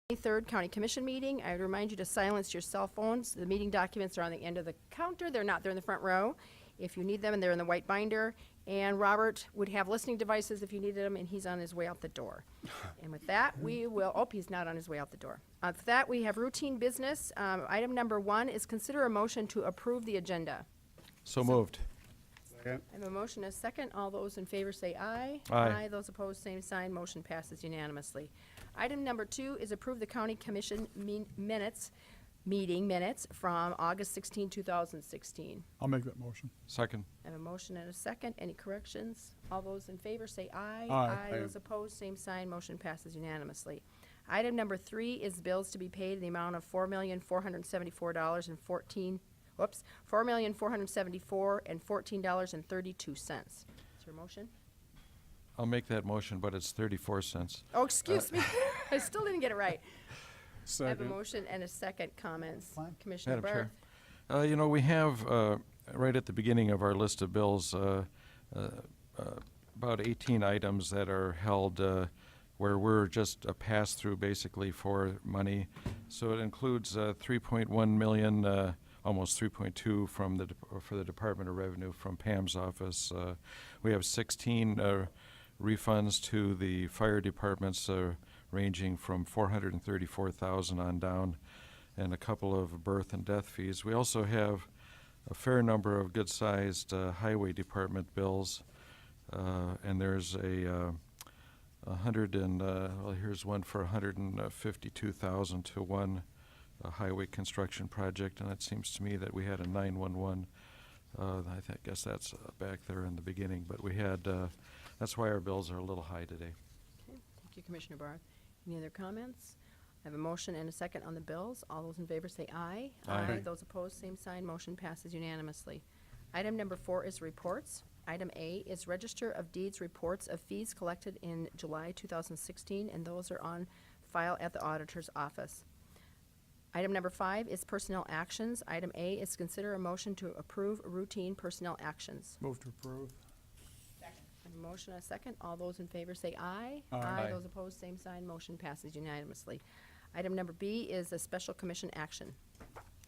23rd County Commission meeting. I would remind you to silence your cell phones. The meeting documents are on the end of the counter. They're not. They're in the front row. If you need them, and they're in the white binder. And Robert would have listening devices if you needed them, and he's on his way out the door. And with that, we will, oh, he's not on his way out the door. With that, we have routine business. Item number 1 is consider a motion to approve the agenda. So moved. Second. I have a motion and a second. All those in favor say aye. Aye. Those opposed, same sign. Motion passes unanimously. Item number 2 is approve the county commission meeting minutes from August 16, 2016. I'll make that motion. Second. I have a motion and a second. Any corrections? All those in favor say aye. Aye. Those opposed, same sign. Motion passes unanimously. Item number 3 is bills to be paid in the amount of $4,474.14.32. Is there a motion? I'll make that motion, but it's 34 cents. Oh, excuse me. I still didn't get it right. I have a Second. motion and a second. Comments. Fine. Commissioner Madam Barth. Chair. You know, we have, right at the beginning of our list of bills, about 18 items that are held where we're just a pass-through basically for money. So it includes 3.1 million, almost 3.2 from for the Department of Revenue from Pam's office. We have 16 refunds to the fire departments ranging from $434,000 on down, and a couple of birth and death fees. We also have a fair number of good-sized highway department bills, and there's here's one for $152,000 to one highway construction project, and it seems to me that we had a 911. I guess that's back there in the beginning, but we had. That's why our bills are a little high today. Okay, thank you, Commissioner Barth. Any other comments? I have a motion and a second on the bills. All those in favor say aye. Aye. Those opposed, same sign. Motion passes unanimously. Item number 4 is reports. Item A is Register of Deeds reports of fees collected in July 2016, and those are on file at the Auditor's office. Item number 5 is personnel actions. Item A is consider a motion to approve routine personnel actions. Move to approve. I have a motion and a second. All those in favor say aye. Aye. Those opposed, same sign. Motion passes unanimously. Item number B is a special commission action.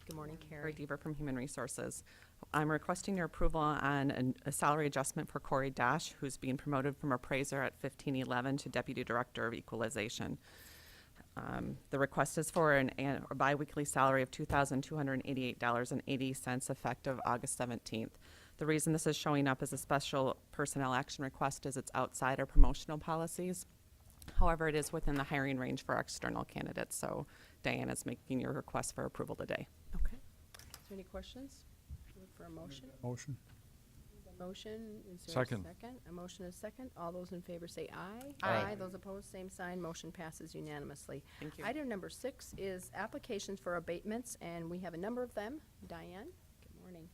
Good morning, Carrie Carrie. Deaver from Human Resources. I'm requesting your approval on a salary adjustment for Corey Dash, who's being promoted from appraiser at 1511 to Deputy Director of Equalization. The request is for a biweekly salary of $2,288.80 effective August 17th. The reason this is showing up as a special personnel action request is it's outside our promotional policies. However, it is within the hiring range for external candidates, so Diane is making your request for approval today. Okay. Is there any questions? Look for a motion. Motion. Motion. Is there Second. a second? A motion and a second. All those in favor say aye. Aye. Those opposed, same sign. Motion passes unanimously. Thank you. Item number 6 is applications for abatements, and we have a number of them. Diane, good morning.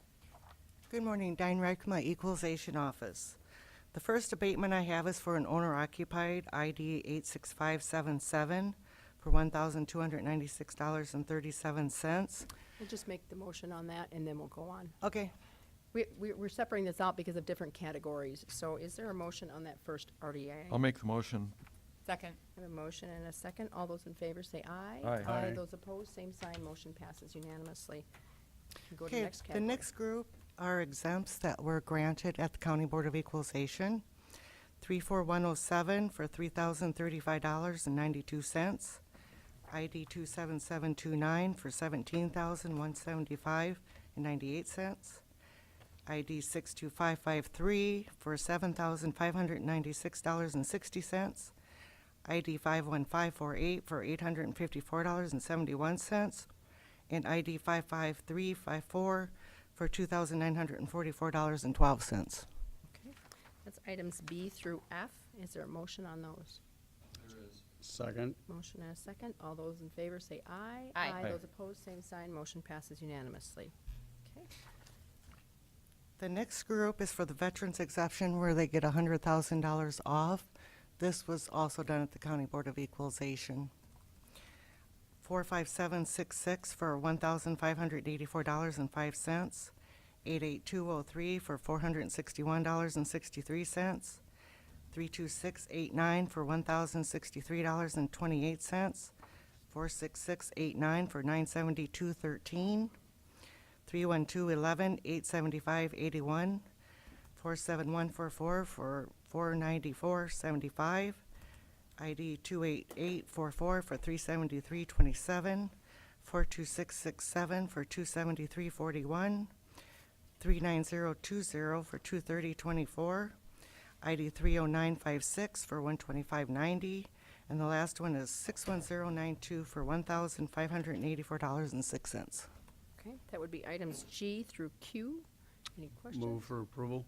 Good morning, Diane Reichma, Equalization Office. The first abatement I have is for an owner-occupied ID 86577 for $1,296.37. We'll just make the motion on that, and then we'll go on. Okay, We're separating this out because of different categories. So is there a motion on that first RDA? I'll make the motion. Second. I have a motion and a second. All those in favor say aye. Aye. Aye. Those opposed, same sign. Motion passes unanimously. You Go to the okay, next the category. next group are exempts that were granted at the County Board of Equalization. 34107 for $3,035.92. ID 27729 for $17,175.98. ID 62553 for $7,596.60. ID 51548 for $854.71. And ID 55354 for $2,944.12. Okay. That's items B through F. Is there a motion on those? Second. Motion and a second. All those in favor say aye. Aye. Aye. Those opposed, same sign. Motion passes unanimously. Okay. The next group is for the veterans exemption where they get $100,000 off. This was also done at the County Board of Equalization. 45766 for $1,584.05. 88203 for $461.63. 32689 for $1,063.28. 46689 for $972.13. 31211, $875.81. 47144 for $494.75. ID 28844 for $373.27. 42667 for $273.41. 39020 for $230.24. ID 30956 for $125.90. And the last one is 61092 for $1,584.06. Okay, that would be items G through Q. Any questions? Move for approval.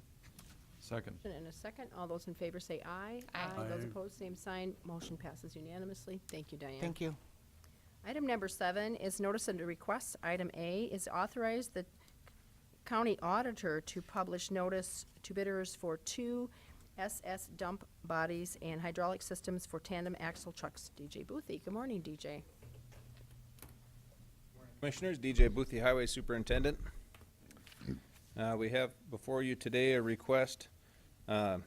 Second. And a second, all those in favor say aye. Aye. Those Aye. opposed, same sign. Motion passes unanimously. Thank you, Diane. Thank you. Item number 7 is notice and requests. Item A is authorize the county auditor to publish notice to bidders for 2 SS dump bodies and hydraulic systems for tandem axle trucks. DJ Boothie. Good morning, DJ. Commissioners, DJ Boothie, Highway Superintendent. We have before you today a request, 2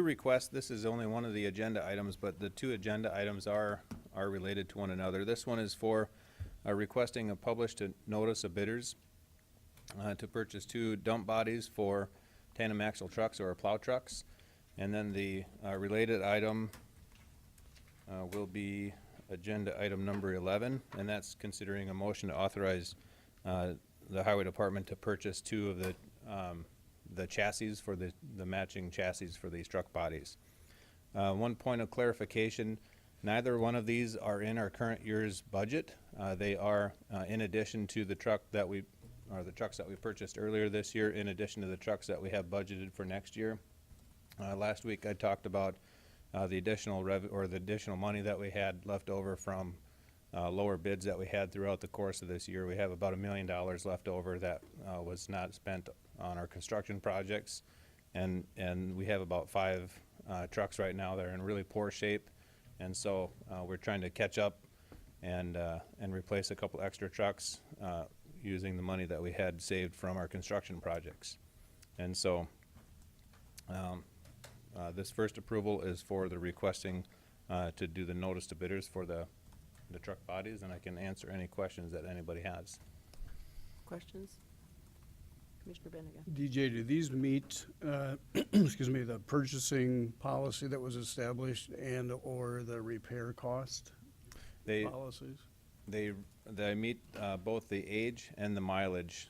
requests. This is only one of the agenda items, but the 2 agenda items are related to one another. This one is for requesting a published notice of bidders to purchase 2 dump bodies for tandem axle trucks or plow trucks. And then the related item will be agenda item number 11, and that's considering a motion to authorize the Highway Department to purchase 2 of the chassis for the matching chassis for these truck bodies. One point of clarification, neither one of these are in our current year's budget. They are in addition to the trucks that we purchased earlier this year, in addition to the trucks that we have budgeted for next year. Last week I talked about the additional the additional money that we had left over from lower bids that we had throughout the course of this year. We have about $1 million left over that was not spent on our construction projects, and we have about 5 trucks right now that are in really poor shape, and so we're trying to catch up and replace a couple extra trucks using the money that we had saved from our construction projects. And so this first approval is for the requesting to do the notice to bidders for the truck bodies, and I can answer any questions that anybody has. Questions? Commissioner Bennigan. DJ, do these meet, excuse me, the purchasing policy that was established and or the repair cost They policies? they meet both the age and the mileage.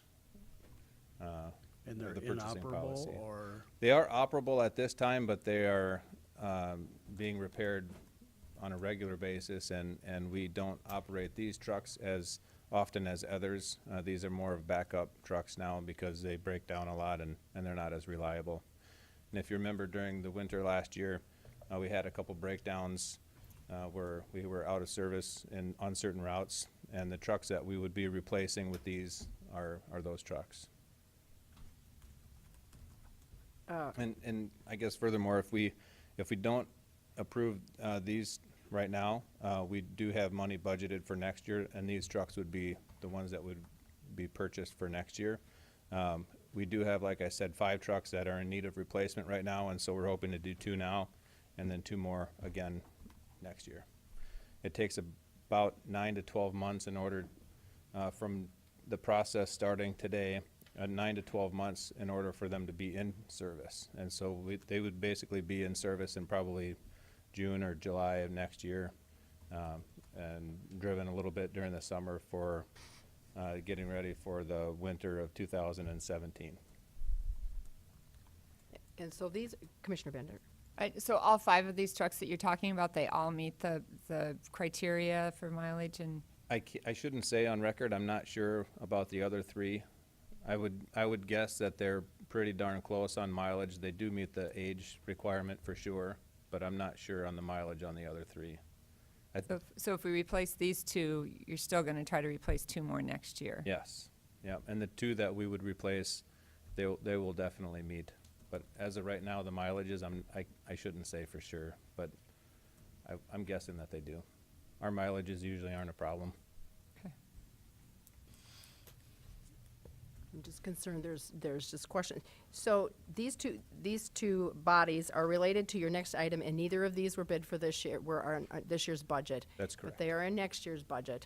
And they're the purchasing policy. inoperable or? They are operable at this time, but they are being repaired on a regular basis, and we don't operate these trucks as often as others. These are more of backup trucks now because they break down a lot and they're not as reliable. And if you remember during the winter last year, we had a couple breakdowns where we were out of service on certain routes, and the trucks that we would be replacing with these are those trucks. And I guess furthermore, if we don't approve these right now, we do have money budgeted for next year, and these trucks would be the ones that would be purchased for next year. We do have, like I said, 5 trucks that are in need of replacement right now, and so we're hoping to do 2 now, and then 2 more again next year. It takes about 9 to 12 months in order from the process starting today. 9 to 12 months in order for them to be in service. And so they would basically be in service in probably June or July of next year, and driven a little bit during the summer for getting ready for the winter of 2017. And so these, Commissioner Bender. So all 5 of these trucks that you're talking about, they all meet the criteria for mileage and? I shouldn't say on record. I'm not sure about the other 3. I would guess that they're pretty darn close on mileage. They do meet the age requirement for sure, but I'm not sure on the mileage on the other 3. So if we replace these 2, you're still going to try to replace 2 more next year? Yes, yeah, and the 2 that we would replace, they will definitely meet. But as of right now, the mileages, I shouldn't say for sure, but I'm guessing that they do. Our mileages usually aren't a problem. Okay. I'm just concerned, there's just question. So these two bodies are related to your next item, and neither of these were bid for this year, were on this year's budget. That's But correct. they are in next year's budget.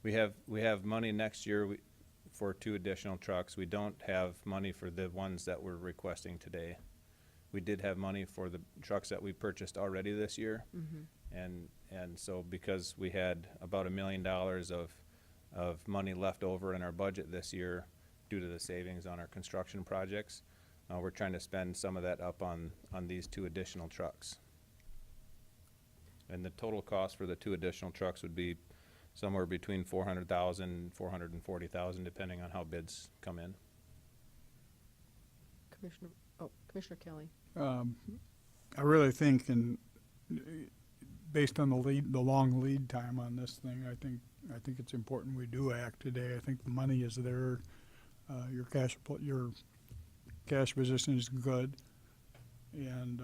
We have money next year for 2 additional trucks. We don't have money for the ones that we're requesting today. We did have money for the trucks that we purchased already this year. And so because we had about $1 million of money left over in our budget this year due to the savings on our construction projects, we're trying to spend some of that up on these 2 additional trucks. And the total cost for the 2 additional trucks would be somewhere between $400,000 and $440,000, depending on how bids come in. Commissioner Kelly. I really think, and based on the long lead time on this thing, I think it's important we do act today. I think the money is there. Your cash position is good, and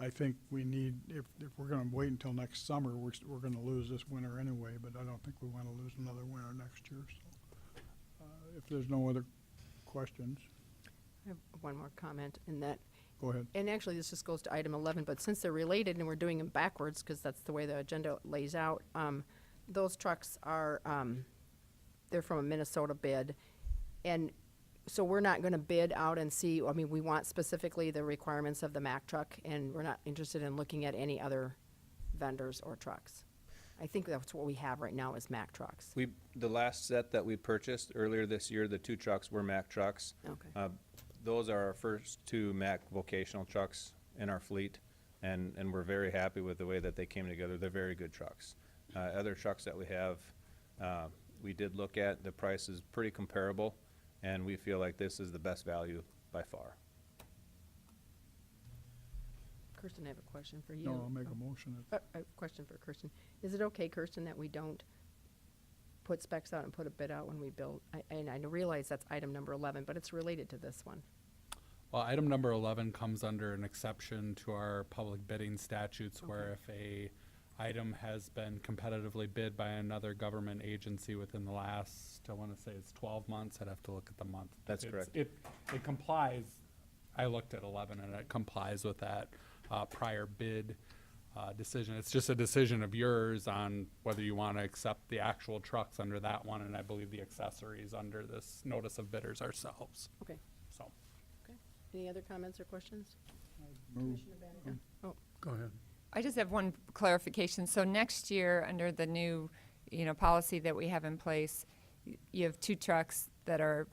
I think we need, if we're going to wait until next summer, we're going to lose this winter anyway. But I don't think we want to lose another winter next year. So, if there's no other questions, I have one more comment in that, go ahead. and actually this just goes to item 11, but since they're related and we're doing them backwards, because that's the way the agenda lays out, those trucks are, they're from a Minnesota bid. And so we're not gonna bid out and see, I mean, we want specifically the requirements of the Mack truck, and we're not interested in looking at any other vendors or trucks. I think that's what we have right now is Mack trucks. The last set that we purchased earlier this year, the 2 trucks were Mack trucks. Okay. Those are our first 2 Mack vocational trucks in our fleet, and we're very happy with the way that they came together. They're very good trucks. Other trucks that we have, we did look at, the price is pretty comparable, and we feel like this is the best value by far. Kirsten, I have a question for you. No, I'll make a motion. A question for Kirsten. Is it okay, Kirsten, that we don't put specs out and put a bid out when we build? And I realize that's item number 11, but it's related to this one. Well, item number 11 comes under an exception to our public bidding statutes where if a item has been competitively bid by another government agency within the last, I want to say it's 12 months, I'd have to look at the month. That's It's- correct. It complies, I looked at 11 and it complies with that prior bid decision. It's just a decision of yours on whether you want to accept the actual trucks under that one, and I believe the accessories under this notice of bidders ourselves, Okay. so. Okay. Any other comments or questions? Move. Commissioner Vanica? Oh, Go ahead. I just have one clarification. So next year, under the new, policy that we have in place, you have 2 trucks that are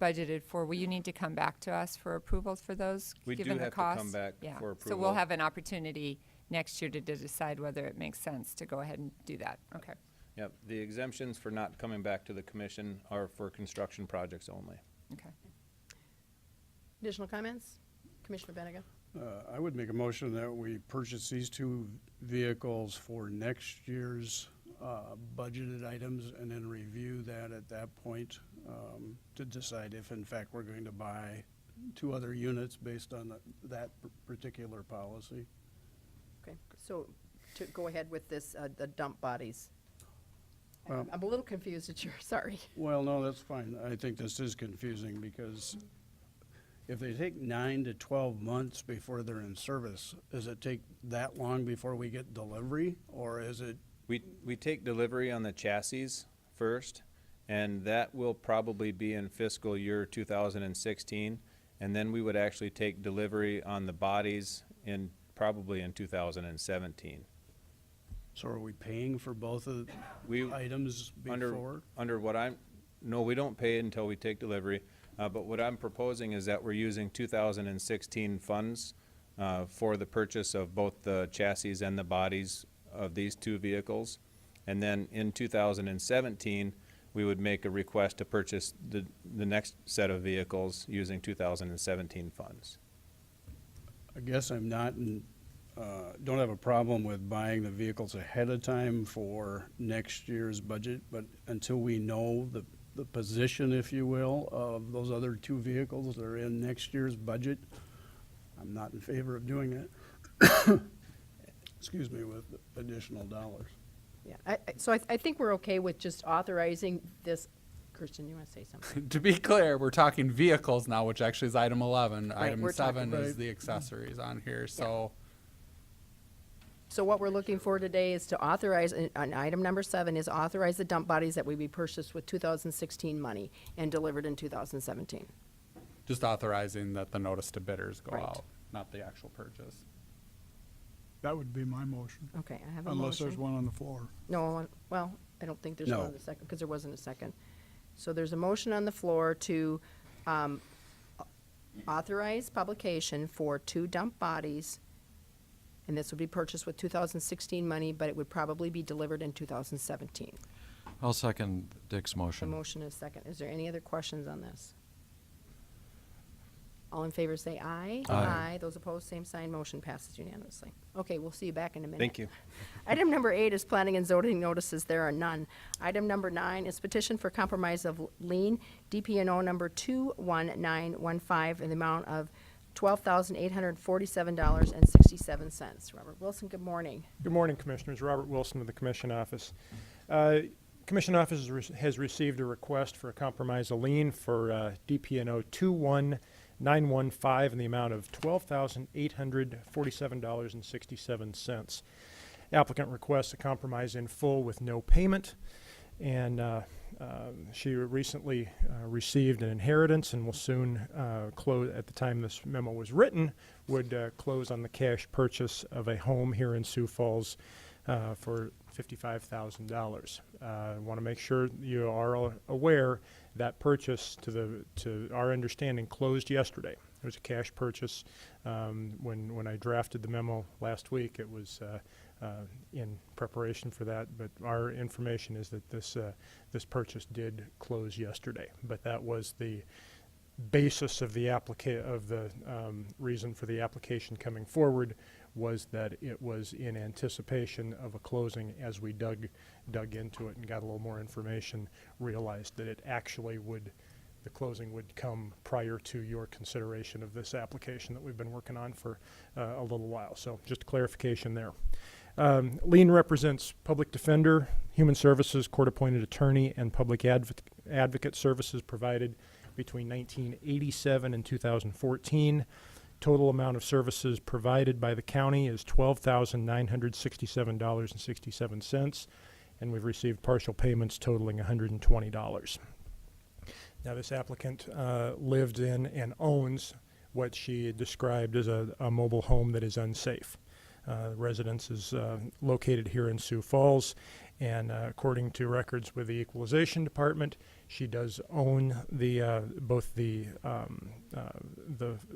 budgeted for. Will you need to come back to us for approvals for those, We do given the have to cost? come back Yeah. for So we'll approval. have an opportunity next year to decide whether it makes sense to go ahead and do that. Okay. Yep, the exemptions for not coming back to the commission are for construction projects only. Okay. additional comments? Commissioner Benega? I would make a motion that we purchase these 2 vehicles for next year's budgeted items and then review that at that point to decide if in fact we're going to buy 2 other units based on that particular policy. Okay, so to go ahead with this, the dump bodies. Well- I'm a little confused at your, sorry. Well, no, that's fine. I think this is confusing because if they take 9 to 12 months before they're in service, does it take that long before we get delivery? Or is it, We take delivery on the chassis first, and that will probably be in fiscal year 2016. And then we would actually take delivery on the bodies probably in 2017. so are we paying for both of We, items before? under what no, we don't pay until we take delivery. But what I'm proposing is that we're using 2016 funds for the purchase of both the chassis and the bodies of these 2 vehicles. And then in 2017, we would make a request to purchase the next set of vehicles using 2017 funds. I guess I'm not, don't have a problem with buying the vehicles ahead of time for next year's budget, but until we know the position, if you will, of those other 2 vehicles that are in next year's budget, I'm not in favor of doing that. Excuse me, with additional dollars. Yeah, so I think we're okay with just authorizing this Kirsten, you want to say something? To be clear, we're talking vehicles now, which actually is item 11. Right, Item we're talking- 7 is Right. the accessories on here, so. So what we're looking for today is to authorize, on item number 7, is authorize the dump bodies that would be purchased with 2016 money and delivered in 2017. Just authorizing that the notice to bidders go Right. out, not the actual purchase. That would be my motion, Okay, I have a unless there's motion. one on the floor. No, well, I don't think there's one No. on the second, because there wasn't a second. So there's a motion on the floor to authorize publication for 2 dump bodies, and this would be purchased with 2016 money, but it would probably be delivered in 2017. I'll second Dick's The motion. motion is second. Is there any other questions on this? All in favor say aye. Aye. Those opposed, same sign. Motion passes unanimously. Okay, we'll see you back in a minute. Thank you. Item number 8 is planning and zoning notices. There are none. Item number 9 is petition for compromise of lien, DPNO number 21915, in the amount of $12,847.67. Robert Wilson, good morning. Good morning, Commissioners. Robert Wilson of the Commission Office. Commission Office has received a request for a compromise of lien for DPNO 21915 in the amount of $12,847.67. Applicant requests a compromise in full with no payment, and she recently received an inheritance and will soon close, at the time this memo was written, would close on the cash purchase of a home here in Sioux Falls for $55,000. I want to make sure you are aware that purchase, to our understanding, closed yesterday. It was a cash purchase. When I drafted the memo last week, it was in preparation for that. But our information is that this purchase did close yesterday. But that was the basis of the reason for the application coming forward, was that it was in anticipation of a closing. As we dug into it and got a little more information, realized that it actually the closing would come prior to your consideration of this application that we've been working on for a little while. So just a clarification there. Lien represents public defender, human services, court-appointed attorney, and public advocate services provided between 1987 and 2014. Total amount of services provided by the county is $12,967.67, and we've received partial payments totaling $120. Now, this applicant lived in and owns what she described as a mobile home that is unsafe. The residence is located here in Sioux Falls, and according to records with the Equalization Department, she does own both the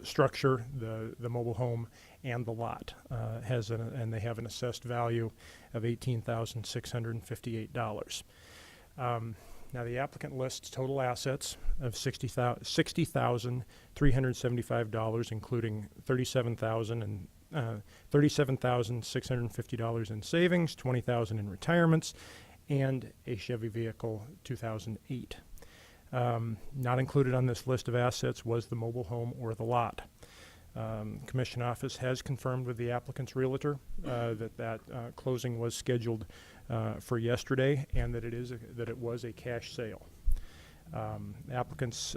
structure, the mobile home, and the lot. And they have an assessed value of $18,658. Now, the applicant lists total assets of $60,375, including $37,650 in savings, $20,000 in retirements, and a Chevy vehicle 2008. Not included on this list of assets was the mobile home or the lot. Commission Office has confirmed with the applicant's realtor that closing was scheduled for yesterday, and that it was a cash sale. Applicant's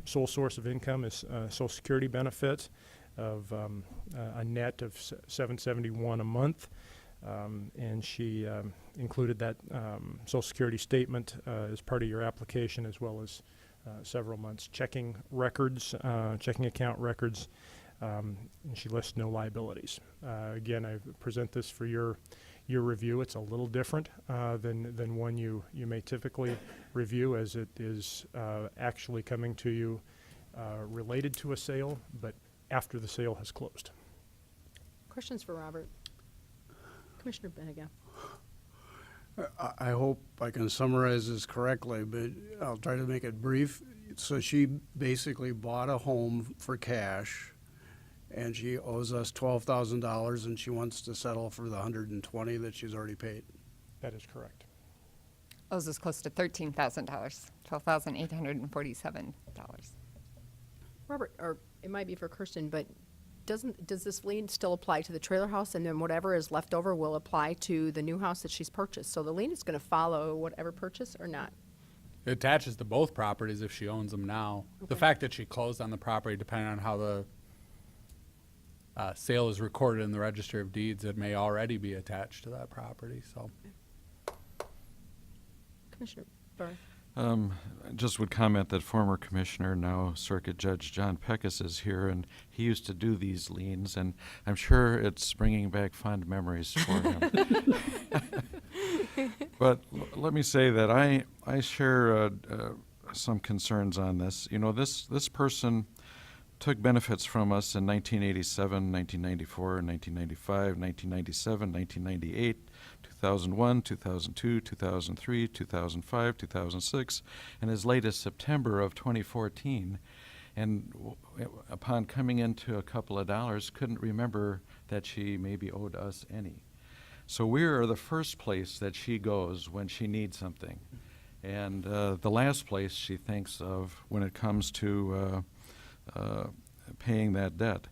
sole source of income is Social Security benefit of a net of $771 a month, and she included that Social Security statement as part of your application, as well as several months checking account records, and she lists no liabilities. Again, I present this for your review. It's a little different than one you may typically review, as it is actually coming to you related to a sale, but after the sale has closed. Questions for Robert? Commissioner Benega. I hope I can summarize this correctly, but I'll try to make it brief. So she basically bought a home for cash, and she owes us $12,000, and she wants to settle for the $120 that she's already paid. That is correct. Owes us close to $13,000, $12,847. Robert, or it might be for Kirsten, but does this lien still apply to the trailer house, and then whatever is left over will apply to the new house that she's purchased? So the lien is going to follow whatever purchase or not? It attaches to both properties if she owns them now. The fact that she closed on the property, depending on how the sale is recorded in the Registry of Deeds, it may already be attached to that property, so. Commissioner Barth? I just would comment that former Commissioner, now Circuit Judge John Peckus is here, and he used to do these liens, and I'm sure it's bringing back fond memories for him. But let me say that I share some concerns on this. You know, this person took benefits from us in 1987, 1994, 1995, 1997, 1998, 2001, 2002, 2003, 2005, 2006, and as late as September of 2014. And upon coming into a couple of dollars, couldn't remember that she maybe owed us any. So we are the first place that she goes when she needs something, and the last place she thinks of when it comes to paying that debt.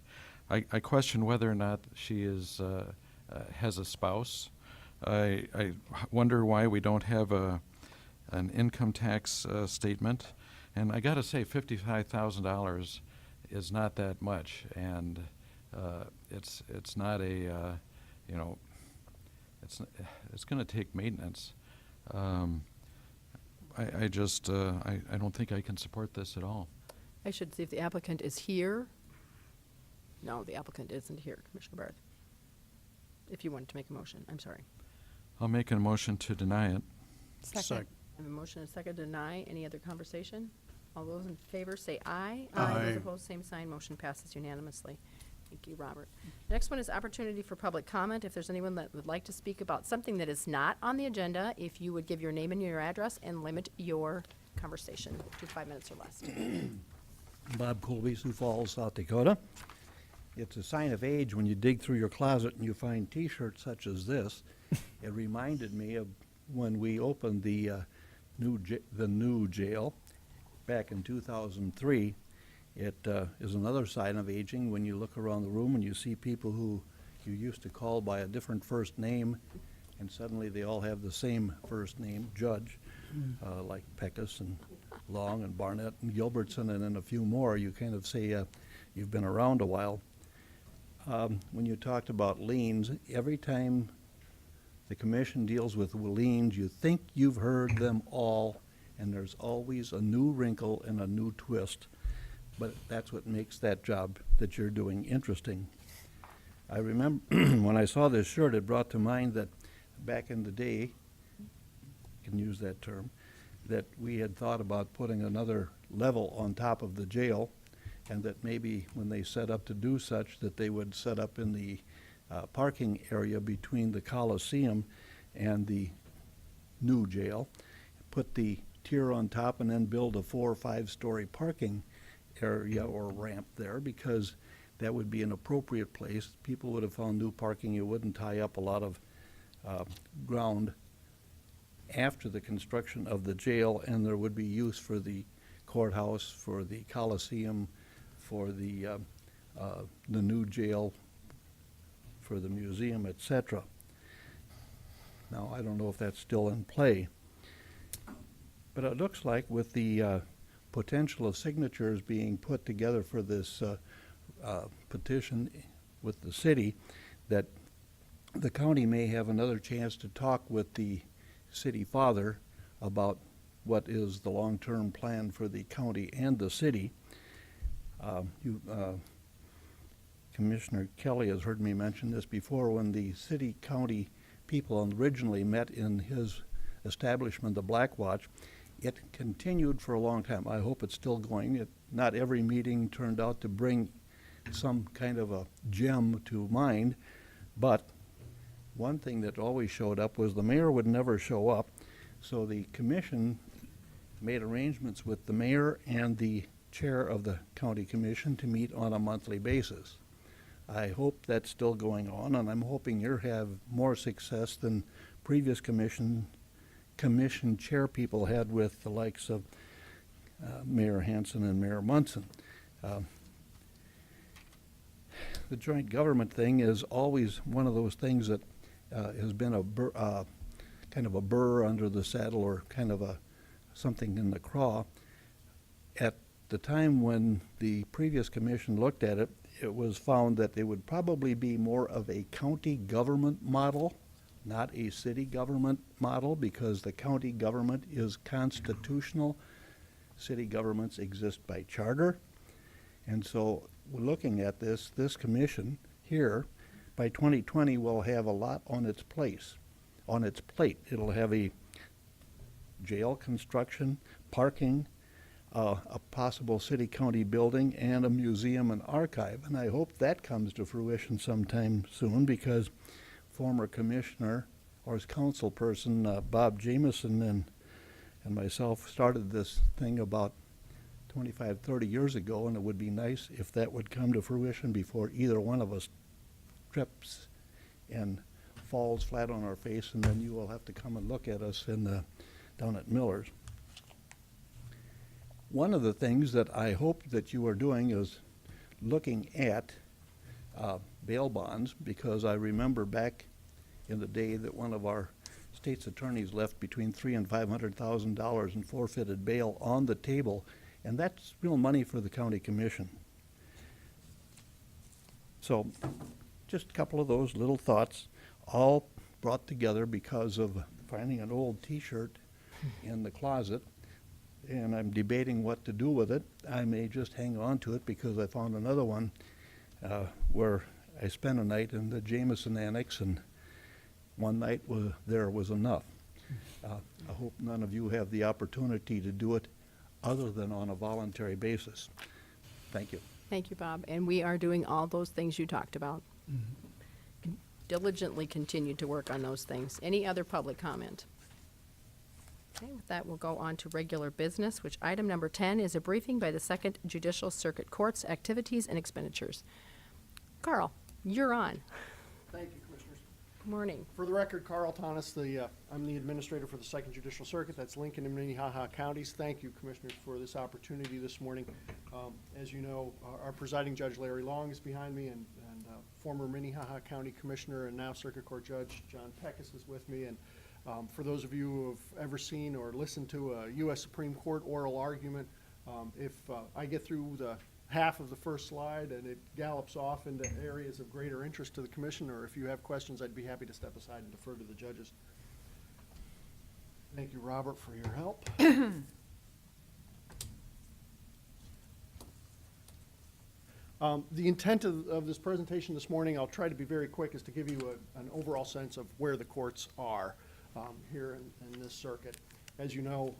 I question whether or not she is has a spouse. I wonder why we don't have an income tax statement. And I got to say, $55,000 is not that much, and it's not a you know, it's going to take maintenance. I just I don't think I can support this at all. I should see if the applicant is here. No, the applicant isn't here, Commissioner Barth. If you wanted to make a motion, I'm sorry. I'll make a motion to deny it. Second. I have a motion and a second to deny. Any other conversation? All those in favor say aye. Aye. Those opposed, same sign. Motion passes unanimously. Thank you, Robert. Next one is opportunity for public comment. If there's anyone that would like to speak about something that is not on the agenda, if you would give your name and your address and limit your conversation to 5 minutes or less. Bob Colby, Sioux Falls, South Dakota. It's a sign of age when you dig through your closet and you find T-shirts such as this. It reminded me of when we opened the new jail back in 2003. It is another sign of aging when you look around the room and you see people who you used to call by a different first name, and suddenly they all have the same first name, Judge, like Peckus and Long and Barnett and Gilbertson, and then a few more. You kind of say you've been around a while. When you talked about liens, every time the commission deals with liens, you think you've heard them all, and there's always a new wrinkle and a new twist. But that's what makes that job that you're doing interesting. I remember when I saw this shirt, it brought to mind that back in the day, I can use that term, that we had thought about putting another level on top of the jail, and that maybe when they set up to do such, that they would set up in the parking area between the Coliseum and the new jail, put the tier on top, and then build a 4 or 5 story parking area or ramp there, because that would be an appropriate place. People would have found new parking. You wouldn't tie up a lot of ground after the construction of the jail, and there would be use for the courthouse, for the Coliseum, for the new jail, for the museum, etc. Now, I don't know if that's still in play, but it looks like with the potential of signatures being put together for this petition with the city, that the county may have another chance to talk with the city father about what is the long-term plan for the county and the city. Commissioner Kelly has heard me mention this before. When the city-county people originally met in his establishment, the Black Watch, it continued for a long time. I hope it's still going. Not every meeting turned out to bring some kind of a gem to mind, but one thing that always showed up was the mayor would never show up, so the commission made arrangements with the mayor and the chair of the county commission to meet on a monthly basis. I hope that's still going on, and I'm hoping you have more success than previous commission chair people had with the likes of Mayor Hanson and Mayor Munson. The joint government thing is always one of those things that has been a kind of a burr under the saddle, or kind of a something in the craw. At the time when the previous commission looked at it, it was found that it would probably be more of a county government model, not a city government model, because the county government is constitutional. City governments exist by charter. And so, we're looking at this commission here, by 2020, will have a lot on its plate. It'll have a jail construction, parking, a possible city-county building, and a museum and archive. And I hope that comes to fruition sometime soon, because former commissioner, or his council person, Bob Jameson and myself started this thing about 25, 30 years ago, and it would be nice if that would come to fruition before either one of us trips and falls flat on our face, and then you will have to come and look at us down at Miller's. One of the things that I hope that you are doing is looking at bail bonds, because I remember back in the day that one of our state's attorneys left between $300,000 and $500,000 in forfeited bail on the table, and that's real money for the county commission. So, just a couple of those little thoughts, all brought together because of finding an old T-shirt in the closet, and I'm debating what to do with it. I may just hang on to it because I found another one where I spent a night in the Jameson Annex, and one night there was enough. I hope none of you have the opportunity to do it other than on a voluntary basis. Thank you. Thank you, Bob. And we are doing all those things you talked about. Diligently continue to work on those things. Any other public comment? Okay, with that, we'll go on to regular business, which item number 10 is a briefing by the Second Judicial Circuit Court's activities and expenditures. Carl, you're on. Thank you, Commissioners. Good morning. For the record, Carl Thomas, I'm the administrator for the Second Judicial Circuit. That's Lincoln and Minnehaha counties. Thank you, Commissioners, for this opportunity this morning. As you know, our presiding judge, Larry Long, is behind me, and former Minnehaha County Commissioner and now Circuit Court Judge John Peckus is with me. And for those of you who have ever seen or listened to a U.S. Supreme Court oral argument, if I get through the half of the first slide and it gallops off into areas of greater interest to the commission, or if you have questions, I'd be happy to step aside and defer to the judges. Thank you, Robert, for your help. The intent of this presentation this morning, I'll try to be very quick, is to give you an overall sense of where the courts are here in this circuit. As you know,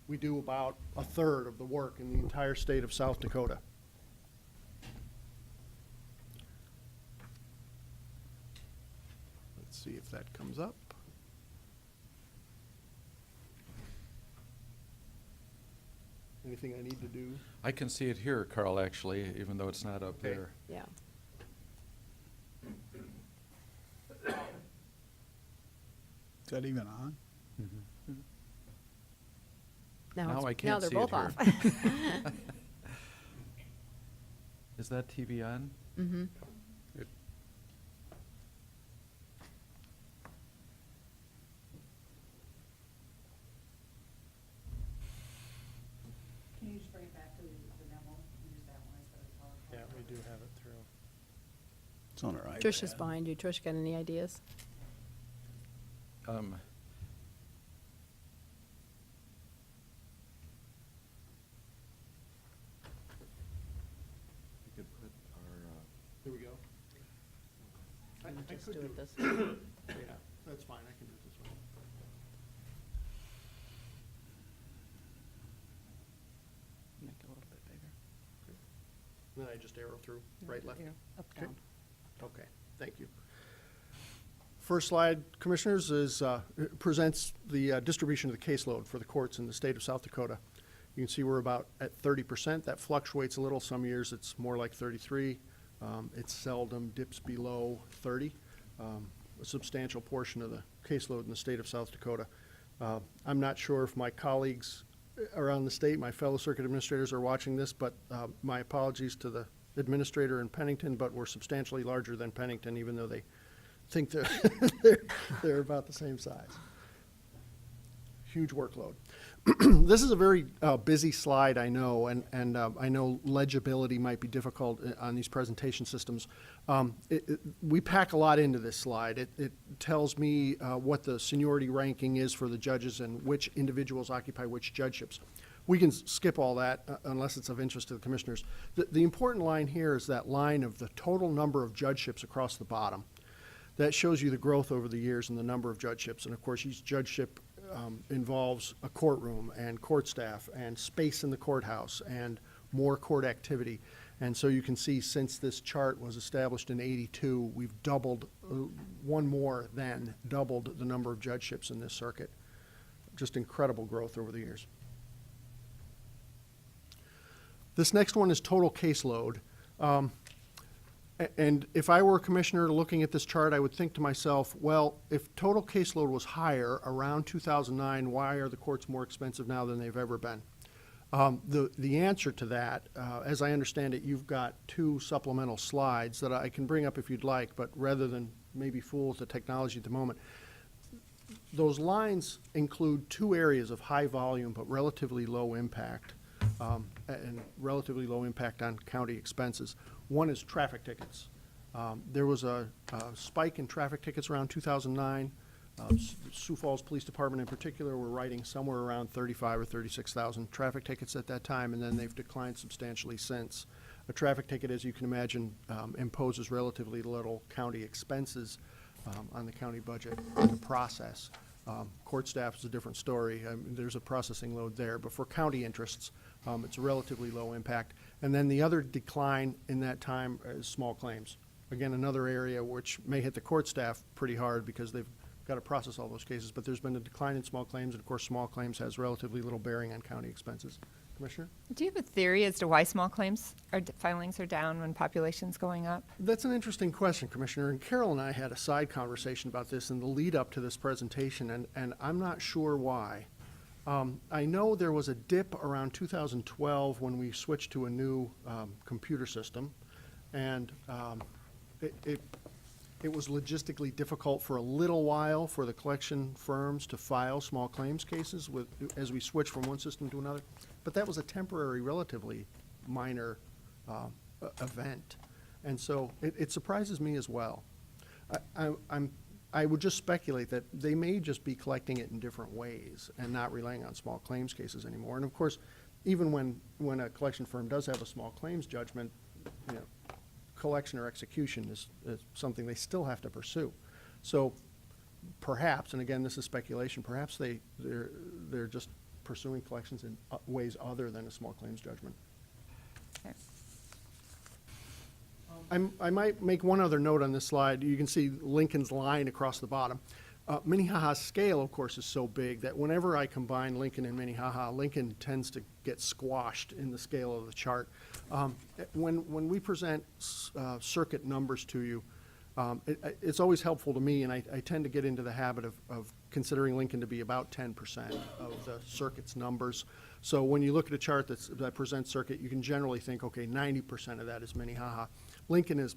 we do about a third of the work in the entire state of South Dakota. Let's see if that comes up. Anything I need to do? I can see it here, Carl, actually, even though it's not up Okay. there. Yeah. Is that even on? Now I Now can't they're see it both off. Is that TV on? Mm-hmm. Can you just bring it back to the memo, use that one instead of PowerPoint? Yeah, we do have it through. It's on our iPad. Trish is behind you. Trish, got any ideas? We could put our, Here we go. I Just could do do it this. Yeah, that's fine, I can do it this way. Make it a little bit bigger. Then I just arrow through, right, left? Up, Okay. down. Okay, thank you. First slide, Commissioners, is it presents the distribution of the caseload for the courts in the state of South Dakota. You can see we're about at 30%. That fluctuates a little. Some years it's more like 33. It seldom dips below 30. A substantial portion of the caseload in the state of South Dakota. I'm not sure if my colleagues around the state, my fellow circuit administrators, are watching this, but my apologies to the administrator in Pennington, but we're substantially larger than Pennington, even though they think they're about the same size. huge workload. This is a very busy slide, I know, and I know legibility might be difficult on these presentation systems. We pack a lot into this slide. It tells me what the seniority ranking is for the judges and which individuals occupy which judgeships. We can skip all that unless it's of interest to the commissioners. The important line here is that line of the total number of judgeships across the bottom. That shows you the growth over the years and the number of judgeships. And of course, each judgeship involves a courtroom and court staff and space in the courthouse and more court activity. And so you can see since this chart was established in '82, we've doubled, one more than doubled the number of judgeships in this circuit. Just incredible growth over the years. This next one is total caseload. And if I were a commissioner looking at this chart, I would think to myself, well, if total caseload was higher around 2009, why are the courts more expensive now than they've ever been? The answer to that, as I understand it, you've got two supplemental slides that I can bring up if you'd like, but rather than maybe fool with the technology at the moment, those lines include two areas of high volume but relatively low impact, and relatively low impact on county expenses. One is traffic tickets. There was a spike in traffic tickets around 2009. Sioux Falls Police Department in particular were writing somewhere around 35 or 36,000 traffic tickets at that time, and then they've declined substantially since. A traffic ticket, as you can imagine, imposes relatively little county expenses on the county budget to process. Court staff is a different story. There's a processing load there, but for county interests, it's a relatively low impact. And then the other decline in that time is small claims. Again, another area which may hit the court staff pretty hard because they've got to process all those cases, but there's been a decline in small claims, and of course small claims has relatively little bearing on county expenses. Commissioner? Do you have a theory as to why small claims filings are down when population's going up? That's an interesting question, Commissioner, and Carol and I had a side conversation about this in the lead up to this presentation, and I'm not sure why. I know there was a dip around 2012 when we switched to a new computer system, and it was logistically difficult for a little while for the collection firms to file small claims cases as we switched from one system to another. But that was a temporary, relatively minor event. And so it surprises me as well. I would just speculate that they may just be collecting it in different ways and not relying on small claims cases anymore. And of course, even when a collection firm does have a small claims judgment, you know, collection or execution is something they still have to pursue. So perhaps, and again, this is speculation, perhaps they're just pursuing collections in ways other than a small claims judgment. Okay. I might make one other note on this slide. You can see Lincoln's line across the bottom. Minnehaha's scale, of course, is so big that whenever I combine Lincoln and Minnehaha, Lincoln tends to get squashed in the scale of the chart. When we present circuit numbers to you, it's always helpful to me, and I tend to get into the habit of considering Lincoln to be about 10% of the circuit's numbers. So when you look at a chart that presents circuit, you can generally think, okay, 90% of that is Minnehaha. Lincoln is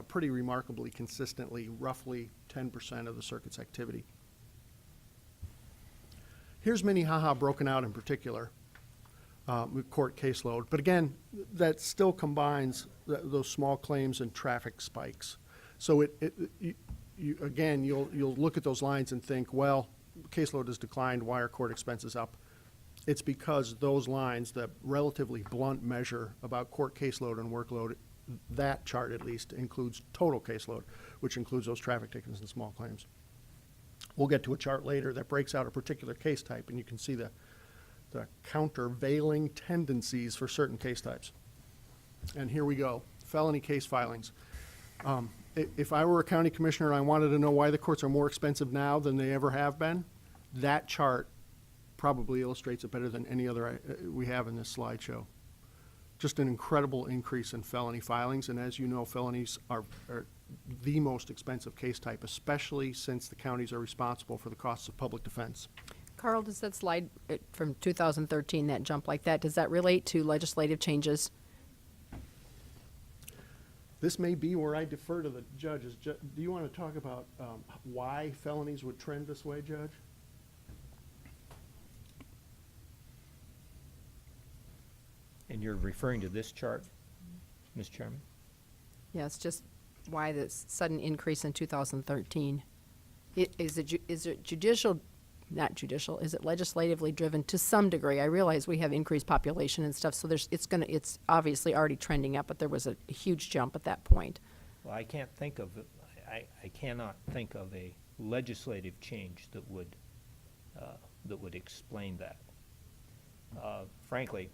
pretty remarkably consistently roughly 10% of the circuit's activity. Here's Minnehaha broken out in particular with court caseload. But again, that still combines those small claims and traffic spikes. So you'll look at those lines and think, well, caseload has declined, why are court expenses up? It's because those lines, the relatively blunt measure about court caseload and workload, that chart at least includes total caseload, which includes those traffic tickets and small claims. We'll get to a chart later that breaks out a particular case type, and you can see the countervailing tendencies for certain case types. And here we go, felony case filings. If I were a county commissioner and I wanted to know why the courts are more expensive now than they ever have been, that chart probably illustrates it better than any other we have in this slideshow. Just an incredible increase in felony filings, and as you know, felonies are the most expensive case type, especially since the counties are responsible for the costs of public defense. Carl, does that slide from 2013, that jump like that, does that relate to legislative changes? This may be where I defer to the judges. Do you want to talk about why felonies would trend this way, Judge? And you're referring to this chart, Ms. Chairman? Yeah, it's just why this sudden increase in 2013. Is it judicial, not judicial, is it legislatively driven to some degree? I realize we have increased population and stuff, so it's obviously already trending up, but there was a huge jump at that point. Well, I can't think of, I cannot think of a legislative change that would explain that. Frankly,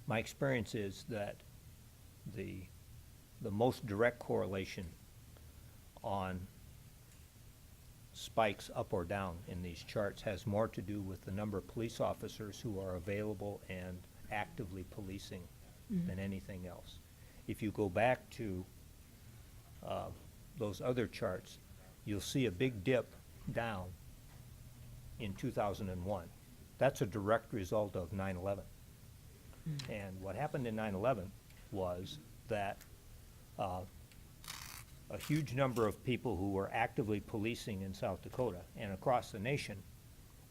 my experience is that the most direct correlation on spikes up or down in these charts has more to do with the number of police officers who are available and actively policing than anything else. If you go back to those other charts, you'll see a big dip down in 2001. That's a direct result of 9/11. And what happened in 9/11 was that a huge number of people who were actively policing in South Dakota and across the nation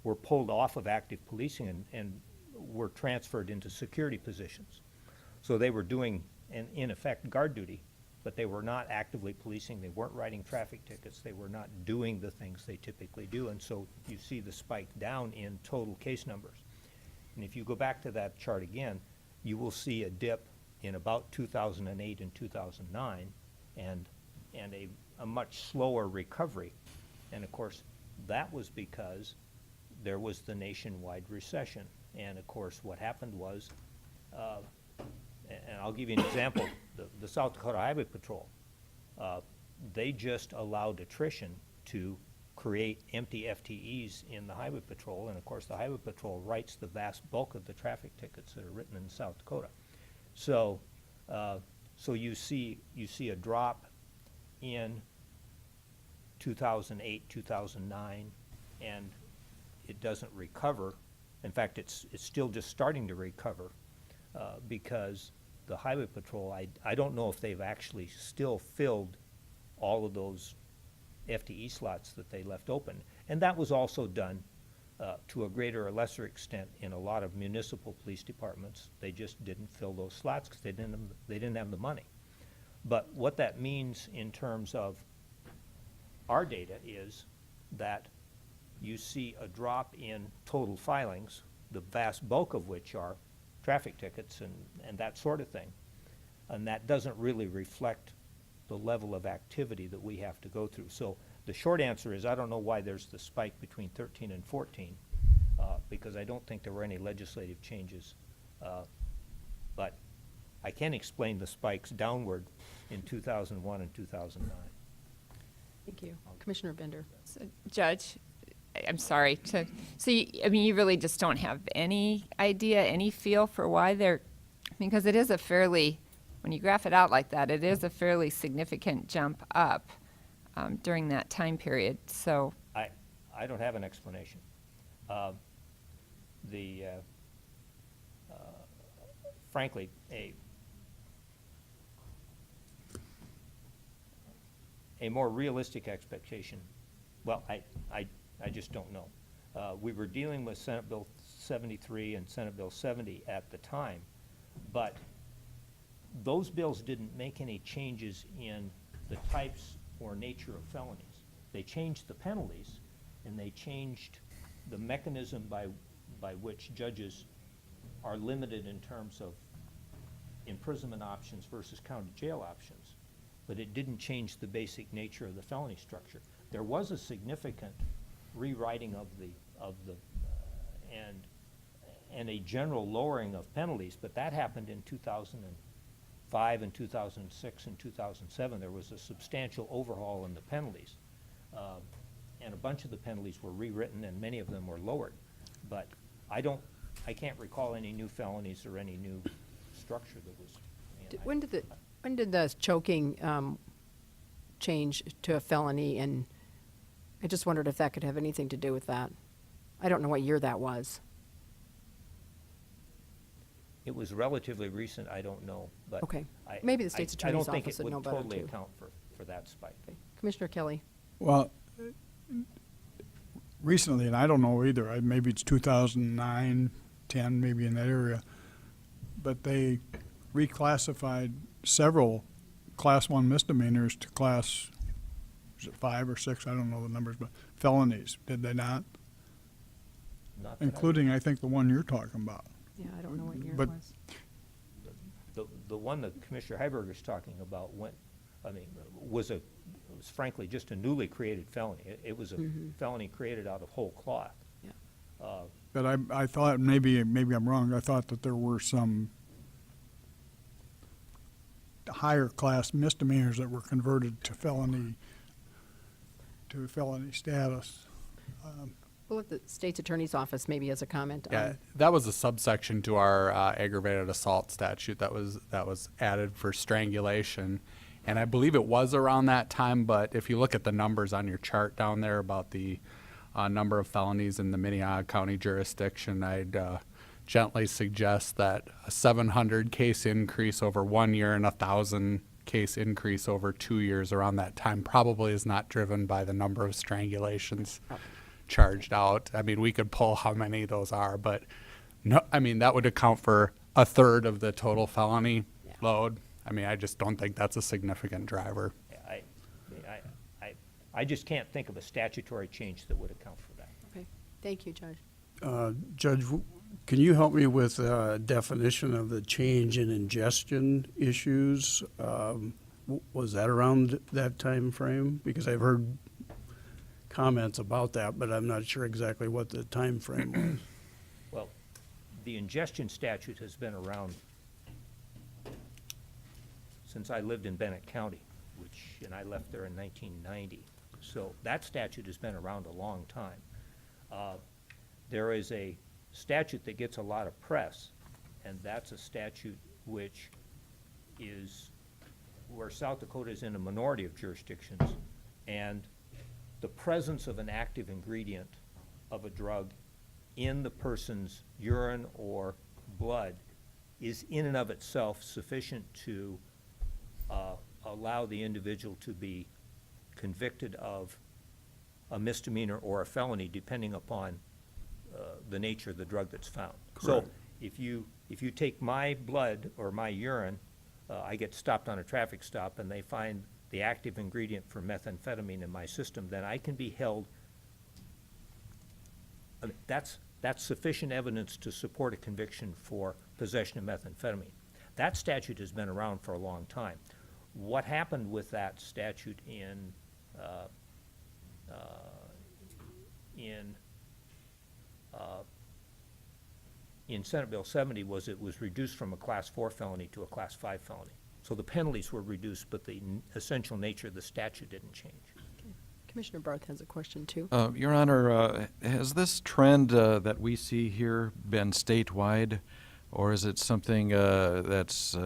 were pulled off of active policing and were transferred into security positions. So they were doing, in effect, guard duty, but they were not actively policing. They weren't writing traffic tickets. They were not doing the things they typically do. And so you see the spike down in total case numbers. And if you go back to that chart again, you will see a dip in about 2008 and 2009 and a much slower recovery. And of course, that was because there was the nationwide recession. And of course, what happened was, and I'll give you an example, the South Dakota Highway Patrol, they just allowed attrition to create empty FTEs in the Highway Patrol, and of course the Highway Patrol writes the vast bulk of the traffic tickets that are written in South Dakota. So, so you see a drop in 2008, 2009, and it doesn't recover. In fact, it's still just starting to recover because the Highway Patrol, I don't know if they've actually still filled all of those FTE slots that they left open. And that was also done to a greater or lesser extent in a lot of municipal police departments. They just didn't fill those slots because they didn't have the money. But what that means in terms of our data is that you see a drop in total filings, the vast bulk of which are traffic tickets and that sort of thing. And that doesn't really reflect the level of activity that we have to go through. So the short answer is I don't know why there's the spike between 13 and 14 because I don't think there were any legislative changes. But I can explain the spikes downward in 2001 and 2009. Thank you. Commissioner Bender. So, Judge, I'm sorry. So you really just don't have any idea, any feel for why they're, because it is a fairly, when you graph it out like that, it is a fairly significant jump up during that time period. So I don't have an explanation. Frankly, a more realistic expectation, well, I just don't know. We were dealing with Senate Bill 73 and Senate Bill 70 at the time, but those bills didn't make any changes in the types or nature of felonies. They changed the penalties, and they changed the mechanism by which judges are limited in terms of imprisonment options versus county jail options. But it didn't change the basic nature of the felony structure. There was a significant rewriting of the and a general lowering of penalties, but that happened in 2005 and 2006 and 2007. There was a substantial overhaul in the penalties, and a bunch of the penalties were rewritten, and many of them were lowered. But I can't recall any new felonies or any new structure that was. When did the choking change to a felony? And I just wondered if that could have anything to do with that. I don't know what year that was. It was relatively recent, I don't know, but. Okay. Maybe the state's attorney's office would know better, I don't think it would too. totally account for that spike. Okay. Commissioner Kelly. Well, recently, and I don't know either, maybe it's 2009, 10, maybe in that area. But they reclassified several Class 1 misdemeanors to Class, is it 5 or 6? I don't know the numbers, but felonies, did they not? Not that I- Including, I think, the one you're talking about. Yeah, I don't know what year it But- was. The one that Commissioner Heiberger's talking about was frankly just a newly created felony. It was a felony created out of whole cloth. Yeah. But I thought, maybe I'm wrong, I thought that there were some higher class misdemeanors that were converted to felony status. We'll let the state's attorney's office maybe has a comment Yeah, on. that was a subsection to our aggravated assault statute that was added for strangulation. And I believe it was around that time, but if you look at the numbers on your chart down there about the number of felonies in the Minnehaha County jurisdiction, I'd gently suggest that a 700 case increase over 1 year and a 1,000 case increase over 2 years around that time probably is not driven by the number of strangulations charged out. I mean, we could pull how many those are, but no, I mean, that would account for a third of the total felony load. I mean, I just don't think that's a significant driver. I just can't think of a statutory change that would account for that. Okay, thank you, Judge. Judge, can you help me with a definition of the change in ingestion issues? Was that around that time frame? Because I've heard comments about that, but I'm not sure exactly what the time frame was. Well, the ingestion statute has been around since I lived in Bennett County, and I left there in 1990. So that statute has been around a long time. There is a statute that gets a lot of press, and that's a statute which is where South Dakota is in a minority of jurisdictions, and the presence of an active ingredient of a drug in the person's urine or blood is in and of itself sufficient to allow the individual to be convicted of a misdemeanor or a felony, depending upon the nature of the drug that's found. So if you take my blood or my urine, I get stopped on a traffic stop and they find the active ingredient for methamphetamine in my system, then I can be held. I mean, that's sufficient evidence to support a conviction for possession of methamphetamine. That statute has been around for a long time. What happened with that statute in Senate Bill 70 was it was reduced from a Class 4 felony to a Class 5 felony. So the penalties were reduced, but the essential nature of the statute didn't change. Commissioner Barth has a question too. Your Honor, has this trend that we see here been statewide, or is it something that's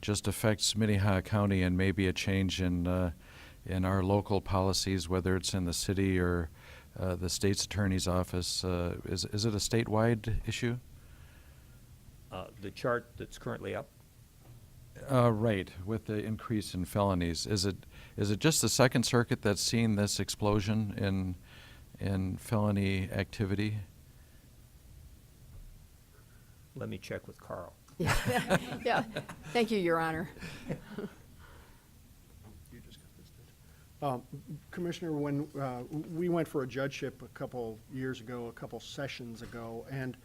just affects Minnehaha County and maybe a change in our local policies, whether it's in the city or the state's attorney's office? Is it a statewide issue? The chart that's currently up, Right, with the increase in felonies. Is it just the Second Circuit that's seen this explosion in felony activity? let me check with Carl. Yeah, thank you, Your Honor. Commissioner, when we went for a judgeship a couple years ago, a couple sessions ago, and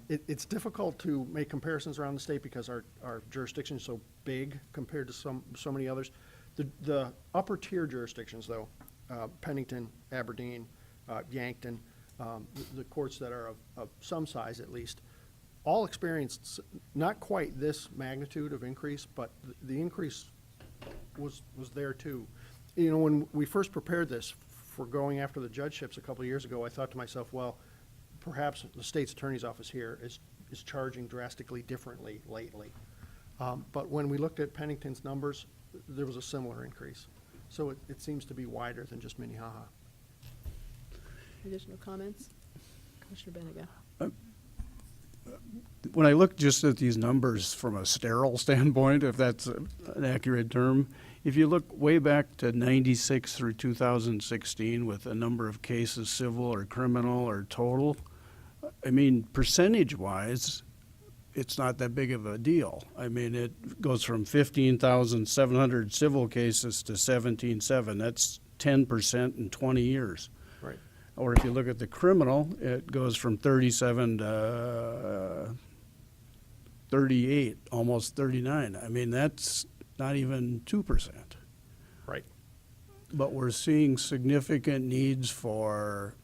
it's difficult to make comparisons around the state because our jurisdiction is so big compared to so many others. The upper tier jurisdictions, though, Pennington, Aberdeen, Yankton, the courts that are of some size at least, all experienced not quite this magnitude of increase, but the increase was there too. You know, when we first prepared this for going after the judgeships a couple of years ago, I thought to myself, well, perhaps the state's attorney's office here is charging drastically differently lately. But when we looked at Pennington's numbers, there was a similar increase. So it seems to be wider than just Minnehaha. Additional comments? Commissioner Benega. When I look just at these numbers from a sterile standpoint, if that's an accurate term, if you look way back to 96 through 2016 with a number of cases, civil or criminal or total, I mean, percentage-wise, it's not that big of a deal. I mean, it goes from 15,700 civil cases to 17,700. That's 10% in 20 years. Right. Or if you look at the criminal, it goes from 37 to 38, almost 39. I mean, that's not even 2%. Right. But we're seeing significant needs for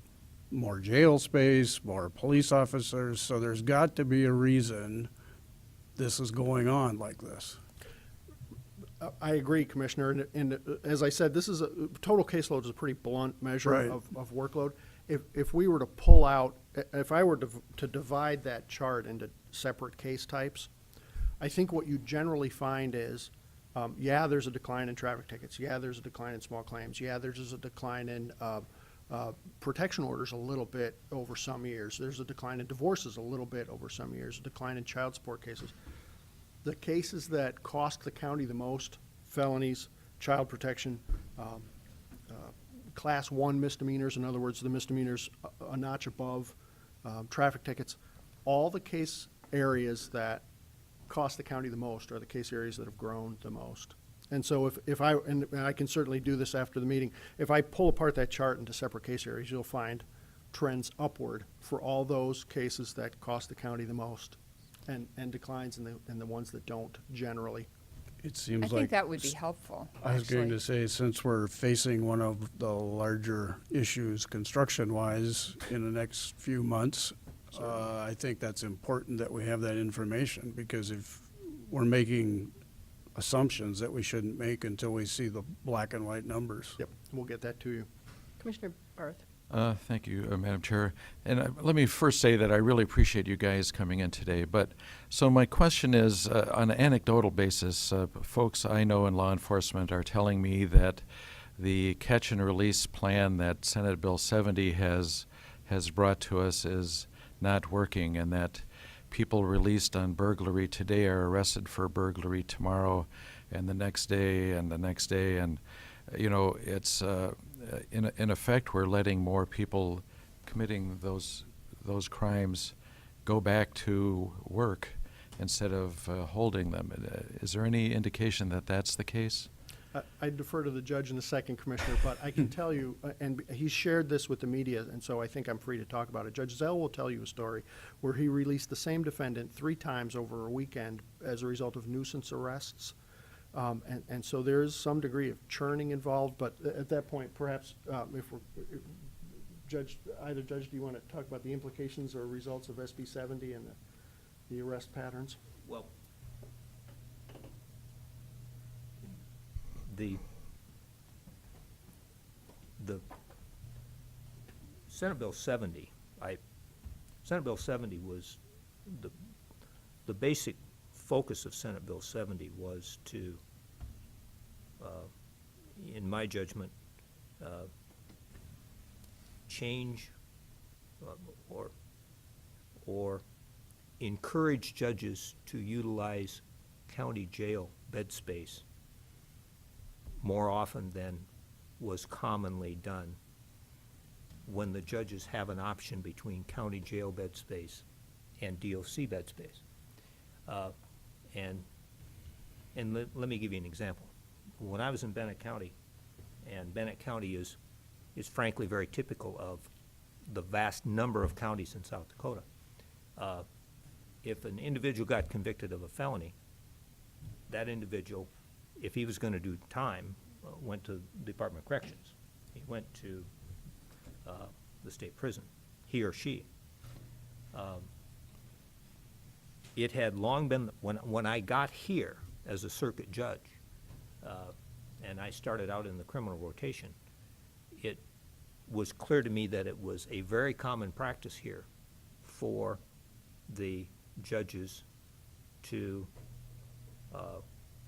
more jail space, more police officers, so there's got to be a reason this is going on like this. I agree, Commissioner, and as I said, this is total caseload is a pretty blunt measure Right. of workload. If we were to pull out, if I were to divide that chart into separate case types, I think what you generally find is, yeah, there's a decline in traffic tickets. Yeah, there's a decline in small claims. Yeah, there's a decline in protection orders a little bit over some years. There's a decline in divorces a little bit over some years, a decline in child support cases. The cases that cost the county the most, felonies, child protection, class 1 misdemeanors, in other words, the misdemeanors a notch above, traffic tickets, all the case areas that cost the county the most are the case areas that have grown the most. And so if I, and I can certainly do this after the meeting, if I pull apart that chart into separate case areas, you'll find trends upward for all those cases that cost the county the most, and declines in the ones that don't generally. It seems I like. think that would be helpful, I was going actually. to say, since we're facing one of the larger issues construction-wise in the next few months, I think that's important that we have that information, because if we're making assumptions that we shouldn't make until we see the black and white numbers. Yep, we'll get that to you. Commissioner Barth. Thank you, Madam Chair. And let me first say that I really appreciate you guys coming in today. But so my question is, on an anecdotal basis, folks I know in law enforcement are telling me that the catch and release plan that Senate Bill 70 has brought to us is not working, and that people released on burglary today are arrested for burglary tomorrow and the next day and the next day. And, you know, it's in effect, we're letting more people committing those crimes go back to work instead of holding them. Is there any indication that that's the case? I defer to the judge in a second, Commissioner, but I can tell you, and he shared this with the media, and so I think I'm free to talk about it. Judge Zell will tell you a story where he released the same defendant 3 times over a weekend as a result of nuisance arrests. And so there is some degree of churning involved, but at that point, perhaps either judge, do you want to talk about the implications or results of SB 70 and the arrest patterns? Well, the Senate Bill 70, Senate Bill 70 was the basic focus of Senate Bill 70 was to, in my judgment, change or encourage judges to utilize county jail bed space more often than was commonly done when the judges have an option between county jail bed space and DOC bed space. And let me give you an example. When I was in Bennett County, and Bennett County is frankly very typical of the vast number of counties in South Dakota. If an individual got convicted of a felony, that individual, if he was going to do time, went to the Department of Corrections. He went to the state prison, he or she. It had long been, when I got here as a circuit judge, and I started out in the criminal rotation, it was clear to me that it was a very common practice here for the judges to,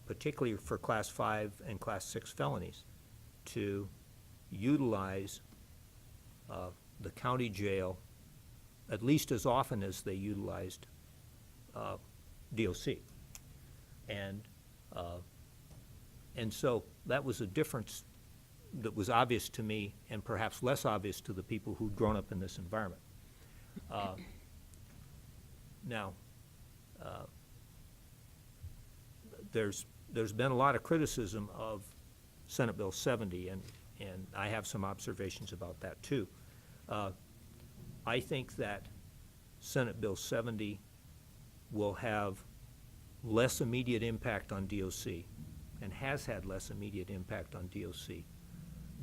particularly for Class 5 and Class 6 felonies, to utilize the county jail at least as often as they utilized DOC. And so that was a difference that was obvious to me and perhaps less obvious to the people who'd grown up in this environment. Now, there's been a lot of criticism of Senate Bill 70, and I have some observations about that too. I think that Senate Bill 70 will have less immediate impact on DOC, and has had less immediate impact on DOC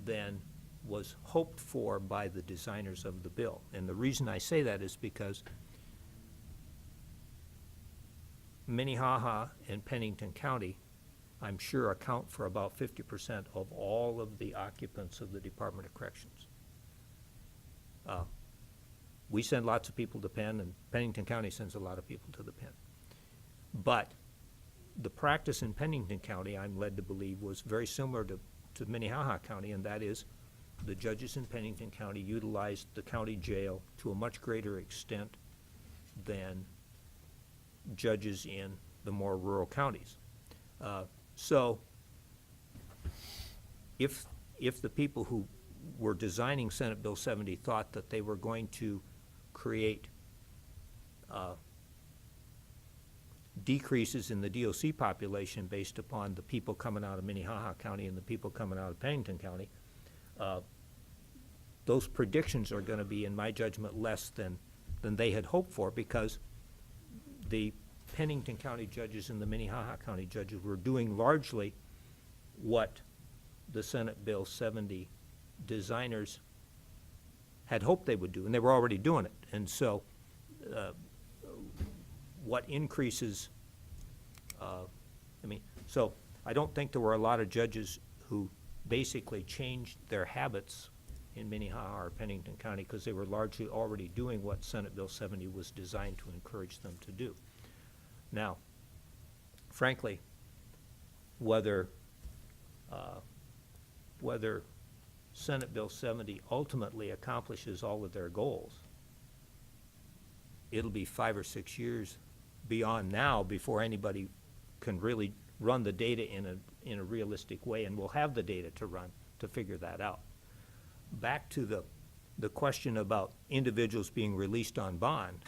than was hoped for by the designers of the bill. And the reason I say that is because Minnehaha and Pennington County, I'm sure, account for about 50% of all of the occupants of the Department of Corrections. We send lots of people to Penn, and Pennington County sends a lot of people to the Penn. But the practice in Pennington County, I'm led to believe, was very similar to Minnehaha County, and that is the judges in Pennington County utilized the county jail to a much greater extent than judges in the more rural counties. So if the people who were designing Senate Bill 70 thought that they were going to create decreases in the DOC population based upon the people coming out of Minnehaha County and the people coming out of Pennington County, those predictions are going to be, in my judgment, less than they had hoped for, because the Pennington County judges and the Minnehaha County judges were doing largely what the Senate Bill 70 designers had hoped they would do, and they were already doing it. And so what increases, so I don't think there were a lot of judges who basically changed their habits in Minnehaha or Pennington County, because they were largely already doing what Senate Bill 70 was designed to encourage them to do. Now, frankly, whether Senate Bill 70 ultimately accomplishes all of their goals, it'll be 5 or 6 years beyond now before anybody can really run the data in a realistic way, and we'll have the data to run to figure that out. Back to the question about individuals being released on bond,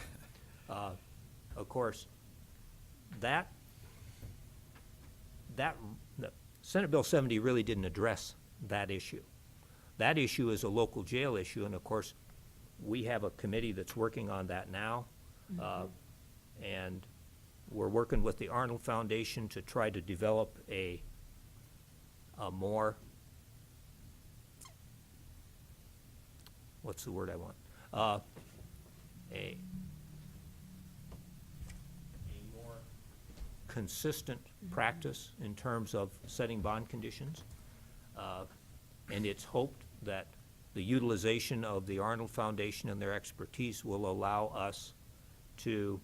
of course, that Senate Bill 70 really didn't address that issue. That issue is a local jail issue, and of course, we have a committee that's working on that now, and we're working with the Arnold Foundation to try to develop a more, what's the word I want? A more consistent practice in terms of setting bond conditions. And it's hoped that the utilization of the Arnold Foundation and their expertise will allow us to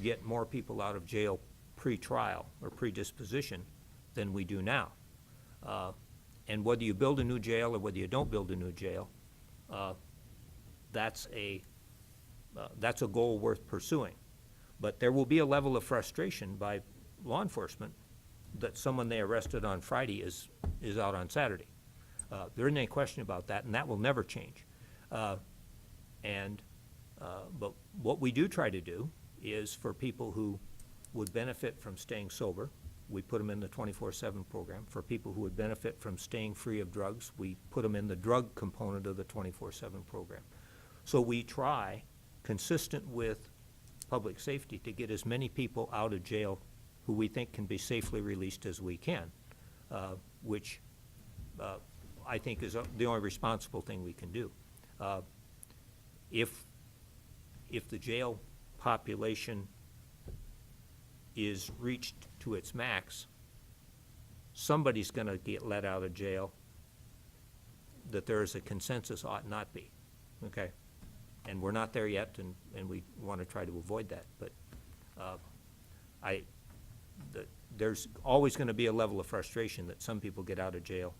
get more people out of jail pre-trial or pre-disposition than we do now. And whether you build a new jail or whether you don't build a new jail, that's a goal worth pursuing. But there will be a level of frustration by law enforcement that someone they arrested on Friday is out on Saturday. There isn't any question about that, and that will never change. But what we do try to do is, for people who would benefit from staying sober, we put them in the 24/7 program. For people who would benefit from staying free of drugs, we put them in the drug component of the 24/7 program. So we try, consistent with public safety, to get as many people out of jail who we think can be safely released as we can, which I think is the only responsible thing we can do. If the jail population is reached to its max, somebody's going to get let out of jail that there is a consensus ought not be, okay? And we're not there yet, and we want to try to avoid that. But there's always going to be a level of frustration that some people get out of jail.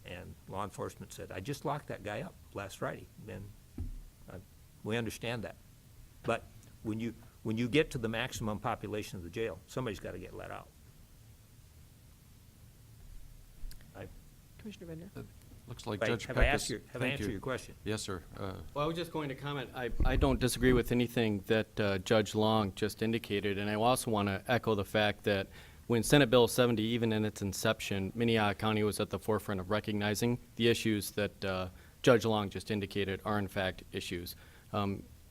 And law enforcement said, I just locked that guy up last Friday, and we understand that. But when you get to the maximum population of the jail, somebody's got to get let out. Commissioner Bender? Looks like Right. Judge Have Peck I is- asked your, have I thank answered you. your question? Yes, sir. Well, I was just going to comment, I don't disagree with anything that Judge Long just indicated, and I also want to echo the fact that when Senate Bill 70, even in its inception, Minnehaha County was at the forefront of recognizing the issues that Judge Long just indicated are in fact issues.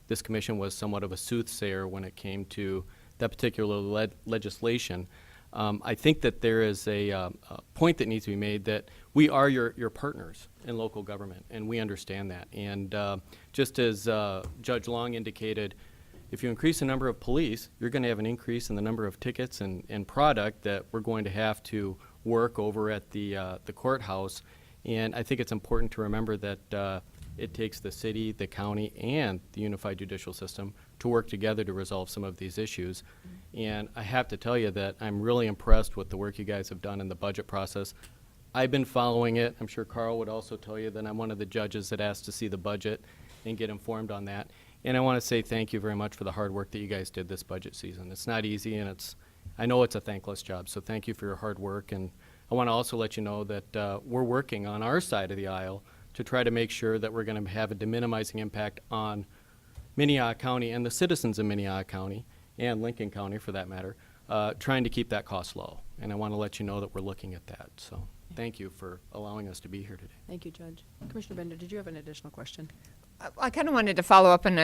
This commission was somewhat of a soothsayer when it came to that particular legislation. I think that there is a point that needs to be made that we are your partners in local government, and we understand that. And just as Judge Long indicated, if you increase the number of police, you're going to have an increase in the number of tickets and product that we're going to have to work over at the courthouse. And I think it's important to remember that it takes the city, the county, and the unified judicial system to work together to resolve some of these issues. And I have to tell you that I'm really impressed with the work you guys have done in the budget process. I've been following it. I'm sure Carl would also tell you that I'm one of the judges that asked to see the budget and get informed on that. And I want to say thank you very much for the hard work that you guys did this budget season. It's not easy, and I know it's a thankless job, so thank you for your hard work. And I want to also let you know that we're working on our side of the aisle to try to make sure that we're going to have a minimizing impact on Minnehaha County and the citizens of Minnehaha County, and Lincoln County for that matter, trying to keep that cost low. And I want to let you know that we're looking at that. So thank you for allowing us to be here today. Thank you, Judge. Commissioner Bender, did you have an additional question? I kind of wanted to follow up on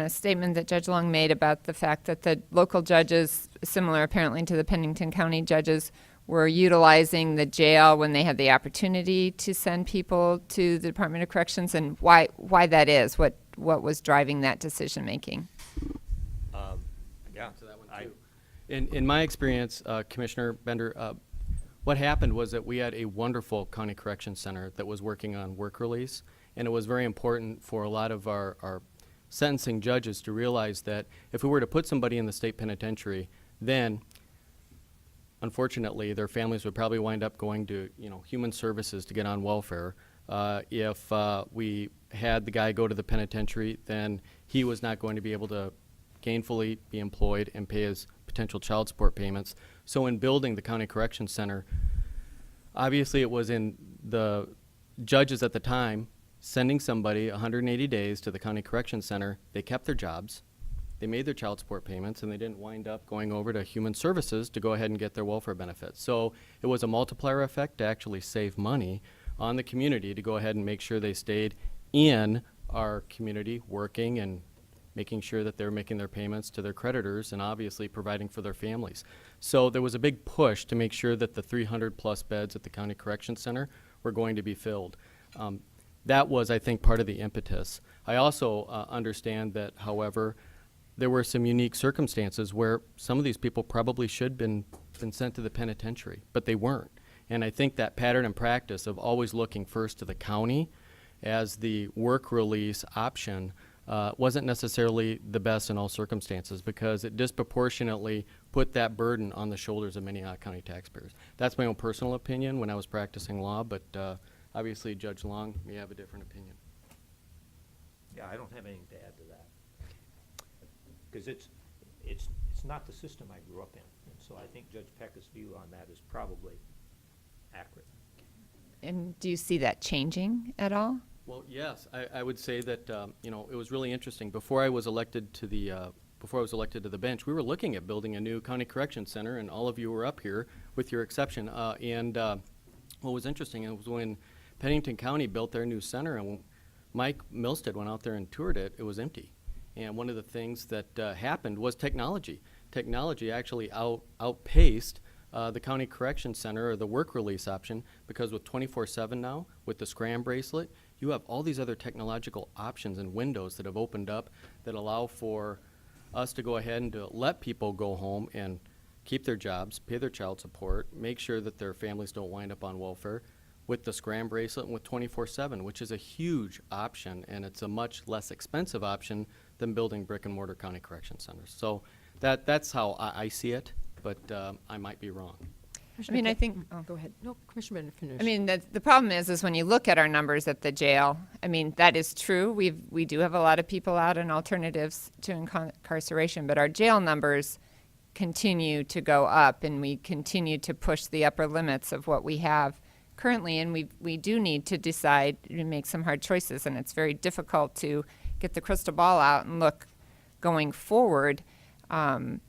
a statement that Judge Long made about the fact that the local judges, similar apparently to the Pennington County judges, were utilizing the jail when they had the opportunity to send people to the Department of Corrections, and why that is, what was driving that decision making. Yeah. In my experience, Commissioner Bender, what happened was that we had a wonderful county correction center that was working on work release, and it was very important for a lot of our sentencing judges to realize that if we were to put somebody in the state penitentiary, then unfortunately their families would probably wind up going to human services to get on welfare. If we had the guy go to the penitentiary, then he was not going to be able to gainfully be employed and pay his potential child support payments. So in building the county correction center, obviously it was in the judges at the time sending somebody 180 days to the county correction center. They kept their jobs, they made their child support payments, and they didn't wind up going over to human services to go ahead and get their welfare benefits. So it was a multiplier effect to actually save money on the community to go ahead and make sure they stayed in our community working and making sure that they're making their payments to their creditors and obviously providing for their families. So there was a big push to make sure that the 300-plus beds at the County Correction Center were going to be filled. That was, I think, part of the impetus. I also understand that, however, there were some unique circumstances where some of these people probably should have been sent to the penitentiary, but they weren't. And I think that pattern and practice of always looking first to the county as the work release option wasn't necessarily the best in all circumstances, because it disproportionately put that burden on the shoulders of Minnehaha County taxpayers. That's my own personal opinion when I was practicing law, but obviously Judge Long may have a different opinion. Yeah, I don't have anything to add to that. Because it's not the system I grew up in. And so I think Judge Peck's view on that is probably accurate. And do you see that changing at all? Well, yes, I would say that it was really interesting. Before I was elected to the bench, we were looking at building a new county correction center, and all of you were up here, with your exception. What was interesting was when Pennington County built their new center, and when Mike Milstead went out there and toured it, it was empty. And one of the things that happened was technology. Technology actually outpaced the county correction center or the work release option, because with 24/7 now, with the scram bracelet, you have all these other technological options and windows that have opened up that allow for us to go ahead and to let people go home and keep their jobs, pay their child support, make sure that their families don't wind up on welfare with the scram bracelet and with 24/7, which is a huge option, and it's a much less expensive option than building brick and mortar county correction centers. So that's how I see it, but I might be wrong. I mean, I think, Go ahead. No, Commissioner Bender, finish. I mean, the problem is when you look at our numbers at the jail, I mean, that is true. We do have a lot of people out in alternatives to incarceration, but our jail numbers continue to go up, and we continue to push the upper limits of what we have currently, and we do need to decide to make some hard choices, and it's very difficult to get the crystal ball out and look going forward. And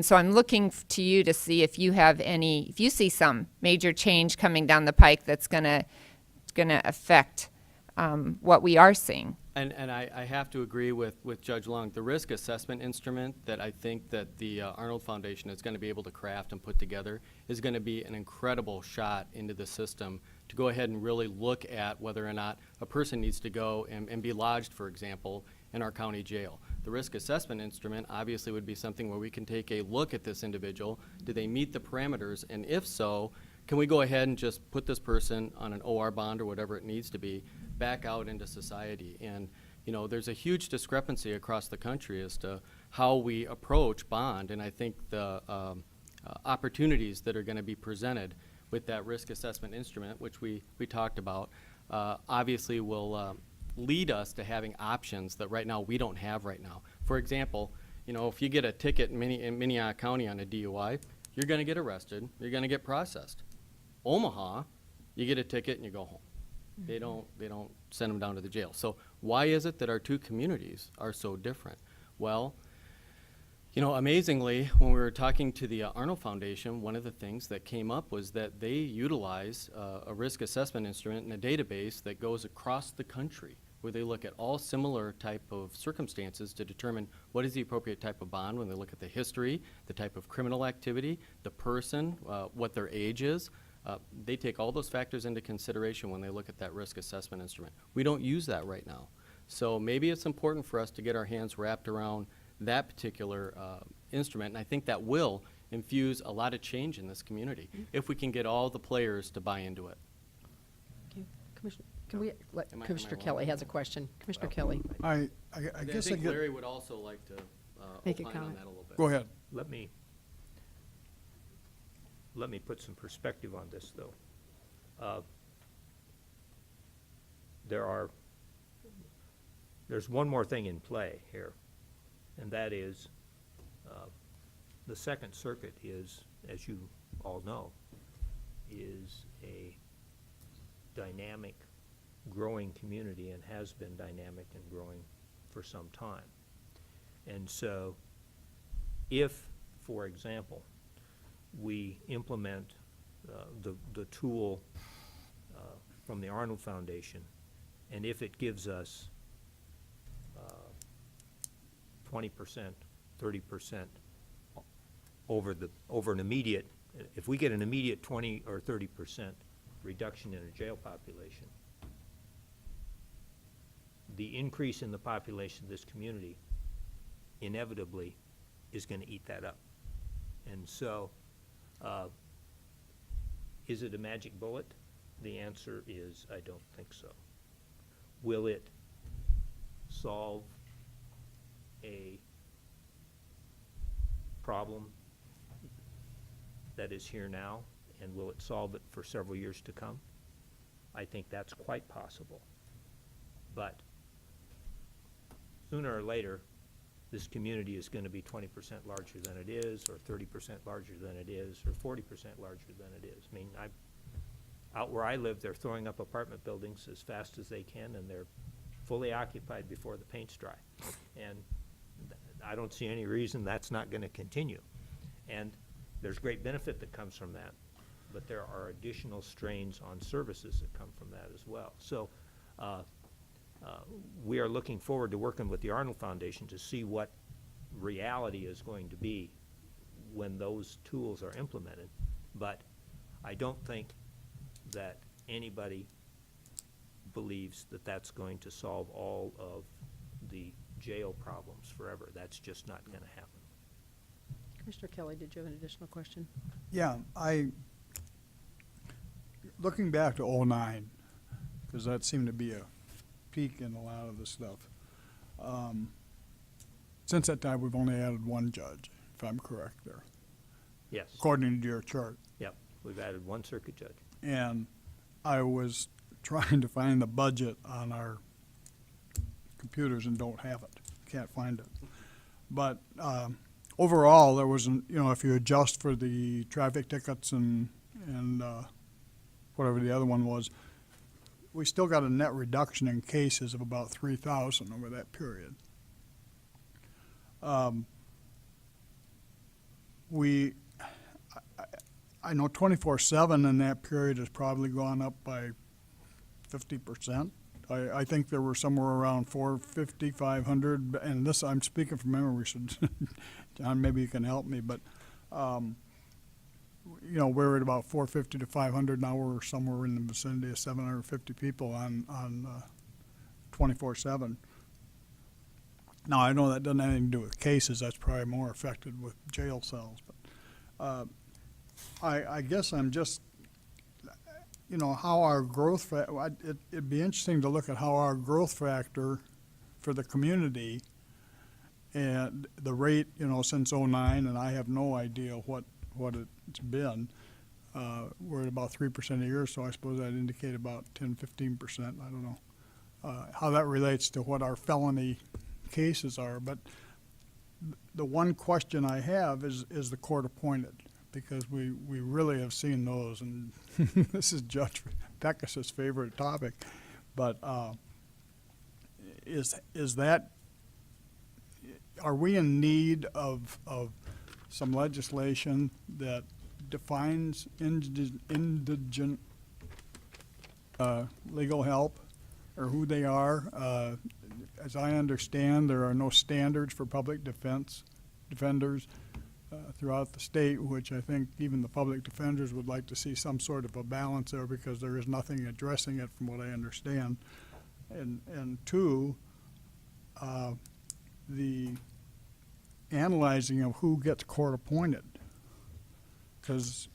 so I'm looking to you to see if you have if you see some major change coming down the pike that's gonna affect what we are seeing. And I have to agree with Judge Long. The risk assessment instrument that I think that the Arnold Foundation is going to be able to craft and put together is going to be an incredible shot into the system to go ahead and really look at whether or not a person needs to go and be lodged, for example, in our county jail. The risk assessment instrument obviously would be something where we can take a look at this individual. Do they meet the parameters? And if so, can we go ahead and just put this person on an OR bond or whatever it needs to be back out into society? And there's a huge discrepancy across the country as to how we approach bond, and I think the opportunities that are going to be presented with that risk assessment instrument, which we talked about, obviously will lead us to having options that right now we don't have right now. For example, if you get a ticket in Minnehaha County on a DUI, you're going to get arrested, you're going to get processed. Omaha, you get a ticket and you go home. They don't send them down to the jail. So why is it that our two communities are so different? Well, amazingly, when we were talking to the Arnold Foundation, one of the things that came up was that they utilize a risk assessment instrument and a database that goes across the country, where they look at all similar type of circumstances to determine what is the appropriate type of bond when they look at the history, the type of criminal activity, the person, what their age is. They take all those factors into consideration when they look at that risk assessment instrument. We don't use that right now. So maybe it's important for us to get our hands wrapped around that particular instrument, and I think that will infuse a lot of change in this community if we can get all the players to buy into it. Okay. Commissioner, can we let Am I Commissioner wrong? Kelly has a question. Commissioner Kelly. I I guess I think get, Larry would also like to Make a opine on comment. that a little bit. go ahead. Let me put some perspective on this, though. There's one more thing in play here, and that is the Second Circuit is, as you all know, is a dynamic, growing community and has been dynamic and growing for some time. And so if, for example, we implement the tool from the Arnold Foundation, and if it gives us 20%, 30% over an immediate, if we get an immediate 20 or 30% reduction in a jail population, the increase in the population of this community inevitably is going to eat that up. And so, is it a magic bullet? The answer is, I don't think so. Will it solve a problem that is here now, and will it solve it for several years to come? I think that's quite possible. But sooner or later, this community is going to be 20% larger than it is, or 30% larger than it is, or 40% larger than it is. I mean, out where I live, they're throwing up apartment buildings as fast as they can, and they're fully occupied before the paint's dry. And I don't see any reason that's not going to continue. And there's great benefit that comes from that, but there are additional strains on services that come from that as well. So we are looking forward to working with the Arnold Foundation to see what reality is going to be when those tools are implemented. But I don't think that anybody believes that that's going to solve all of the jail problems forever. That's just not going to happen. Commissioner Kelly, did you have an additional question? Yeah, looking back to '09, because that seemed to be a peak in a lot of the stuff. Since that time, we've only added one judge, if I'm correct there, Yes. according to your chart. Yep. We've added one circuit judge. And I was trying to find the budget on our computers and don't have it. Can't find it. But overall, there wasn't, if you adjust for the traffic tickets and whatever the other one was, we still got a net reduction in cases of about 3,000 over that period. I know 24/7 in that period has probably gone up by 50%. I think there were somewhere around 450, 500, and this, I'm speaking from memory, so John, maybe you can help me, but, you know, we're at about 450 to 500, now we're somewhere in the vicinity of 750 people on 24/7. Now, I know that doesn't have anything to do with cases, that's probably more affected with jail cells, but, I guess I'm just, you know, how our growth, it'd be interesting to look at how our growth factor for the community and the rate, you know, since '09, and I have no idea what it's been. We're at about 3% a year, so I suppose that'd indicate about 10, 15%, I don't know. How that relates to what our felony cases are, but the one question I have is the court appointed, because we really have seen those, and this is Judge Peckus's favorite topic, but is that, are we in need of some legislation that defines indigent legal help, or who they are? As I understand, there are no standards for public defenders throughout the state, which I think even the public defenders would like to see some sort of a balance there, because there is nothing addressing it from what I understand. And two, the analyzing of who gets court appointed, because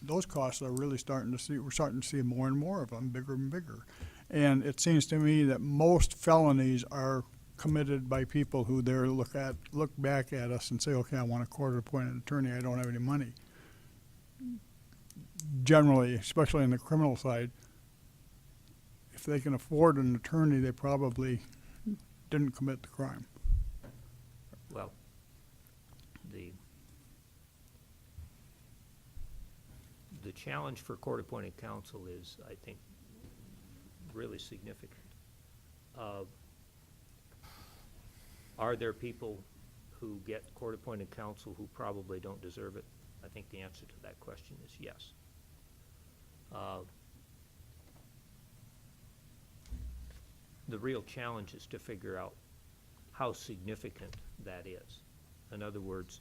those costs are really we're starting to see more and more of them, bigger and bigger. And it seems to me that most felonies are committed by people who look back at us and say, okay, I want a court-appointed attorney, I don't have any money. Generally, especially on the criminal side, if they can afford an attorney, they probably didn't commit the crime. Well, the challenge for court-appointed counsel is, I think, really significant. Are there people who get court-appointed counsel who probably don't deserve it? I think the answer to that question is yes. The real challenge is to figure out how significant that is. In other words,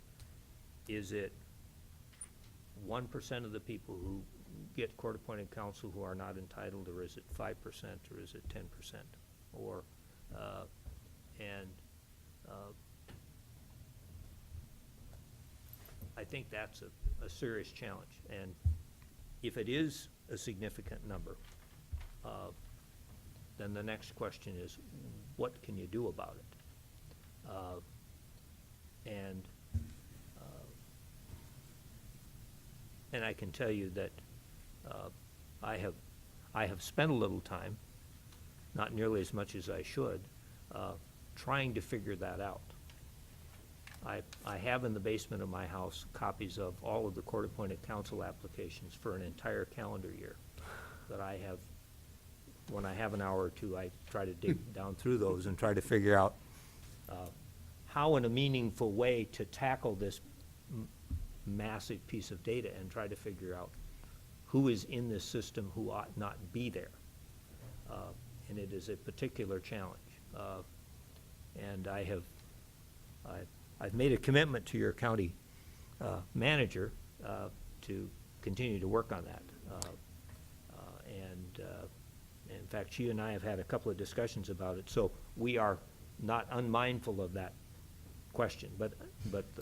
is it 1% of the people who get court-appointed counsel who are not entitled, or is it 5%, or is it 10%? Or, I think that's a serious challenge. And if it is a significant number, then the next question is, what can you do about it? And I can tell you that I have spent a little time, not nearly as much as I should, trying to figure that out. I have in the basement of my house copies of all of the court-appointed counsel applications for an entire calendar year that I have. When I have an hour or two, I try to dig down through those and try to figure out how in a meaningful way to tackle this massive piece of data, and try to figure out who is in this system who ought not be there. And it is a particular challenge. And I've made a commitment to your county manager to continue to work on that. In fact, she and I have had a couple of discussions about it, so we are not unmindful of that question. But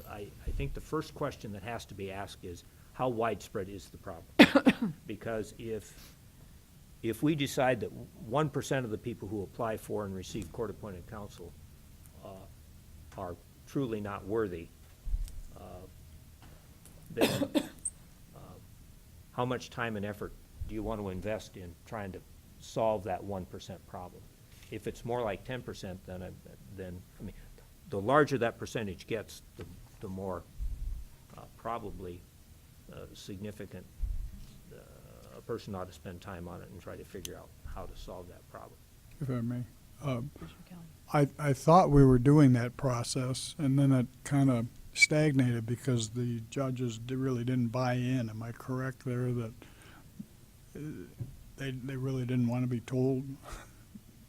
I think the first question that has to be asked is, how widespread is the problem? Because if we decide that 1% of the people who apply for and receive court-appointed counsel are truly not worthy, then how much time and effort do you want to invest in trying to solve that 1% problem? If it's more like 10%, then I mean, the larger that percentage gets, the more probably significant a person ought to spend time on it and try to figure out how to solve that problem. If I may. I thought we were doing that process, and then it kind of stagnated because the judges really didn't buy in. Am I correct there that they really didn't want to be told?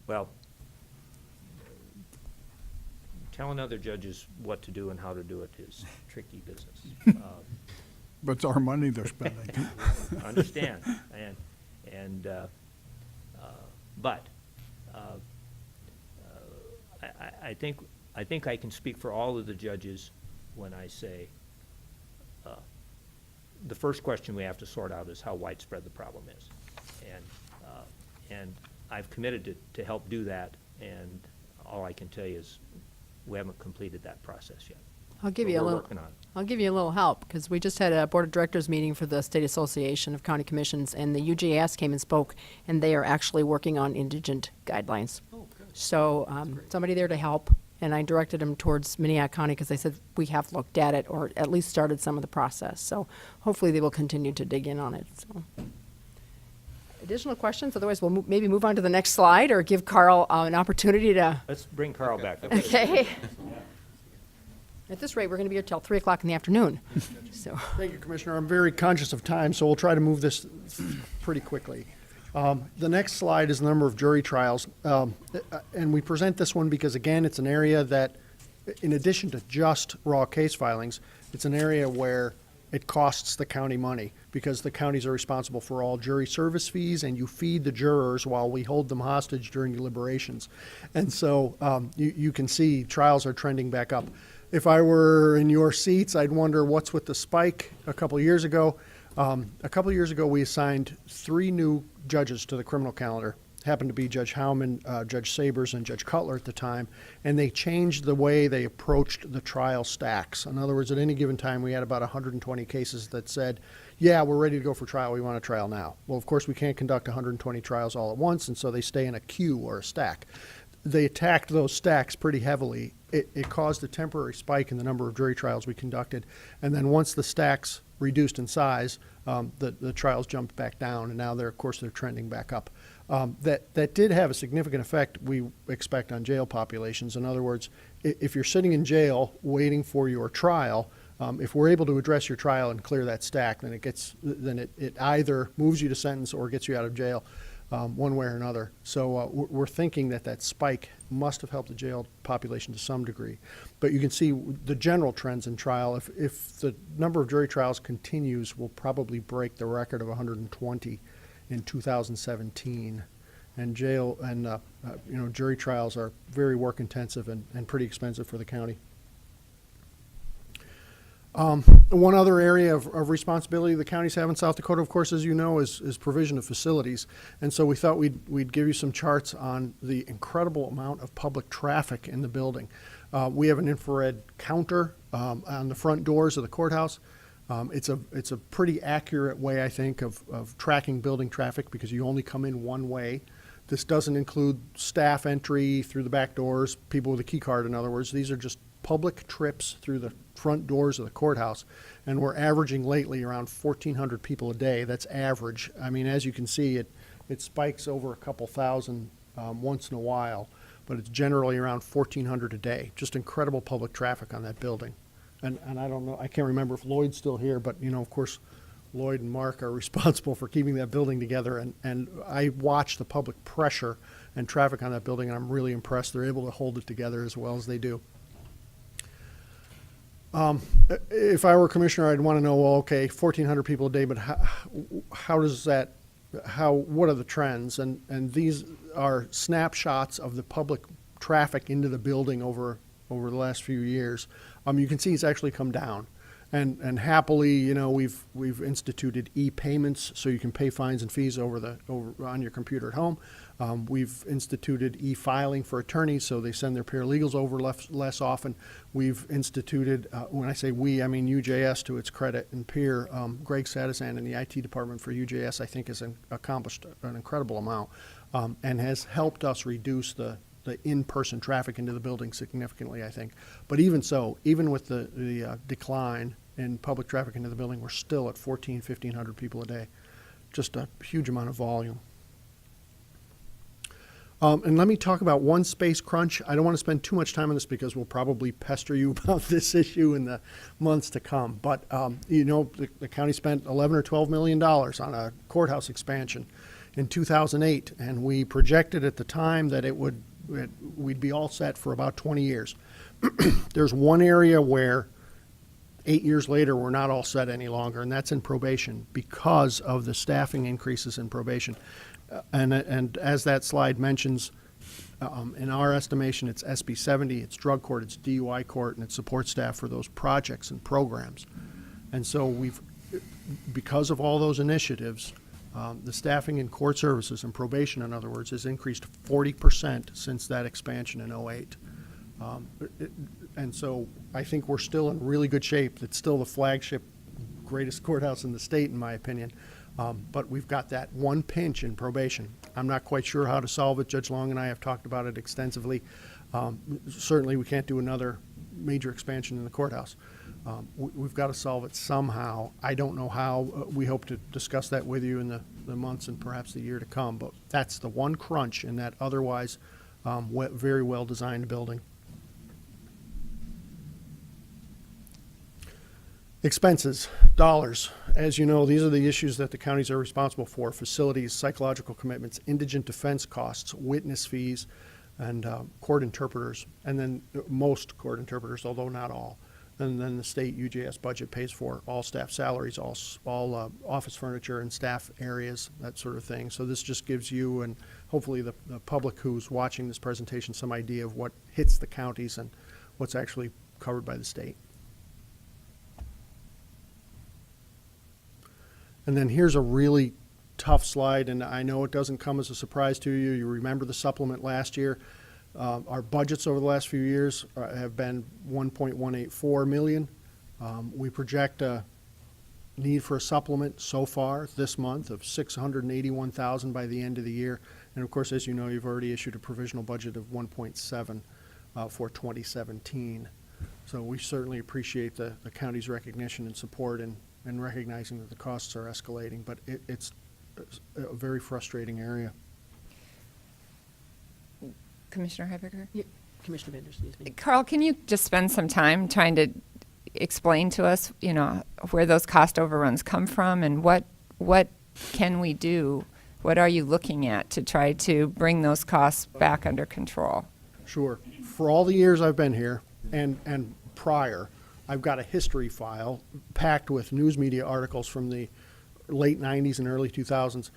Well, telling other judges what to do and how to do it is tricky business. But it's our money they're spending. I understand, but I think I can speak for all of the judges when I say the first question we have to sort out is how widespread the problem is, and I've committed to help do that, and all I can tell you is we haven't completed that process yet. I'll give But you a we're little. working on it. I'll give you a little help, because we just had a Board of Directors meeting for the State Association of County Commissions, and the UJS came and spoke, and they are actually working on indigent guidelines. Oh, good. So somebody there to help, and I directed them towards Minnehaha County, because I said we have looked at it, or at least started some of the process. So hopefully they will continue to dig in on it. So. Additional questions? Otherwise, we'll maybe move on to the next slide, or give Carl an opportunity to. Let's bring Carl back. Okay. At this rate, we're going to be here till 3 o'clock in the afternoon. So. Thank you, Commissioner. I'm very conscious of time, so we'll try to move this pretty quickly. The next slide is the number of jury trials. And we present this one because, again, it's an area that, in addition to just raw case filings, it's an area where it costs the county money, because the counties are responsible for all jury service fees, and you feed the jurors while we hold them hostage during deliberations. And so you can see trials are trending back up. If I were in your seats, I'd wonder what's with the spike a couple of years ago. A couple of years ago, we assigned 3 new judges to the criminal calendar. Happened to be Judge Howman, Judge Sabers, and Judge Cutler at the time, and they changed the way they approached the trial stacks. In other words, at any given time, we had about 120 cases that said, yeah, we're ready to go for trial, we want a trial now. Well, of course, we can't conduct 120 trials all at once, and so they stay in a queue or a stack. They attacked those stacks pretty heavily. It caused a temporary spike in the number of jury trials we conducted, and then once the stacks reduced in size, the trials jumped back down, and now they're trending back up. That did have a significant effect, we expect, on jail populations. In other words, if you're sitting in jail waiting for your trial, if we're able to address your trial and clear that stack, then it either moves you to sentence or gets you out of jail, one way or another. So we're thinking that spike must have helped the jail population to some degree. But you can see the general trends in trial. If the number of jury trials continues, we'll probably break the record of 120 in 2017. And jail and jury trials are very work intensive and pretty expensive for the county. One other area of responsibility the counties have in South Dakota, of course, as you know, is provision of facilities. And so we thought we'd give you some charts on the incredible amount of public traffic in the building. We have an infrared counter on the front doors of the courthouse. It's a pretty accurate way, I think, of tracking building traffic, because you only come in one way. This doesn't include staff entry through the back doors, people with a key card, in other words. These are just public trips through the front doors of the courthouse, and we're averaging lately around 1,400 people a day. That's average. I mean, as you can see, it spikes over a couple thousand once in a while, but it's generally around 1,400 a day. Just incredible public traffic on that building. And I don't know, I can't remember if Lloyd's still here, but of course, Lloyd and Mark are responsible for keeping that building together, and I watch the public pressure and traffic on that building, and I'm really impressed they're able to hold it together as well as they do. If I were a commissioner, I'd want to know, well, okay, 1,400 people a day, but what are the trends? And these are snapshots of the public traffic into the building over the last few years. You can see it's actually come down. And happily, we've instituted e-payments, so you can pay fines and fees on your computer at home. We've instituted e-filing for attorneys, so they send their paralegals over less often. We've instituted, when I say we, I mean UJS to its credit and peer. Greg Sadisan in the IT department for UJS, I think, has accomplished an incredible amount and has helped us reduce the in-person traffic into the building significantly, I think. But even so, even with the decline in public traffic into the building, we're still at 1,500 people a day. just a huge amount of volume. And let me talk about one space crunch. I don't want to spend too much time on this because we'll probably pester you about this issue in the months to come. But, the county spent $11 or $12 million on a courthouse expansion in 2008. And we projected at the time that we'd be all set for about 20 years. There's one area where 8 years later, we're not all set any longer, and that's in probation because of the staffing increases in probation. And as that slide mentions, in our estimation, it's SB 70, it's drug court, it's DUI court, and it's support staff for those projects and programs. And so because of all those initiatives, the staffing in court services and probation, in other words, has increased 40% since that expansion in '08. And so I think we're still in really good shape. It's still the flagship, greatest courthouse in the state, in my opinion. But we've got that one pinch in probation. I'm not quite sure how to solve it. Judge Long and I have talked about it extensively. Certainly, we can't do another major expansion in the courthouse. We've got to solve it somehow. I don't know how. We hope to discuss that with you in the months and perhaps the year to come. But that's the one crunch in that otherwise very well-designed building. Expenses, dollars. As you know, these are the issues that the counties are responsible for: facilities, psychological commitments, indigent defense costs, witness fees, and court interpreters. And then most court interpreters, although not all. And then the state UJS budget pays for all staff salaries, all office furniture and staff areas, that sort of thing. So this just gives you and hopefully the public who's watching this presentation some idea of what hits the counties and what's actually covered by the state. And then here's a really tough slide, and I know it doesn't come as a surprise to you. You remember the supplement last year. Our budgets over the last few years have been $1.184 million. We project a need for a supplement so far this month of $681,000 by the end of the year. And of course, as you know, you've already issued a provisional budget of 1.7 for 2017. So we certainly appreciate the county's recognition and support and recognizing that the costs are escalating, but it's a very frustrating area. Commissioner Heiberger? Yeah, Commissioner Bender, excuse me. Carl, can you just spend some time trying to explain to us, where those cost overruns come from and what can we do? What are you looking at to try to bring those costs back under control? Sure. For all the years I've been here and prior, I've got a history file packed with news media articles from the late 90s and early 2000s.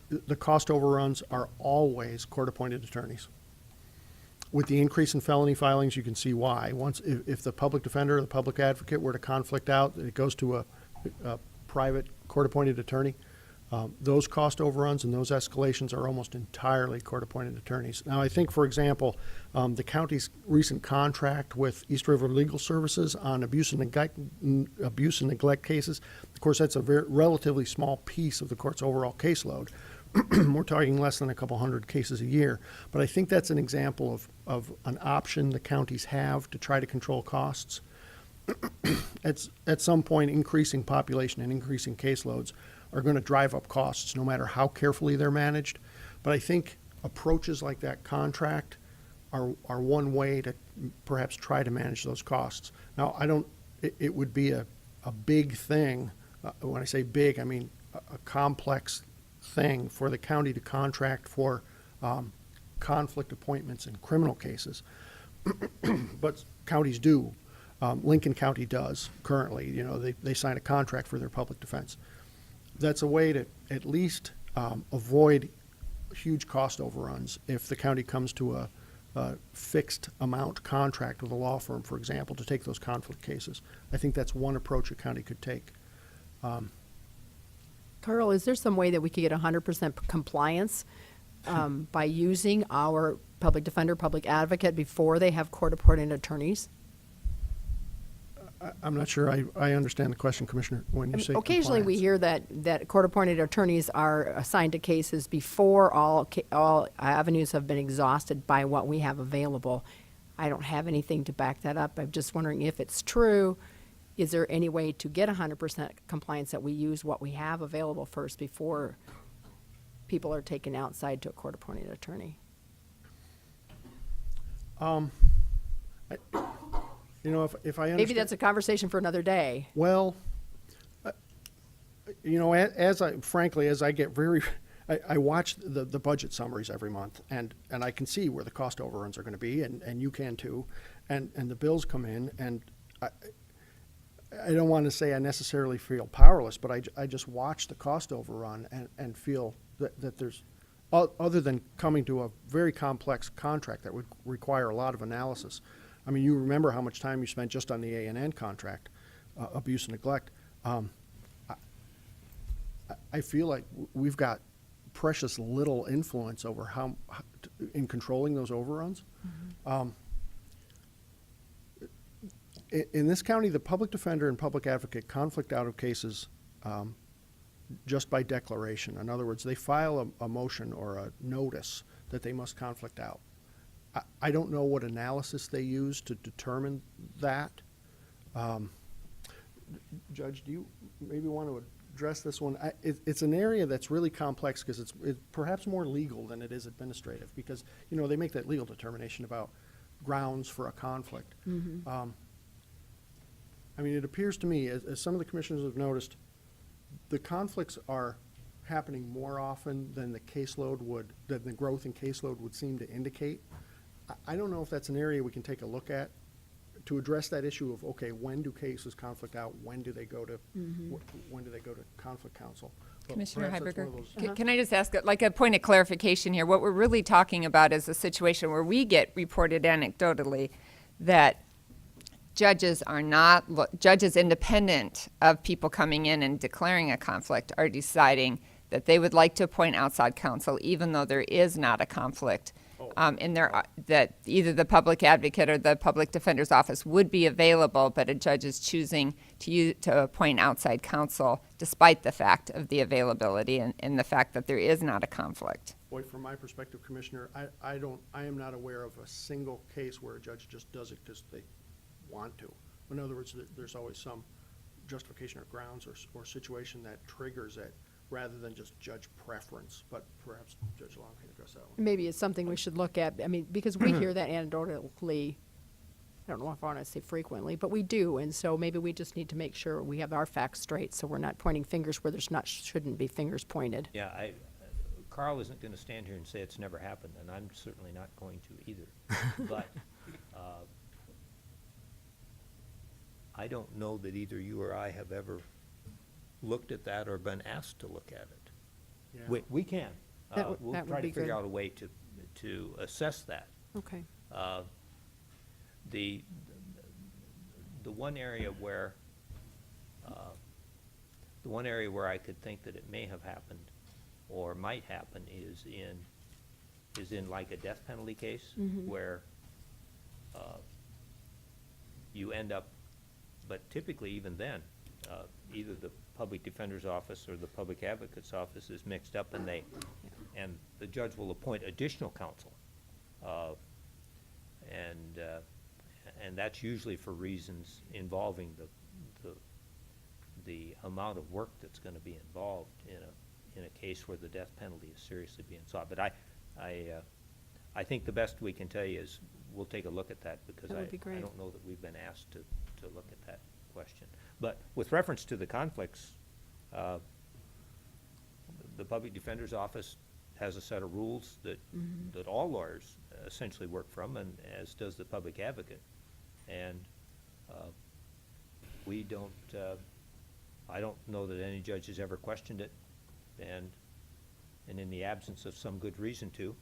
The cost overruns are always court-appointed attorneys. With the increase in felony filings, you can see why. If the public defender or the public advocate were to conflict out, it goes to a private court-appointed attorney. Those cost overruns and those escalations are almost entirely court-appointed attorneys. Now, I think, for example, the county's recent contract with East River Legal Services on abuse and neglect cases, of course, that's a relatively small piece of the court's overall caseload. We're talking less than a couple hundred cases a year. But I think that's an example of an option the counties have to try to control costs. At some point, increasing population and increasing caseloads are going to drive up costs no matter how carefully they're managed. But I think approaches like that contract are one way to perhaps try to manage those costs. Now, it would be a big thing. When I say big, I mean a complex thing for the county to contract for conflict appointments in criminal cases. But counties do. Lincoln County does currently. They sign a contract for their public defense. That's a way to at least avoid huge cost overruns if the county comes to a fixed amount contract with a law firm, for example, to take those conflict cases. I think that's one approach a county could take. Carl, is there some way that we could get 100% compliance by using our public defender, public advocate before they have court-appointed attorneys? I'm not sure I understand the question, Commissioner, when you say Occasionally, we compliance. hear that court-appointed attorneys are assigned to cases before all avenues have been exhausted by what we have available. I don't have anything to back that up. I'm just wondering if it's true, is there any way to get 100% compliance that we use what we have available first before people are taken outside to a court-appointed attorney? If I understand. Maybe that's a conversation for another day. Well, frankly, as I get I watch the budget summaries every month, and I can see where the cost overruns are going to be, and you can too, and the bills come in, and I don't want to say I necessarily feel powerless, but I just watch the cost overrun and feel that there's, other than coming to a very complex contract that would require a lot of analysis. I mean, you remember how much time you spent just on the A&N contract, abuse and neglect. I feel like we've got precious little influence over in controlling those overruns. In this county, the public defender and public advocate conflict out of cases just by declaration. In other words, they file a motion or a notice that they must conflict out. I don't know what analysis they use to determine that. Judge, do you maybe want to address this one? It's an area that's really complex because it's perhaps more legal than it is administrative, because they make that legal determination about grounds for a conflict. I mean, it appears to me, as some of the commissioners have noticed, the conflicts are happening more often than the growth in caseload would seem to indicate. I don't know if that's an area we can take a look at to address that issue of, okay, when do cases conflict out? When do they go to conflict counsel? But Commissioner perhaps that's one of Heiberger, those- can I just ask, like, a point of clarification here? What we're really talking about is a situation where we get reported anecdotally that judges independent of people coming in and declaring a conflict are deciding that they would like to appoint outside counsel even though there is not a conflict. That either the public advocate or the public defender's office would be available, but a judge is choosing to appoint outside counsel despite the fact of the availability and the fact that there is not a conflict. Boy, from my perspective, Commissioner, I am not aware of a single case where a judge just does it because they want to. In other words, there's always some justification or grounds or situation that triggers it, rather than just judge preference. But perhaps Judge Long can address that one. Maybe it's something we should look at. I mean, because we hear that anecdotally, I don't know if I want to say frequently, but we do. And so maybe we just need to make sure we have our facts straight so we're not pointing fingers where shouldn't be fingers pointed. Yeah, Carl isn't going to stand here and say it's never happened, and I'm certainly not going to either. But I don't know that either you or I have ever looked at that or been asked to look at it. Yeah. We can. That We'll would try to be figure good. out a way to assess that. Okay. The one area where I could think that it may have happened or might happen is in like a death penalty case where you end up, but typically even then, either the public defender's office or the public advocate's office is mixed up, and the judge will appoint additional counsel, and that's usually for reasons involving the amount of work that's going to be involved in a case where the death penalty is seriously being sought. But I think the best we can tell you is we'll take a look at that, because That would be I great. don't know that we've been asked to look at that question. But with reference to the conflicts, the public defender's office has a set of rules that all lawyers essentially work from, and as does the public advocate. And we don't, I don't know that any judge has ever questioned it, and in the absence of some good reason to,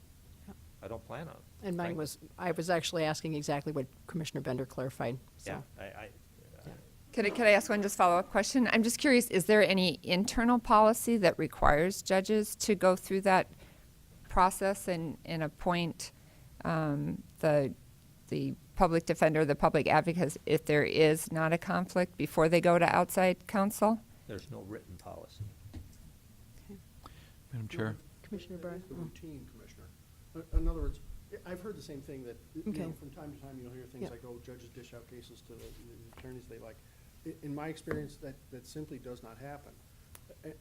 I don't plan on it. And mine frankly. I was actually asking exactly what Commissioner Bender clarified, so. Yeah, Could I ask one just follow-up question? I'm just curious, is there any internal policy that requires judges to go through that process and appoint the public defender, the public advocate, if there is not a conflict before they go to outside counsel? there's no written policy. Madam Chair? Commissioner Bryan? The routine, Commissioner. In other words, I've heard the same thing that, Okay. from time to time, you'll hear things Yeah. like, oh, judges dish out cases to the attorneys they like. in my experience, that simply does not happen.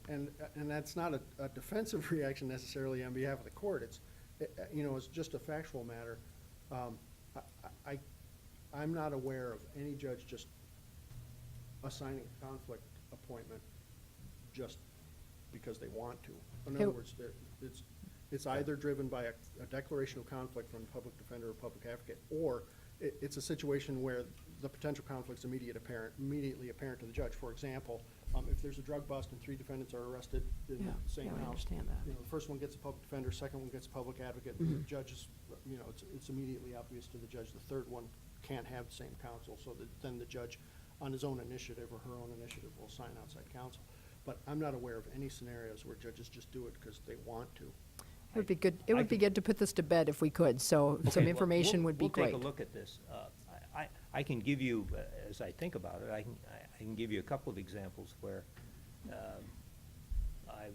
And that's not a defensive reaction necessarily on behalf of the court. It's, you know, it's just a factual matter. I'm not aware of any judge just assigning a conflict appointment just because they want to. In other words, it's either driven by a declaration of conflict from the public defender or public advocate, or it's a situation where the potential conflict's immediately apparent to the judge. For example, if there's a drug bust and 3 defendants are arrested in the same I house, understand that. you know, the first one gets a public defender, second one gets a public advocate, and the judge is, you know, it's immediately obvious to the judge the third one can't have the same counsel, so that then the judge, on his own initiative or her own initiative, will assign outside counsel. But I'm not aware of any scenarios where judges just do it because they want to. It would be good, it would be good to put this to bed if we could, so some Well, information would be We'll great. take a look at this. I can give you, as I think about it, I can give you a couple of examples where I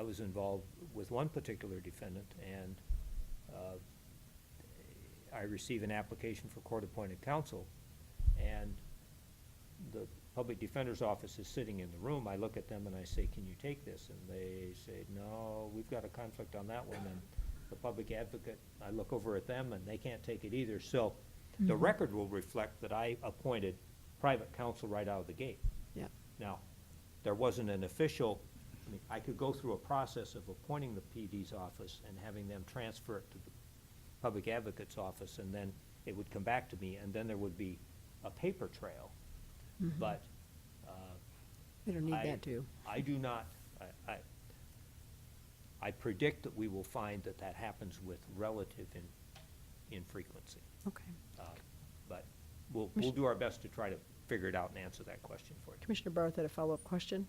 was involved with one particular defendant, and I receive an application for court-appointed counsel, and the public defender's office is sitting in the room. I look at them and I say, can you take this? And they say, no, we've got a conflict on that one. And the public advocate, I look over at them and they can't take it either. So the record will reflect that I appointed private counsel right out of the gate. Yeah. Now, there wasn't an official, I mean, I could go through a process of appointing the PD's office and having them transfer it to the public advocate's office, and then it would come back to me, and then there would be a paper trail. But We don't need I- that, too. I do not, I predict that we will find that that happens with relative infrequency. Okay. But we'll do our best to try to figure it out and answer that question for you. Commissioner Barth had a follow-up question?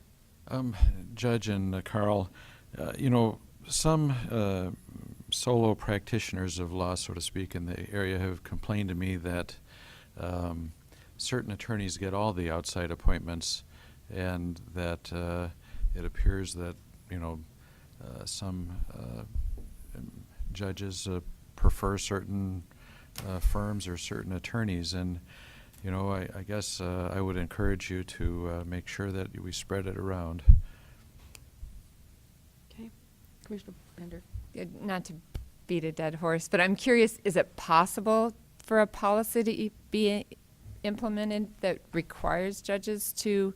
Judge and Carl, you know, some solo practitioners of law, so to speak, in the area have complained to me that certain attorneys get all the outside appointments, and that it appears that, you know, some judges prefer certain firms or certain attorneys. And, you know, I guess I would encourage you to make sure that we spread it around. Okay. Commissioner Bender? Not to beat a dead horse, but I'm curious, is it possible for a policy to be implemented that requires judges to,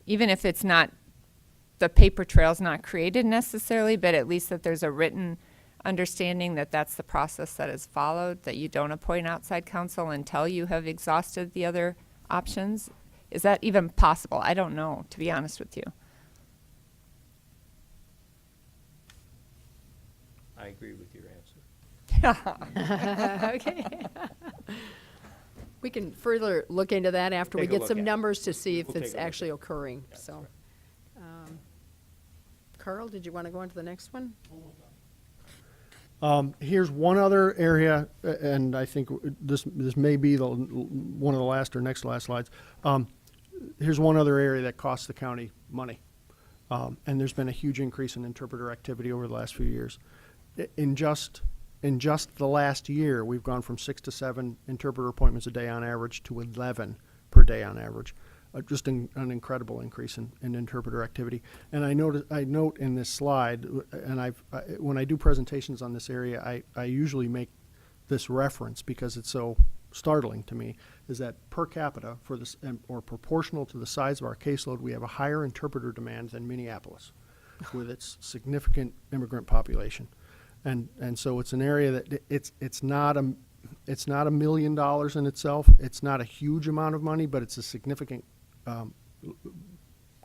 even if it's not, the paper trail's not created necessarily, but at least that there's a written understanding that that's the process that is followed, that you don't appoint outside counsel until you have exhausted the other options? Is that even possible? I don't know, to be honest with you. I agree with your answer. Okay. We can further look into that after we Take a get look some at it. numbers to see if We'll take it's a look at actually it. occurring, That's so. right. Carl, did you want to go on to the next one? Here's one other area, and I think this may be one of the last or next to last slides. Here's one other area that costs the county money. And there's been a huge increase in interpreter activity over the last few years. In just the last year, we've gone from 6 to 7 interpreter appointments a day on average to 11 per day on average. Just an incredible increase in interpreter activity. And I note in this slide, and when I do presentations on this area, I usually make this reference because it's so startling to me, is that per capita for this, or proportional to the size of our caseload, we have a higher interpreter demand than Minneapolis, with its significant immigrant population. And so it's an area that it's not $1 million in itself. It's not a huge amount of money, but it's a significant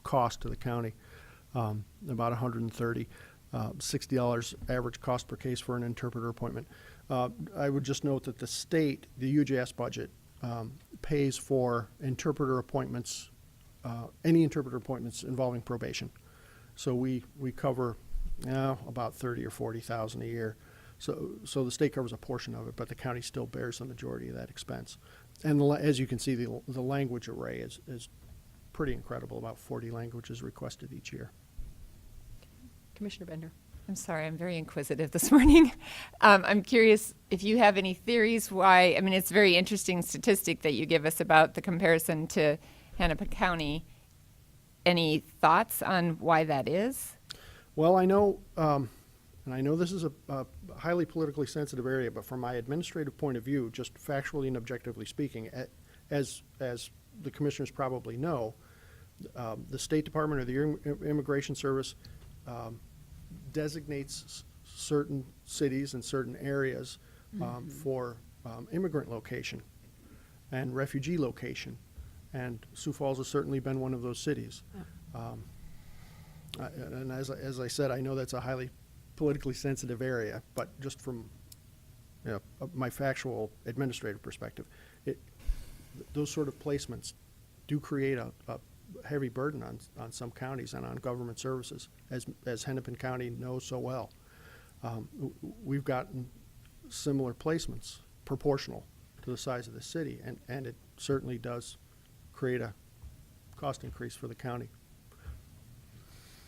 cost to the county, about $130, $60 average cost per case for an interpreter appointment. I would just note that the state, the UJS budget, pays for interpreter appointments, any interpreter appointments involving probation. So we cover about 30 or 40,000 a year. So the state covers a portion of it, but the county still bears the majority of that expense. And as you can see, the language array is pretty incredible. About 40 languages requested each year. Commissioner Bender? I'm sorry, I'm very inquisitive this morning. I'm curious if you have any theories why, I mean, it's a very interesting statistic that you give us about the comparison to Hennepin County. Any thoughts on why that is? Well, I know, and I know this is a highly politically sensitive area, but from my administrative point of view, just factually and objectively speaking, as the commissioners probably know, the State Department or the Immigration Service designates certain cities and certain areas for immigrant location and refugee location. And Sioux Falls has certainly been one of those cities. And as I said, I know that's a highly politically sensitive area, but just from my factual administrative perspective, those sort of placements do create a heavy burden on some counties and on government services, as Hennepin County knows so well. We've gotten similar placements proportional to the size of the city, and it certainly does create a cost increase for the county.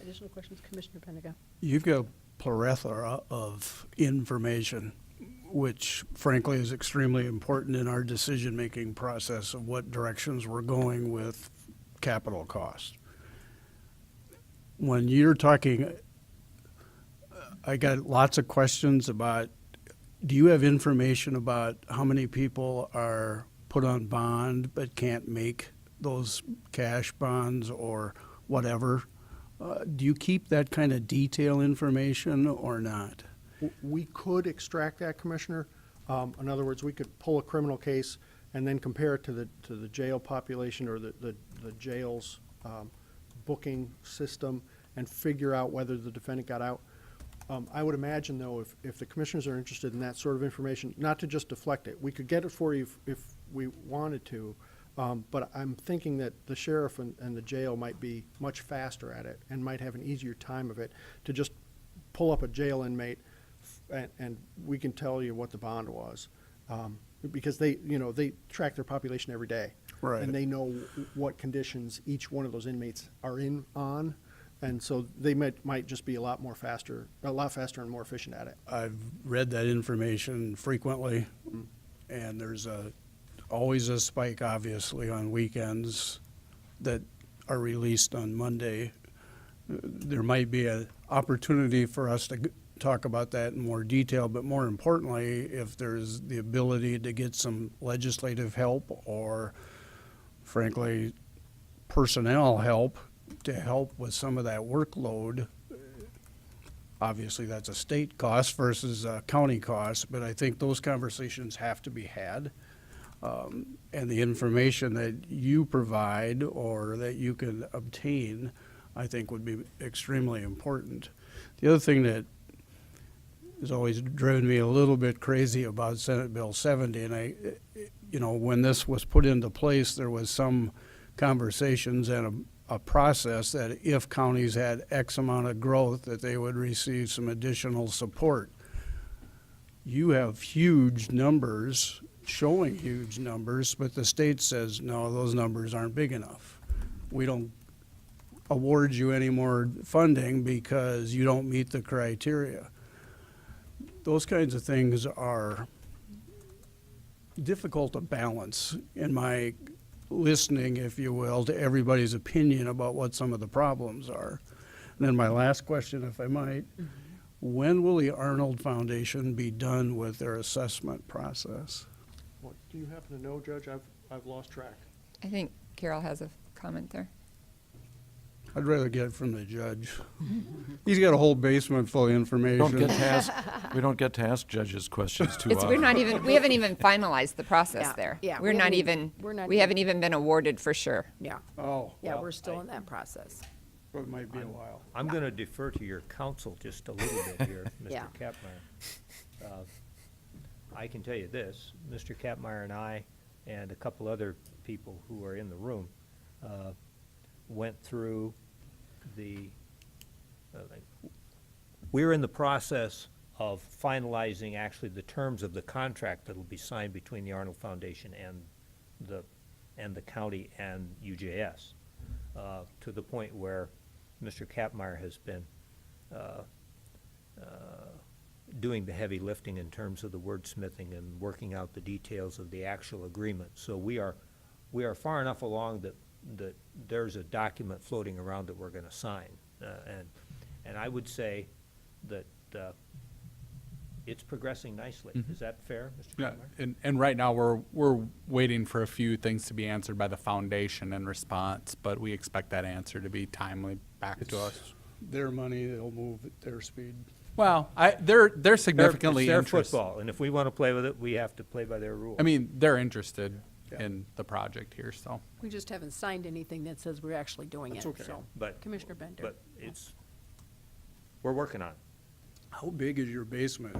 Additional questions, Commissioner Pendergast? You've got a plethora of information, which frankly is extremely important in our decision-making process of what directions we're going with capital costs. When you're talking, I got lots of questions about, do you have information about how many people are put on bond but can't make those cash bonds or whatever? Do you keep that kind of detail information or not? We could extract that, Commissioner. In other words, we could pull a criminal case and then compare it to the jail population or the jail's booking system and figure out whether the defendant got out. I would imagine, though, if the commissioners are interested in that sort of information, not to just deflect it, we could get it for you if we wanted to. But I'm thinking that the sheriff and the jail might be much faster at it and might have an easier time of it to just pull up a jail inmate and we can tell you what the bond was. Because they track their population every day. Right. And they know what conditions each one of those inmates are on. And so they might just be a lot faster and more efficient at it. I've read that information frequently, and there's always a spike, obviously, on weekends that are released on Monday. There might be an opportunity for us to talk about that in more detail, but more importantly, if there's the ability to get some legislative help or, frankly, personnel help to help with some of that workload. Obviously, that's a state cost versus a county cost, but I think those conversations have to be had. And the information that you provide or that you can obtain, I think would be extremely important. The other thing that has always driven me a little bit crazy about Senate Bill 70, and when this was put into place, there was some conversations and a process that if counties had X amount of growth, that they would receive some additional support. You have huge numbers, showing huge numbers, but the state says, no, those numbers aren't big enough. We don't award you any more funding because you don't meet the criteria. Those kinds of things are difficult to balance in my listening, if you will, to everybody's opinion about what some of the problems are. And then my last question, if I might, when will the Arnold Foundation be done with their assessment process? What, do you happen to know, Judge? I've lost track. I think Carol has a comment there. I'd rather get it from the judge. He's got a whole basement full of information. We don't get to ask judges questions too often. We haven't even finalized the process Yeah, there. yeah, We we haven't even been awarded for sure. Yeah, Oh, yeah, well, we're still in that process. it might be a while. I'm going to defer to your counsel just a little bit here, Mr. Yeah. Kapmeyer. I can tell you this, Mr. Kapmeyer and I and a couple other people who are in the room went through we're in the process of finalizing actually the terms of the contract that will be signed between the Arnold Foundation and the county and UJS, to the point where Mr. Kapmeyer has been doing the heavy lifting in terms of the wordsmithing and working out the details of the actual agreement. So we are far enough along that that there's a document floating around that we're gonna sign. And I would say that, it's progressing nicely. Is that fair, Mr. Yeah, Conway? and right now, we're waiting for a few things to be answered by the foundation in response, but we expect that answer to be timely back to us. It's their money, they'll move at their speed. Well, they're significantly It's their interested. football, and if we wanna play with it, we have to play by their rules. I mean, they're interested Yeah. in the project here, so. We just haven't signed anything that says we're actually doing it, That's okay. so. But- Commissioner Bender. But it's, we're working on it. How big is your basement?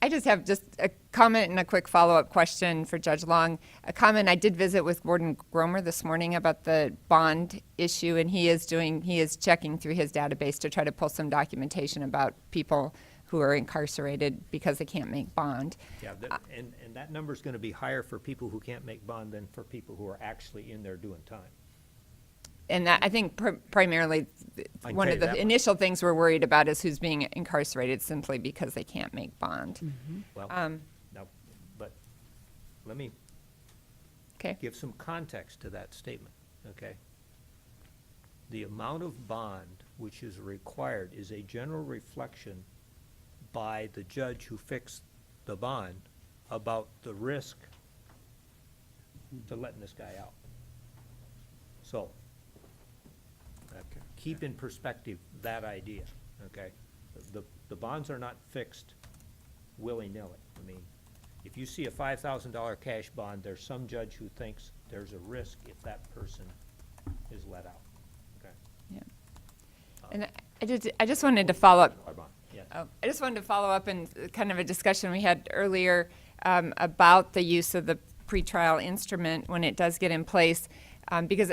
I just have a comment and a quick follow-up question for Judge Long. A comment, I did visit with Gordon Gromer this morning about the bond issue, and he is checking through his database to try to pull some documentation about people who are incarcerated because they can't make bond. Yeah, and that number's gonna be higher for people who can't make bond than for people who are actually in there doing time. And that, I think primarily, I can one tell of you that the much. initial things we're worried about is who's being incarcerated simply because they can't make bond. Well, Um, now, but let me Okay, give some context to that statement, okay? The amount of bond which is required is a general reflection by the judge who fixed the bond about the risk to letting this guy out. So, keep in perspective that idea, okay? The bonds are not fixed willy-nilly. I mean, if you see a $5,000 cash bond, there's some judge who thinks there's a risk if that person is let out, okay? yeah. And I just wanted to follow up. Our bond, yes. I just wanted to follow up in kind of a discussion we had earlier about the use of the pretrial instrument when it does get in place, because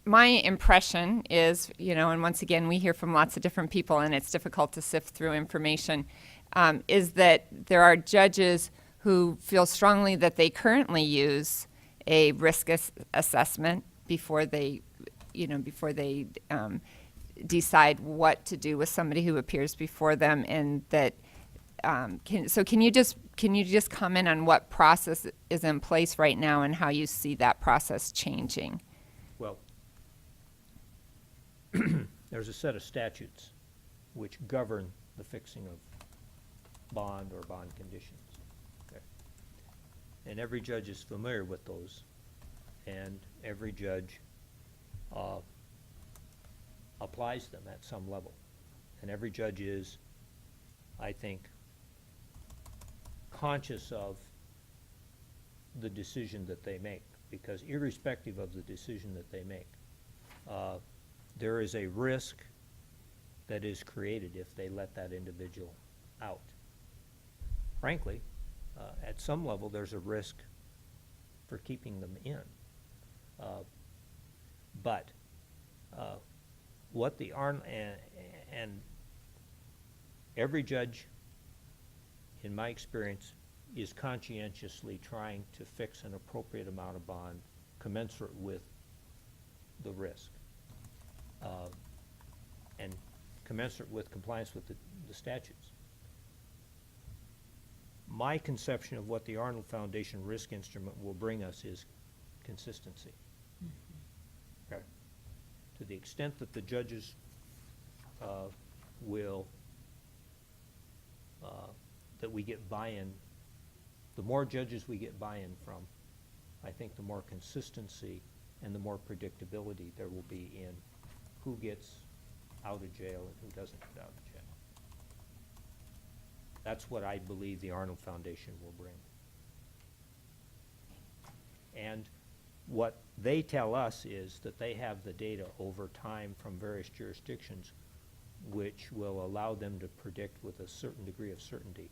my impression is, and once again, we hear from lots of different people, and it's difficult to sift through information, is that there are judges who feel strongly that they currently use a risk assessment before they decide what to do with somebody who appears before them, and that can you just comment on what process is in place right now and how you see that process changing? Well, there's a set of statutes which govern the fixing of bond or bond conditions, okay? And every judge is familiar with those, and every judge applies them at some level. And every judge is, I think, conscious of the decision that they make, because irrespective of the decision that they make, there is a risk that is created if they let that individual out. Frankly, at some level, there's a risk for keeping them in. But what the and every judge, in my experience, is conscientiously trying to fix an appropriate amount of bond commensurate with the risk, and commensurate with compliance with the statutes. My conception of what the Arnold Foundation Risk Instrument will bring us is consistency. Okay. To the extent that the judges will, that we get buy-in, the more judges we get buy-in from, I think the more consistency and the more predictability there will be in who gets out of jail and who doesn't get out of jail. That's what I believe the Arnold Foundation will bring. And what they tell us is that they have the data over time from various jurisdictions which will allow them to predict with a certain degree of certainty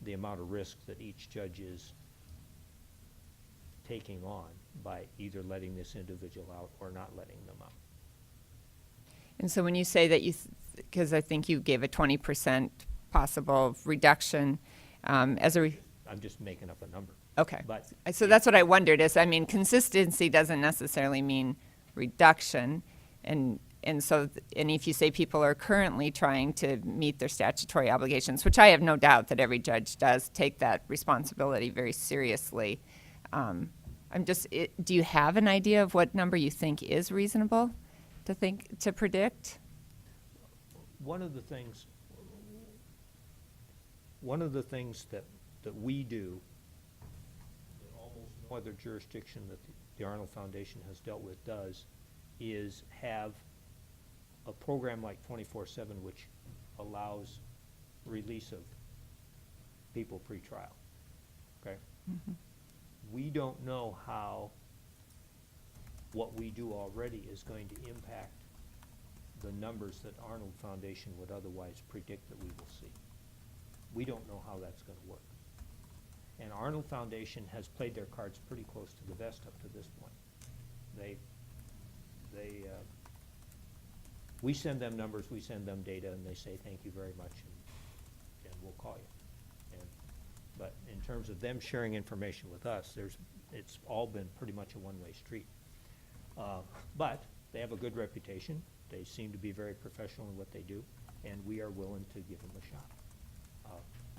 the amount of risk that each judge is taking on by either letting this individual out or not letting them out. And so when you say that because I think you gave a 20% possible reduction as a I'm just making up a number. okay. But So that's what I wondered is, I mean, consistency doesn't necessarily mean reduction. And so, and if you say people are currently trying to meet their statutory obligations, which I have no doubt that every judge does take that responsibility very seriously, do you have an idea of what number you think is reasonable to predict? One of the things that we do that almost no other jurisdiction that the Arnold Foundation has dealt with does is have a program like 24/7 which allows release of people pre-trial, okay? We don't know how what we do already is going to impact the numbers that Arnold Foundation would otherwise predict that we will see. We don't know how that's going to work. And Arnold Foundation has played their cards pretty close to the vest up to this point. We send them numbers, we send them data, and they say, thank you very much, and we'll call you. But in terms of them sharing information with us, it's all been pretty much a one-way street. But they have a good reputation. They seem to be very professional in what they do, and we are willing to give them a shot.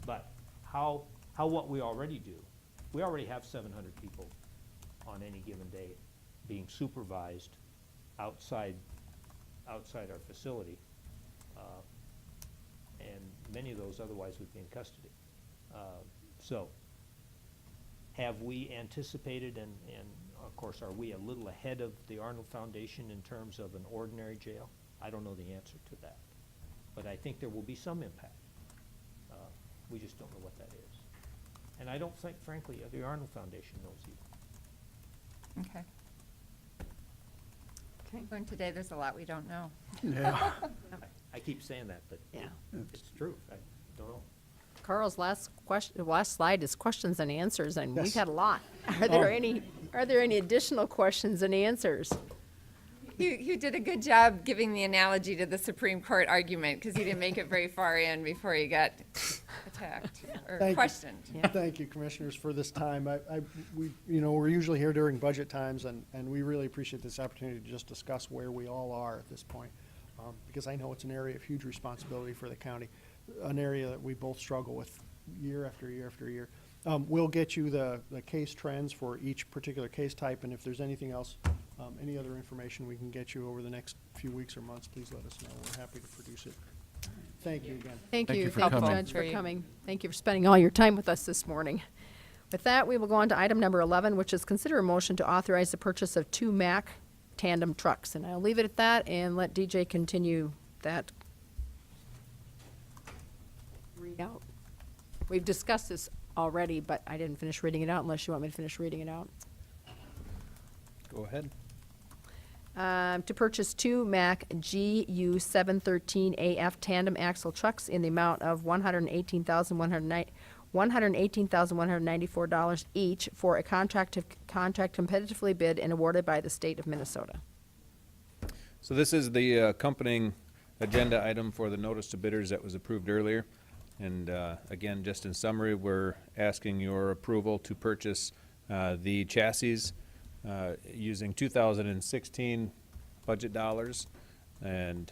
But how what we already do, we already have 700 people on any given day being supervised outside our facility, and many of those otherwise would be in custody. So have we anticipated, and of course, are we a little ahead of the Arnold Foundation in terms of an ordinary jail? I don't know the answer to that, but I think there will be some impact. We just don't know what that is. And I don't think, frankly, the Arnold Foundation knows either. Okay. Okay. Learned today there's a lot we don't know. Yeah. I keep saying that, but Yeah. it's true. I don't know. Carl's last slide is questions and answers, and we've Yes. had a lot. Are there any additional questions and answers? You did a good job giving the analogy to the Supreme Court argument, because you didn't make it very far in before you got attacked or Thank you. questioned. Thank you, Commissioners, for this time. We're usually here during budget times, and we really appreciate this opportunity to just discuss where we all are at this point, because I know it's an area of huge responsibility for the county, an area that we both struggle with year after year after year. We'll get you the case trends for each particular case type, and if there's anything else, any other information we can get you over the next few weeks or months, please let us know. We're happy to produce it. Thank you again. Thank Thank you, you for thank you, coming. Judge, for coming. Thank you for spending all your time with us this morning. With that, we will go on to item number 11, which is consider a motion to authorize the purchase of 2 Mack tandem trucks. And I'll leave it at that and let DJ continue that readout. We've discussed this already, but I didn't finish reading it out unless you want me to finish reading it out. Go ahead. To purchase 2 Mack GU 713 AF tandem axle trucks in the amount of $118,194 each for a contract competitively bid and awarded by the state of Minnesota. So this is the accompanying agenda item for the notice to bidders that was approved earlier. And again, just in summary, we're asking your approval to purchase the chassis using 2016 budget dollars and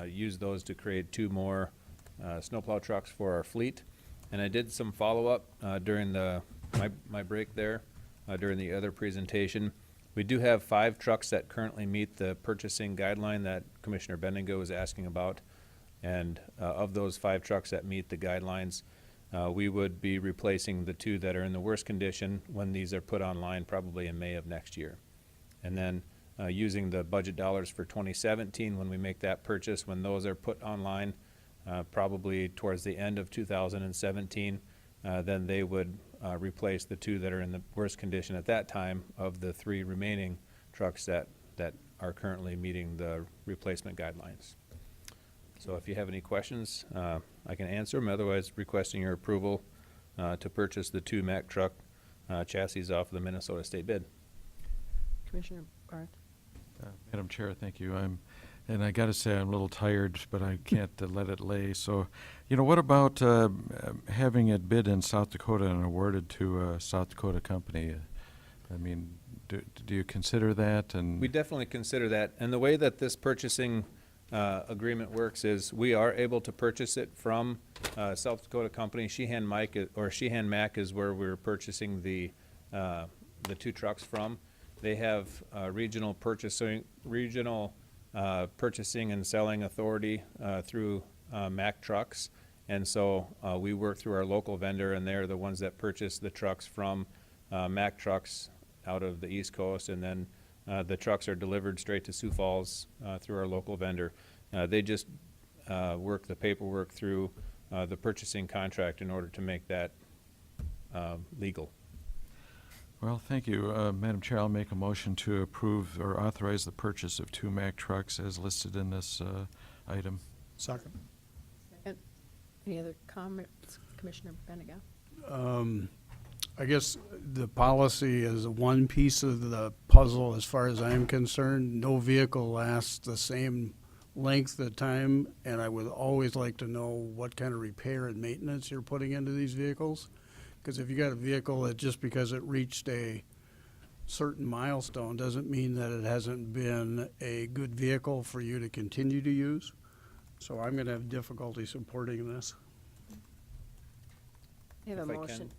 use those to create 2 more snowplow trucks for our fleet. And I did some follow-up during my break there during the other presentation. We do have 5 trucks that currently meet the purchasing guideline that Commissioner Bendigo was asking about. And of those 5 trucks that meet the guidelines, we would be replacing the 2 that are in the worst condition when these are put online, probably in May of next year. And then using the budget dollars for 2017, when we make that purchase, when those are put online, probably towards the end of 2017, then they would replace the 2 that are in the worst condition at that time of the 3 remaining trucks that are currently meeting the replacement guidelines. So if you have any questions, I can answer them. Otherwise, requesting your approval to purchase the 2 Mack truck chassis off the Minnesota state bid. Commissioner Barth? Madam Chair, thank you. And I got to say, I'm a little tired, but I can't let it lay. So, what about having it bid in South Dakota and awarded to a South Dakota company? I mean, do you consider that? And We definitely consider that. And the way that this purchasing agreement works is we are able to purchase it from South Dakota company. Sheehan Mac is where we're purchasing the 2 trucks from. They have regional purchasing and selling authority through Mack Trucks. And so we work through our local vendor, and they're the ones that purchase the trucks from Mack Trucks out of the East Coast, and then the trucks are delivered straight to Sioux Falls through our local vendor. They just work the paperwork through the purchasing contract in order to make that legal. Well, thank you. Madam Chair, I'll make a motion to approve or authorize the purchase of 2 Mack trucks as listed in this item. Second. Any other comments, Commissioner Benega? I guess the policy is one piece of the puzzle as far as I'm concerned. No vehicle lasts the same length of time, and I would always like to know what kind of repair and maintenance you're putting into these vehicles. Because if you got a vehicle that just because it reached a certain milestone doesn't mean that it hasn't been a good vehicle for you to continue to use. So I'm going to have difficulty supporting this. You have If a I can. motion.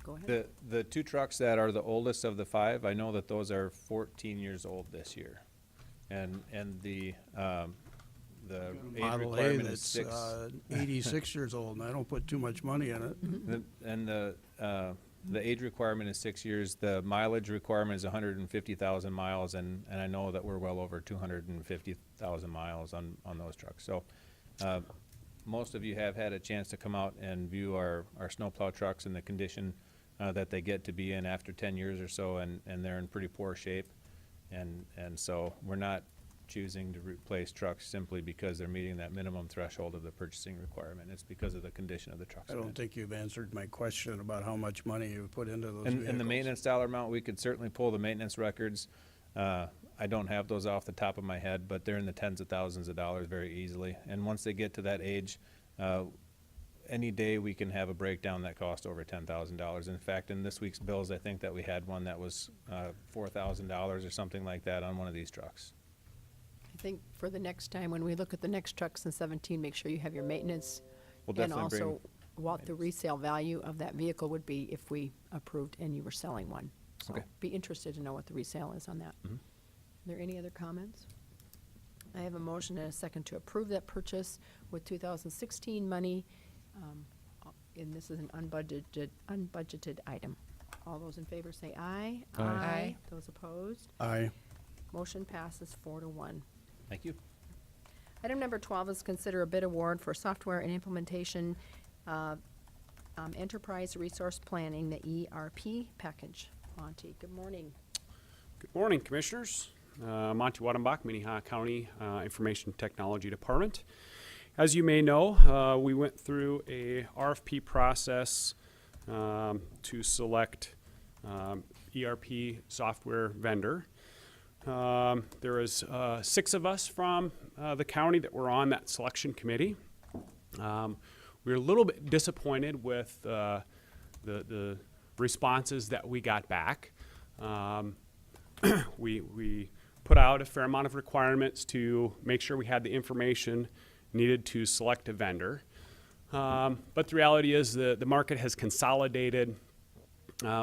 Go ahead. The 2 trucks that are the oldest of the 5, I know that those are 14 years old this year. And the age Model A requirement is that's 6. 86 years old, and I don't put too much money in it. And the age requirement is 6 years. The mileage requirement is 150,000 miles, and I know that we're well over 250,000 miles on those trucks. So most of you have had a chance to come out and view our snowplow trucks and the condition that they get to be in after 10 years or so, and they're in pretty poor shape. And so we're not choosing to replace trucks simply because they're meeting that minimum threshold of the purchasing requirement. It's because of the condition of the trucks. I don't think you've answered my question about how much money you've put into those vehicles. And the maintenance dollar amount, we could certainly pull the maintenance records. I don't have those off the top of my head, but they're in the tens of thousands of dollars very easily. And once they get to that age, any day we can have a breakdown that costs over $10,000. In fact, in this week's bills, I think that we had one that was $4,000 or something like that on one of these trucks. I think for the next time, when we look at the next trucks in 17, make sure you have your maintenance. We'll And definitely bring also what the resale value of that vehicle would be if we approved and you were selling one. So Okay. be interested to know what the resale is on that. Mhm. Are there any other comments? I have a motion and a second to approve that purchase with 2016 money, and this is an unbudgeted item. All those in favor say aye. Aye. Aye. Those opposed? Aye. Motion passes 4-1. Thank you. Item number 12 is consider a bid award for software and implementation enterprise resource planning, the ERP package. Monty, good morning. Good morning, Commissioners. Monty Wattenbach, Minnehaha County Information Technology Department. As you may know, we went through a RFP process to select ERP software vendor. There was 6 of us from the county that were on that selection committee. We were a little bit disappointed with the responses that we got back. We put out a fair amount of requirements to make sure we had the information needed to select a vendor. But the reality is the market has consolidated.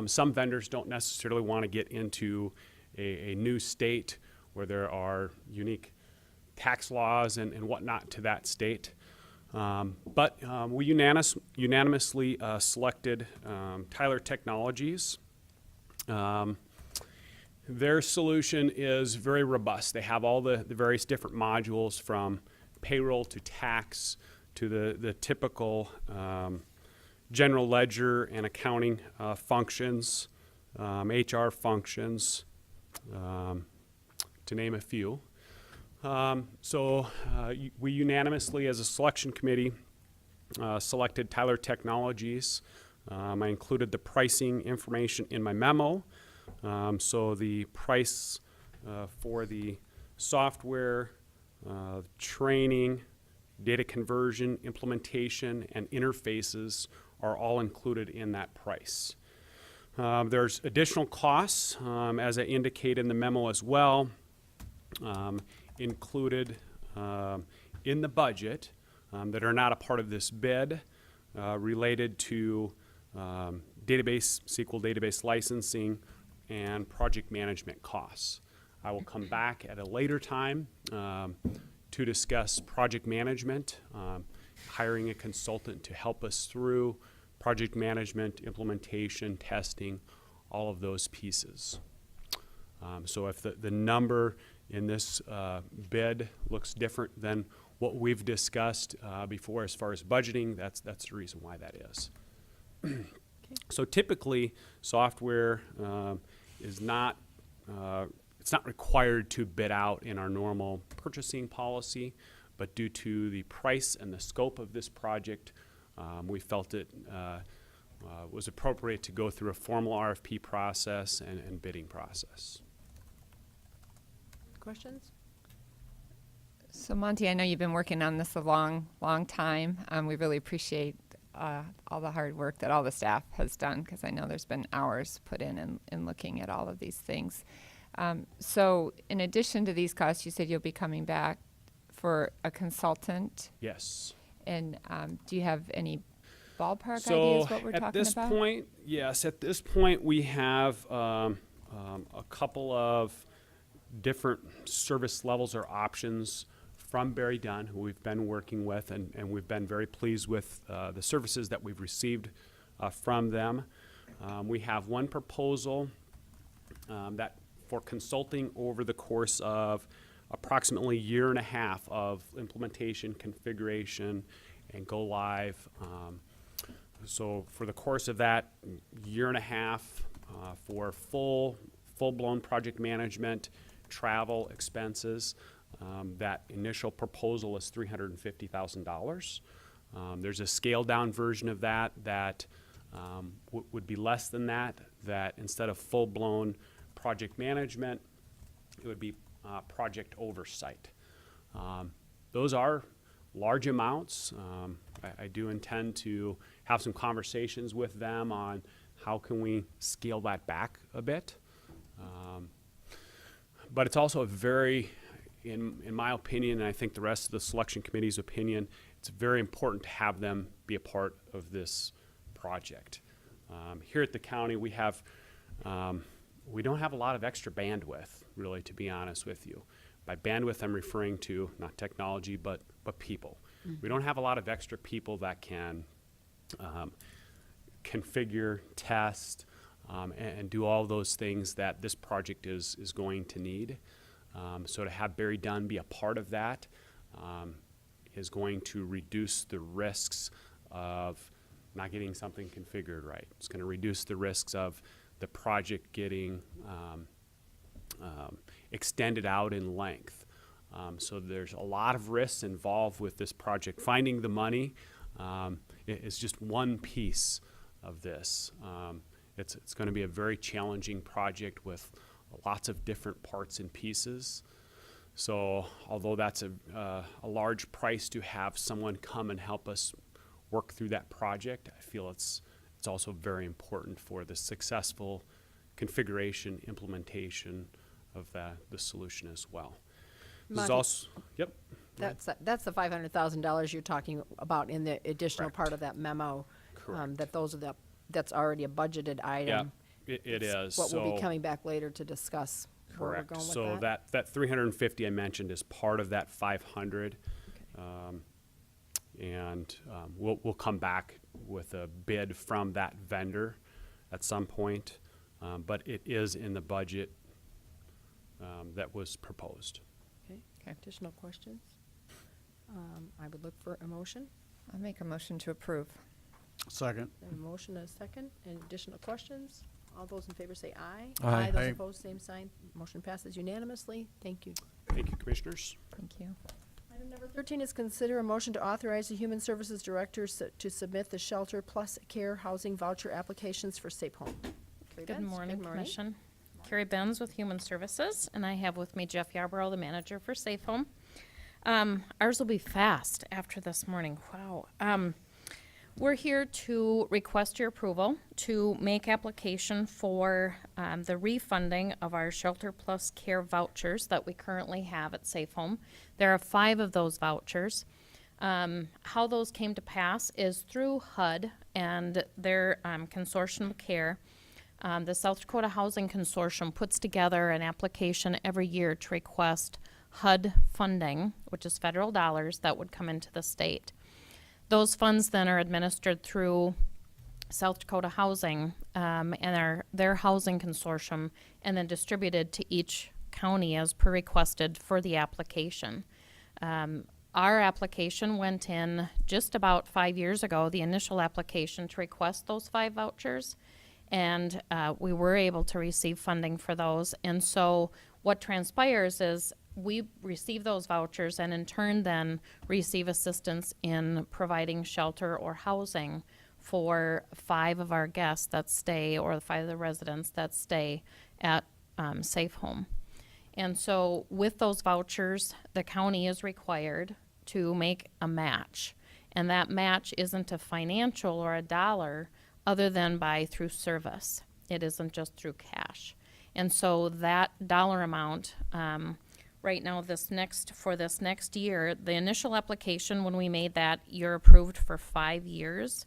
Some vendors don't necessarily want to get into a new state where there are unique tax laws and whatnot to that state. But we unanimously selected Tyler Technologies. Their solution is very robust. They have all the various different modules from payroll to tax to the typical general ledger and accounting functions, HR functions, to name a few. We unanimously, as a selection committee, selected Tyler Technologies. I included the pricing information in my memo. So the price for the software, training, data conversion, implementation, and interfaces are all included in that price. There's additional costs, as I indicate in the memo as well. included in the budget that are not a part of this bid related to SQL database licensing and project management costs. I will come back at a later time to discuss project management, hiring a consultant to help us through project management, implementation, testing, all of those pieces. So if the number in this bid looks different than what we've discussed before as far as budgeting, that's the reason why that is. So typically, software is not, it's not required to bid out in our normal purchasing policy, but due to the price and the scope of this project, we felt it was appropriate to go through a formal RFP process and bidding process. Questions? So Monty, I know you've been working on this a long time. We really appreciate all the hard work that all the staff has done, because I know there's been hours put in looking at all of these things. So in addition to these costs, you said you'll be coming back for a consultant. Yes. And do you have any ballpark So ideas what we're talking about? at this point, yes, at this point we have a couple of different service levels or options from Barry Dunn, who we've been working with, and we've been very pleased with the services that we've received from them. We have one proposal that for consulting over the course of approximately a year and a half of implementation, configuration, and go live. So for the course of that year and a half, for full-blown project management, travel expenses, that initial proposal is $350,000. There's a scaled-down version of that would be less than that instead of full-blown project management, it would be project oversight. Those are large amounts. I do intend to have some conversations with them on how can we scale that back a bit. But it's also a very, in my opinion, and I think the rest of the selection committee's opinion, it's very important to have them be a part of this project. Here at the county, we have, we don't have a lot of extra bandwidth, really, to be honest with you. By bandwidth, I'm referring to not technology, but people. Mm-hmm. We don't have a lot of extra people that can configure, test, and do all those things that this project is going to need. So to have Barry Dunn be a part of that is going to reduce the risks of not getting something configured right. It's going to reduce the risks of the project getting extended out in length. So there's a lot of risks involved with this project. Finding the money is just one piece of this. It's going to be a very challenging project with lots of different parts and pieces. So although that's a large price to have someone come and help us work through that project, I feel it's also very important for the successful configuration, implementation of the solution as well. This is Monty, also, yep. That's the $500,000 you're talking about in the additional Correct. part of that memo. Correct. That's already a budgeted item. It is. What we'll be So- coming back later to discuss where we're Correct. going with So that 350 I mentioned is part of that 500. We'll come back with a bid from that vendor at some point, but it is in the budget that was proposed. Okay. Additional questions? I would look for a motion. I'll make a motion to approve. Second. A motion and a second. Any additional questions? All those in favor say aye. Aye. Those Aye. opposed, same sign. Motion passes unanimously. Thank you. Thank you, Commissioners. Thank you. Item number 13 is consider a motion to authorize the Human Services Director to submit the Shelter Plus Care Housing Voucher applications for Safe Home. Carrie Good Benz? morning, Commission. Carrie Benz with Human Services, and I have with me Jeff Yarborough, the manager for Safe Home. Ours will be fast after this morning. Wow. We're here to request your approval to make application for the refunding of our Shelter Plus Care vouchers that we currently have at Safe Home. There are 5 of those vouchers. How those came to pass is through HUD and their consortium of care. The South Dakota Housing Consortium puts together an application every year to request HUD funding, which is federal dollars that would come into the state. Those funds then are administered through South Dakota Housing and their housing consortium, and then distributed to each county as per requested for the application. Our application went in just about 5 years ago, the initial application to request those 5 vouchers, and we were able to receive funding for those. And so what transpires is we receive those vouchers and in turn then receive assistance in providing shelter or housing for 5 of our guests that stay, or 5 of the residents that stay at Safe Home. And so with those vouchers, the county is required to make a match. And that match isn't a financial or a dollar other than through service. It isn't just through cash. And so that dollar amount, right now, for this next year, the initial application, when we made that, you're approved for 5 years.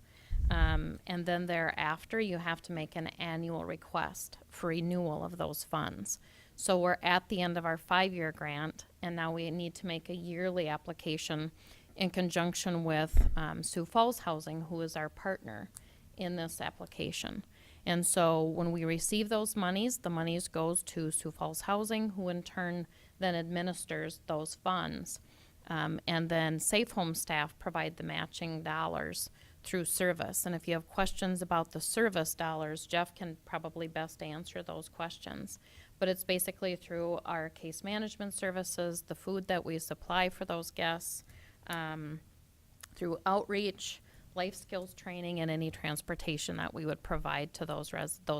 And then thereafter, you have to make an annual request for renewal of those funds. So we're at the end of our 5-year grant, and now we need to make a yearly application in conjunction with Sioux Falls Housing, who is our partner in this application. And so when we receive those monies, the monies goes to Sioux Falls Housing, who in turn then administers those funds. And then Safe Home staff provide the matching dollars through service. And if you have questions about the service dollars, Jeff can probably best answer those questions. But it's basically through our case management services, the food that we supply for those guests, through outreach, life skills training, and any transportation that we would provide to those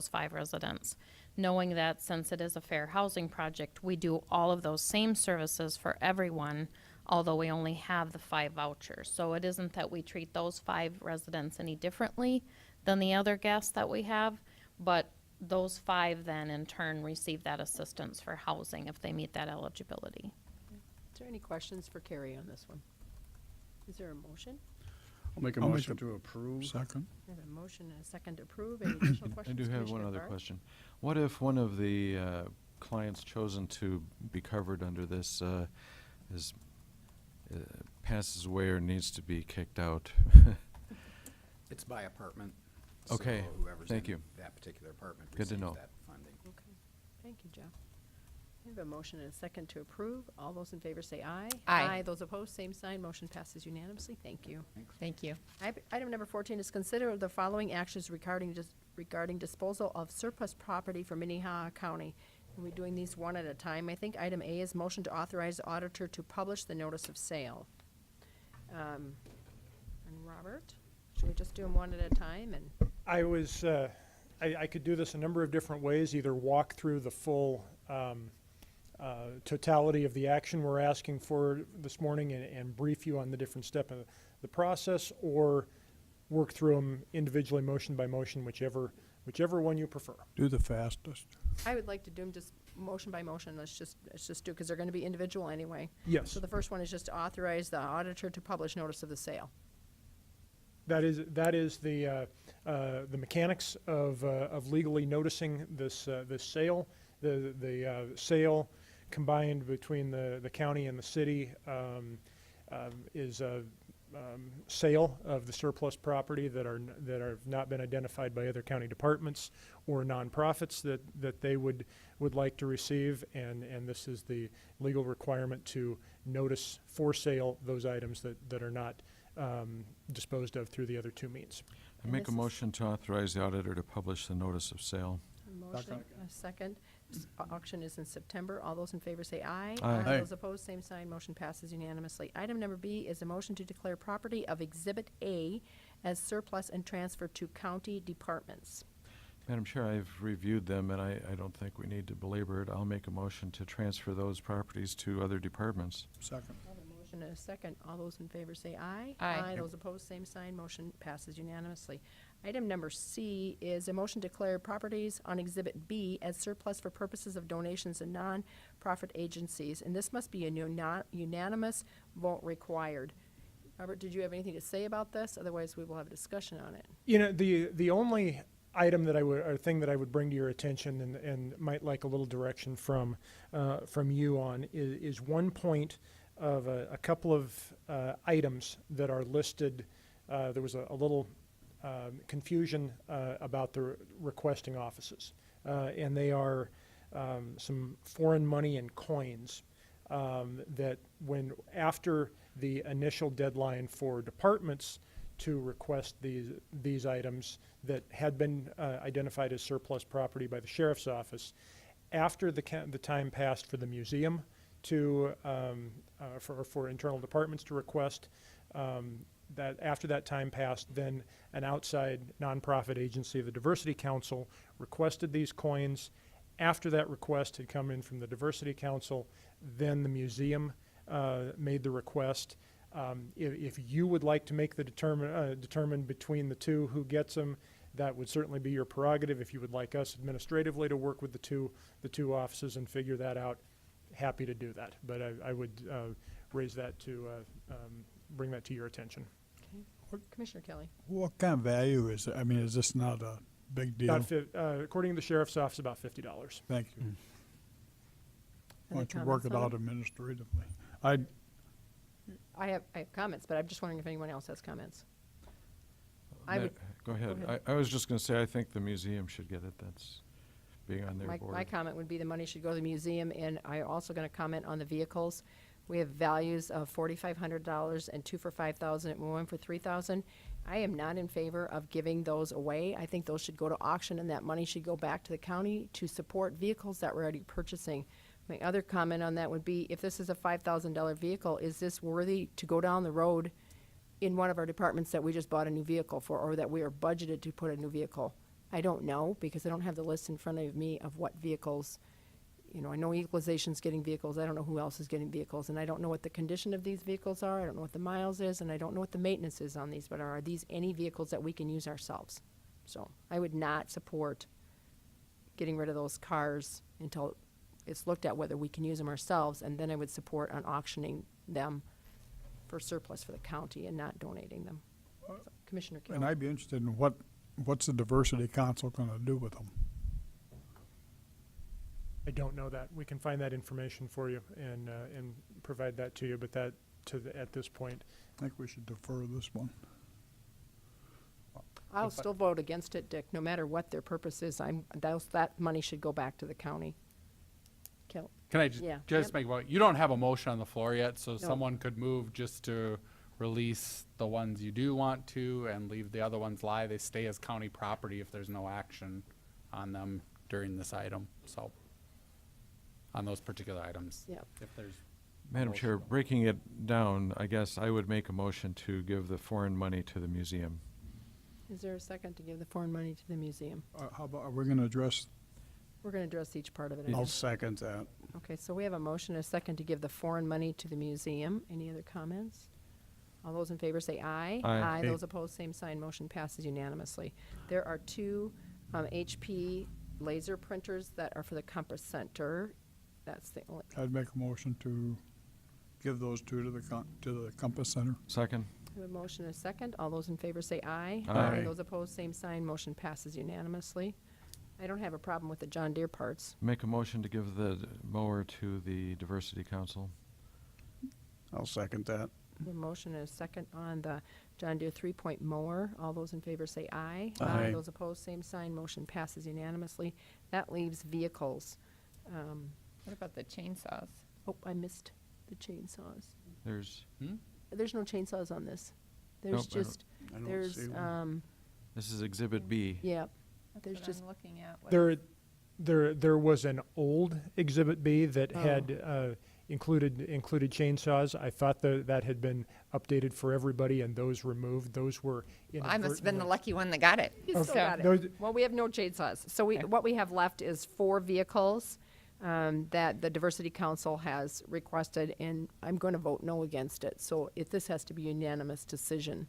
5 residents. Knowing that since it is a fair housing project, we do all of those same services for everyone, although we only have the 5 vouchers. So it isn't that we treat those 5 residents any differently than the other guests that we have, but those 5 then in turn receive that assistance for housing if they meet that eligibility. Is there any questions for Carrie on this one? Is there a motion? I'll make a I'll make motion a- to approve. Second. I have a motion and a second to approve. Any additional I questions? do have one Commissioner other Barr? question. What if one of the clients chosen to be covered under this passes away or needs to be kicked out? It's by apartment. Okay, So whoever's thank in you. that particular apartment Good to receives know. that funding. Okay. Thank you, Jeff. I have a motion and a second to approve. All those in favor say aye. Aye. Those opposed, same sign. Motion passes unanimously. Thank you. Thank you. Item number 14 is consider the following actions regarding disposal of surplus property for Minnehaha County. And we're doing these one at a time. I think item A is motion to authorize the auditor to publish the notice of sale. And Robert, should we just do them one at a time? And I could do this a number of different ways, either walk through the full totality of the action we're asking for this morning and brief you on the different step of the process, or work through them individually, motion by motion, whichever one you prefer. Do the fastest. I would like to do them just motion by motion. Let's just do, because they're going to be individual anyway. Yes, So the first one is just to authorize the auditor to publish notice of the sale. that is the mechanics of legally noticing this sale. The sale combined between the county and the city is a sale of the surplus property that have not been identified by other county departments or nonprofits that they would like to receive, and this is the legal requirement to notice for sale those items that are not disposed of through the other 2 means. I And make this a is- motion to authorize the auditor to publish the notice of sale. A motion, a second. Auction is in September. All those in favor say aye. Aye. Those opposed, same sign. Motion passes unanimously. Item number B is a motion to declare property of Exhibit A as surplus and transfer to county departments. Madam Chair, I've reviewed them, and I don't think we need to belabor it. I'll make a motion to transfer those properties to other departments. Second. I have a Motion and a second. All those in favor say aye. Aye. Those opposed, same sign. Motion passes unanimously. Item number C is a motion to declare properties on Exhibit B as surplus for purposes of donations and non-profit agencies, and this must be a unanimous vote required. Robert, did you have anything to say about this? Otherwise, we will have a discussion on it. You know, the only item that I would, or thing that I would bring to your attention and might like a little direction from you on is one point of a couple of items that are listed. There was a little confusion about the requesting offices, and they are some foreign money and coins that after the initial deadline for departments to request these items that had been identified as surplus property by the sheriff's office, after the time passed for the museum to for internal departments to request, that after that time passed, then an outside nonprofit agency, the Diversity Council, requested these coins. After that request had come in from the Diversity Council, then the museum made the request. If you would like to make the determine between the two who gets them, that would certainly be your prerogative. If you would like us administratively to work with the two offices and figure that out, happy to do that. But I would raise that to bring that to your attention. Okay. Commissioner Kelly. What kind of value is it? I mean, is this not a big deal? According to the sheriff's office, about $50. Thank you. Why Any don't you work comments it on out it? administratively? I have comments, but I'm just wondering if anyone else has comments. Go ahead. ahead. I was just going to say, I think the museum should get it. That's being on their board. My comment would be the money should go to the museum, and I'm also going to comment on the vehicles. We have values of $4,500 and two for $5,000 and one for $3,000. I am not in favor of giving those away. I think those should go to auction, and that money should go back to the county to support vehicles that we're already purchasing. My other comment on that would be, if this is a $5,000 vehicle, is this worthy to go down the road in one of our departments that we just bought a new vehicle for, or that we are budgeted to put a new vehicle? I don't know, because I don't have the list in front of me of what vehicles. You know, I know equalization's getting vehicles. I don't know who else is getting vehicles, and I don't know what the condition of these vehicles are. I don't know what the miles is, and I don't know what the maintenance is on these, but are these any vehicles that we can use ourselves? So I would not support getting rid of those cars until it's looked at whether we can use them ourselves, and then I would support on auctioning them for surplus for the county and not donating them. So, Commissioner And Kill. I'd be interested in what's the Diversity Council going to do with them? I don't know that. We can find that information for you and provide that to you, but at this point, I think we should defer this one. I'll still vote against it, Dick, no matter what their purpose is. That money should go back to the county. Kill. Can I Yeah. just Yep. make one? You don't have a motion on the floor yet, so No. someone could move just to release the ones you do want to and leave the other ones lie. They stay as county property if there's no action on them during this item, so, on those particular items. Yep. If there's. Madam Chair, motion. breaking it down, I guess I would make a motion to give the foreign money to the museum. Is there a second to give the foreign money to the museum? How about, are we going to address? We're going to address each part of it. I'll second that. Okay, so we have a motion and a second to give the foreign money to the museum. Any other comments? All those in favor say aye. Aye. Those opposed, same sign. Motion passes unanimously. There are two HP laser printers that are for the Compass Center. That's the only, I'd make a motion to give those two to the Compass Center. Second? we have a motion and a second. All those in favor say aye. Aye. Those opposed, same sign. Motion passes unanimously. I don't have a problem with the John Deere parts. Make a motion to give the mower to the Diversity Council. I'll second that. We have a motion and a second on the John Deere 3-point mower. All those in favor say aye. Aye. Those opposed, same sign. Motion passes unanimously. That leaves vehicles. What about the chainsaws? Oh, I missed the chainsaws. There's, There's no chainsaws on this. There's Nope, I don't- just, I don't there's, see one. this is Exhibit B. yeah, That's There's what just- I'm looking at. What- there was an old Exhibit B that Oh. had included chainsaws. I thought that had been updated for everybody and those removed. Those were I must have been the inadvertently- lucky one that got it. you still So- got it. Those- Well, we have no chainsaws. So Okay. what we have left is 4 vehicles that the Diversity Council has requested, and I'm going to vote no against it. So this has to be a unanimous decision.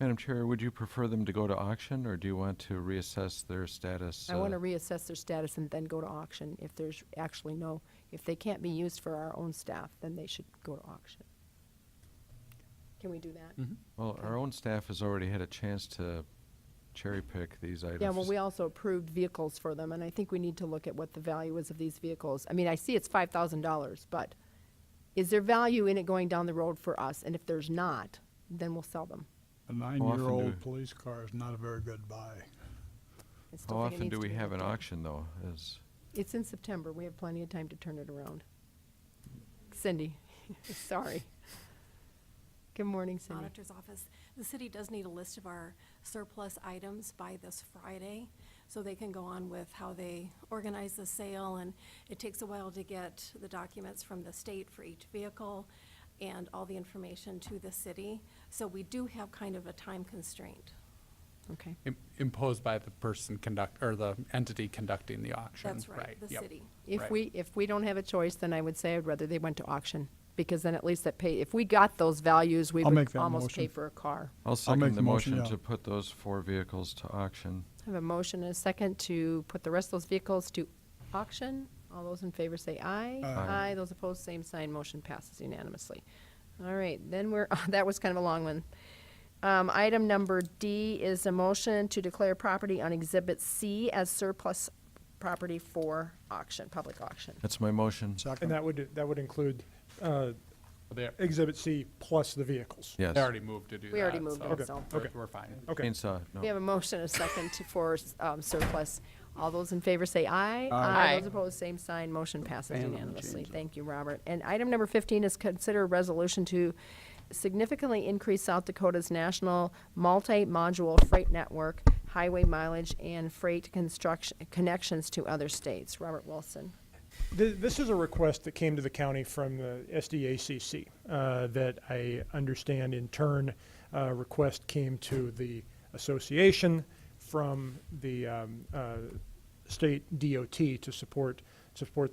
Madam Chair, would you prefer them to go to auction, or do you want to reassess their status? I want to reassess their status and then go to auction. If there's actually if they can't be used for our own staff, then they should go to auction. Can we do that? Well, our own staff has already had a chance to cherry pick these items. Yeah, well, we also approved vehicles for them, and I think we need to look at what the value is of these vehicles. I mean, I see it's $5,000, but is there value in it going down the road for us? And if there's not, then we'll sell them. A often 9-year-old police car is not a very good buy. I still How think it often needs do to we be have an looked at. auction, though? It's in September. We have plenty of time to turn it around. Cindy, sorry. Good morning, Cindy. Auditor's office. The city does need a list of our surplus items by this Friday, so they can go on with how they organize the sale, and it takes a while to get the documents from the state for each vehicle and all the information to the city. So we do have kind of a time constraint. Okay. Imposed by the person or the entity conducting the auction. That's right, the Yep. city. If Right. we don't have a choice, then I would say I'd rather they went to auction, because then at least if we got those values, we I'll make would that almost pay motion. for a car. I'll make second the the motion, motion yeah. to put those 4 vehicles to auction. I have a motion and a second to put the rest of those vehicles to auction. All those in favor say aye. Aye. Those opposed, same sign. Motion passes unanimously. All right, then that was kind of a long one. Item number D is a motion to declare property on Exhibit C as surplus property for auction, public auction. That's my motion. And Second. that would include They Exhibit C plus the vehicles. Yes. they already moved to do that. We already moved it, Okay. so. Okay. We're fine. Okay. Chainsaw, no. We have a motion and a second for surplus. All those in favor say aye. Aye. Those opposed, same sign. Motion passes And on the unanimously. chainsaw. Thank you, Robert. And item number 15 is consider a resolution to significantly increase South Dakota's national multi-module freight network, highway mileage, and freight connections to other states. Robert Wilson. This is a request that came to the county from the SDACC that I understand in turn request came to the association from the state DOT to support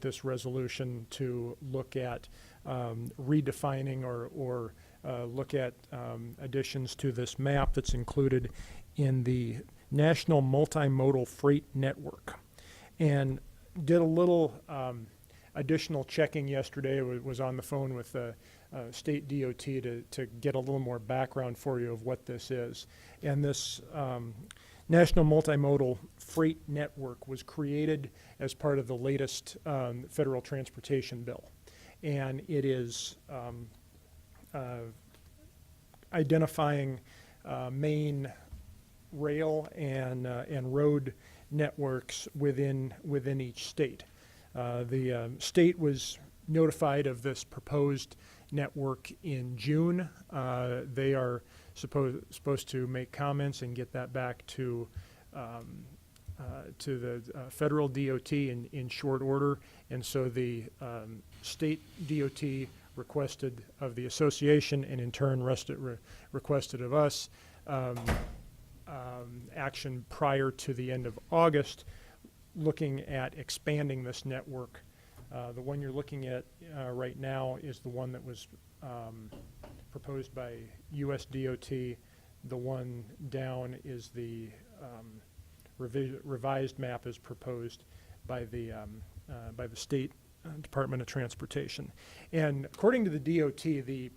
this resolution to look at redefining or look at additions to this map that's included in the National Multimodal Freight Network. And did a little additional checking yesterday. Was on the phone with state DOT to get a little more background for you of what this is. And this National Multimodal Freight Network was created as part of the latest federal transportation bill. And it is identifying main rail and road networks within each state. The state was notified of this proposed network in June. They are supposed to make comments and get that back to the federal DOT in short order. And so the state DOT requested of the association, and in turn requested of us action prior to the end of August, looking at expanding this network. The one you're looking at right now is the one that was proposed by US DOT. The one down is the revised map is proposed by the state Department of Transportation. And according to the DOT, the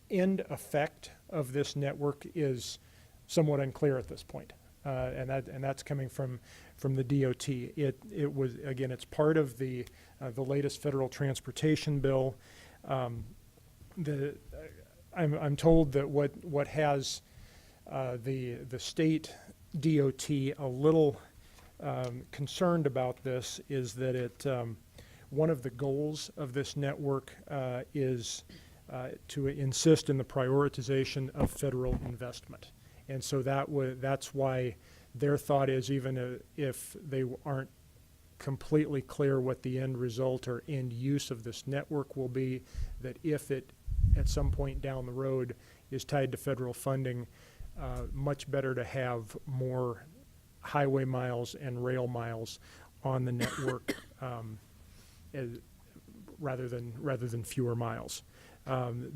end effect of this network is somewhat unclear at this point, and that's coming from the DOT. It was, again, it's part of the latest federal transportation bill. I'm told that what has the state DOT a little concerned about this is that it one of the goals of this network is to insist in the prioritization of federal investment. And so that's why their thought is, even if they aren't completely clear what the end result or end use of this network will be, that if it at some point down the road is tied to federal funding, much better to have more highway miles and rail miles on the network rather than fewer miles.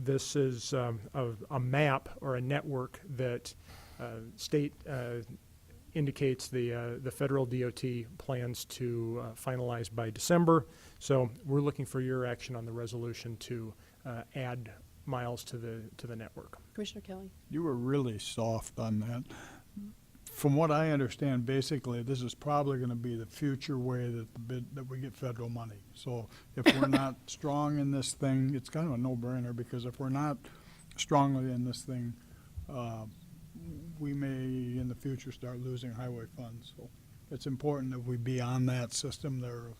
This is a map or a network that state indicates the federal DOT plans to finalize by December. So we're looking for your action on the resolution to add miles to the network. Commissioner Kelly? You were really soft on that. From what I understand, basically, this is probably going to be the future way that we get federal money. So if we're not strong in this thing, it's kind of a no-brainer, because if we're not strongly in this thing, we may in the future start losing highway funds. So it's important that we be on that system there.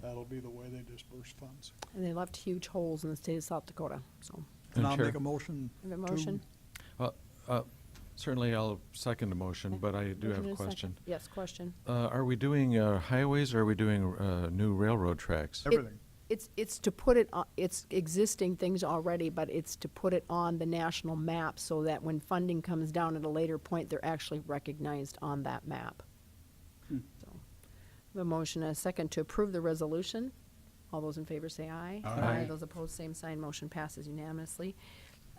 That'll be the way they disperse funds. And they left huge holes in the state of South Dakota, so. And Madam I'll Chair. make a motion. Have a motion? Certainly, I'll second the motion, but I do have Motion a and second. question. Yes, question. Are we doing highways, or are we doing new railroad tracks? Everything. It's to put it on, it's existing things already, but it's to put it on the national map so that when funding comes down at a later point, they're actually recognized on that map. So, we have a motion and a second to approve the resolution. All those in favor say aye. Aye. Those opposed, same sign. Motion passes unanimously.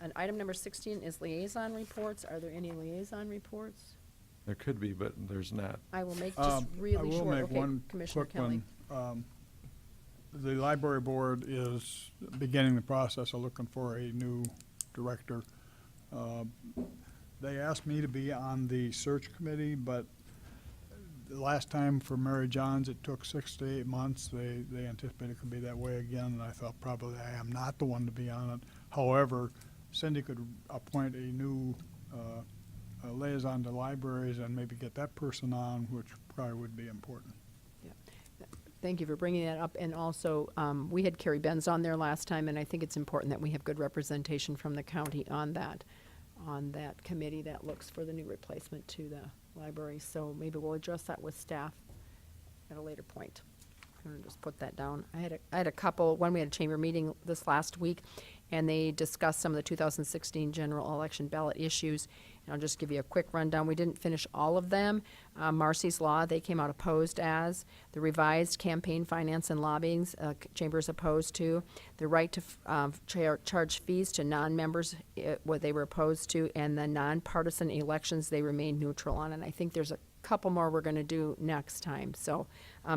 And item number 16 is liaison reports. Are there any liaison reports? There could be, but there's not. I will make just really I will short. make Okay, one Commissioner quick Kelly. one. The library board is beginning the process of looking for a new director. They asked me to be on the search committee, but the last time for Mary Johns, it took 6 to 8 months. They anticipated it could be that way again, and I thought probably I am not the one to be on it. However, Cindy could appoint a new liaison to libraries and maybe get that person on, which probably would be important. Thank you for bringing that up. And also, we had Carrie Benz on there last time, and I think it's important that we have good representation from the county on that committee that looks for the new replacement to the library. So maybe we'll address that with staff at a later point. I'm gonna just put that down. I had a couple, we had a chamber meeting this last week, and they discussed some of the 2016 general election ballot issues. And I'll just give you a quick rundown. We didn't finish all of them. Marcy's Law, they came out opposed as. The revised campaign finance and lobbying, chambers opposed to. The right to charge fees to non-members, what they were opposed to. And the nonpartisan elections, they remained neutral on. And I think there's a couple more we're going to do next time. So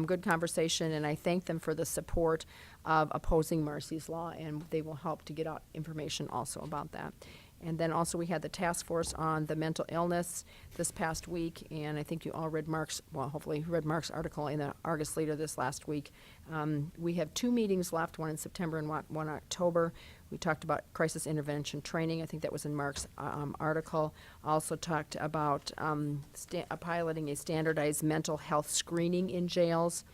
good conversation, and I thank them for the support of opposing Marcy's Law, and they will help to get out information also about that. And then also we had the task force on the mental illness this past week, and I think you all read Mark's, well, hopefully read Mark's article in the Argus Leader this last week. We have 2 meetings left, one in September and one October. We talked about crisis intervention training. I think that was in Mark's article. Also talked about piloting a standardized mental health screening in jails,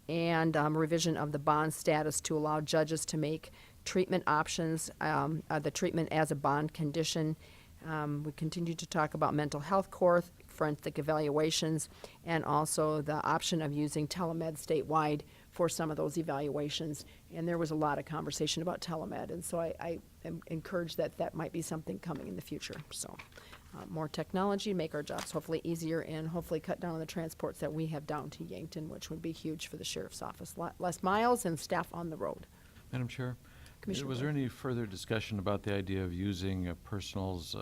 and revision of the bond status to allow judges to make treatment options, the treatment as a bond condition. We continue to talk about mental health court, forensic evaluations, and also the option of using telemed statewide for some of those evaluations. And there was a lot of conversation about telemed, and so I am encouraged that that might be something coming in the future. So more technology, make our jobs hopefully easier, and hopefully cut down on the transports that we have down to Yankton, which would be huge for the sheriff's office. Less miles and staff on the road. Madam Chair? Commissioner Was there any further discussion about the idea of using a person's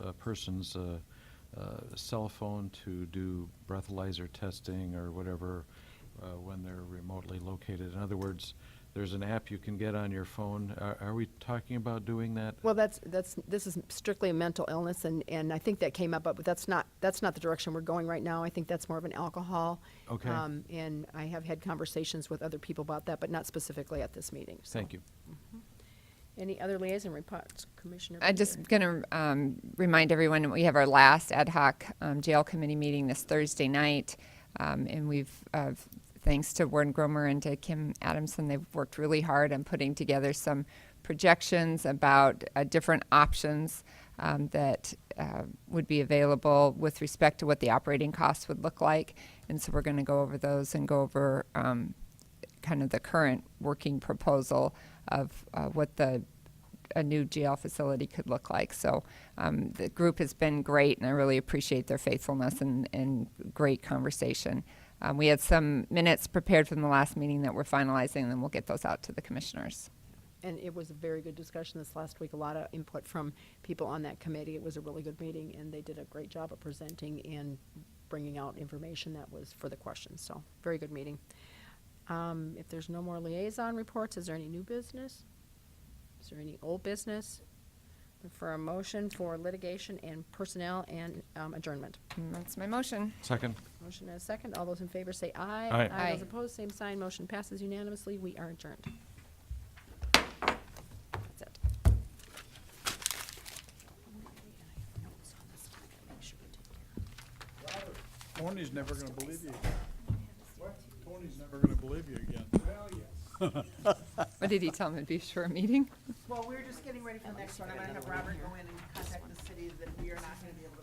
cell phone to do breathalyzer testing or whatever when they're remotely located? In other words, there's an app you can get on your phone. Are we talking about doing that? Well, this is strictly a mental illness, and I think that came up, but that's not the direction we're going right now. I think that's more of an alcohol. Okay. And I have had conversations with other people about that, but not specifically at this meeting. So. Thank you. Any other liaison reports, Commissioner? I'm just going to remind everyone that we have our last ad hoc jail committee meeting this Thursday night, and we've thanks to Warren Gromer and to Kim Adamson, they've worked really hard on putting together some projections about different options that would be available with respect to what the operating costs would look like. And so we're going to go over those and go over kind of the current working proposal of what a new jail facility could look like. So the group has been great, and I really appreciate their faithfulness and great conversation. We had some minutes prepared from the last meeting that we're finalizing, and then we'll get those out to the commissioners. And it was a very good discussion this last week, a lot of input from people on that committee. It was a really good meeting, and they did a great job of presenting and bringing out information that was for the questions, so very good meeting. If there's no more liaison reports, is there any new business? Is there any old business? Look for a motion for litigation and personnel and adjournment. And that's my motion. Second. Motion and a second. All those in favor say aye. Aye. Aye. Those opposed, same sign. Motion passes unanimously. We are adjourned. That's it. Tony's never gonna believe you again. What? Tony's never gonna believe you again. Well, yes. What did he tell me? It'd be a short meeting? Well, we're just getting ready for the next one. I'm gonna have Robert go in and contact the city that we are not gonna be able to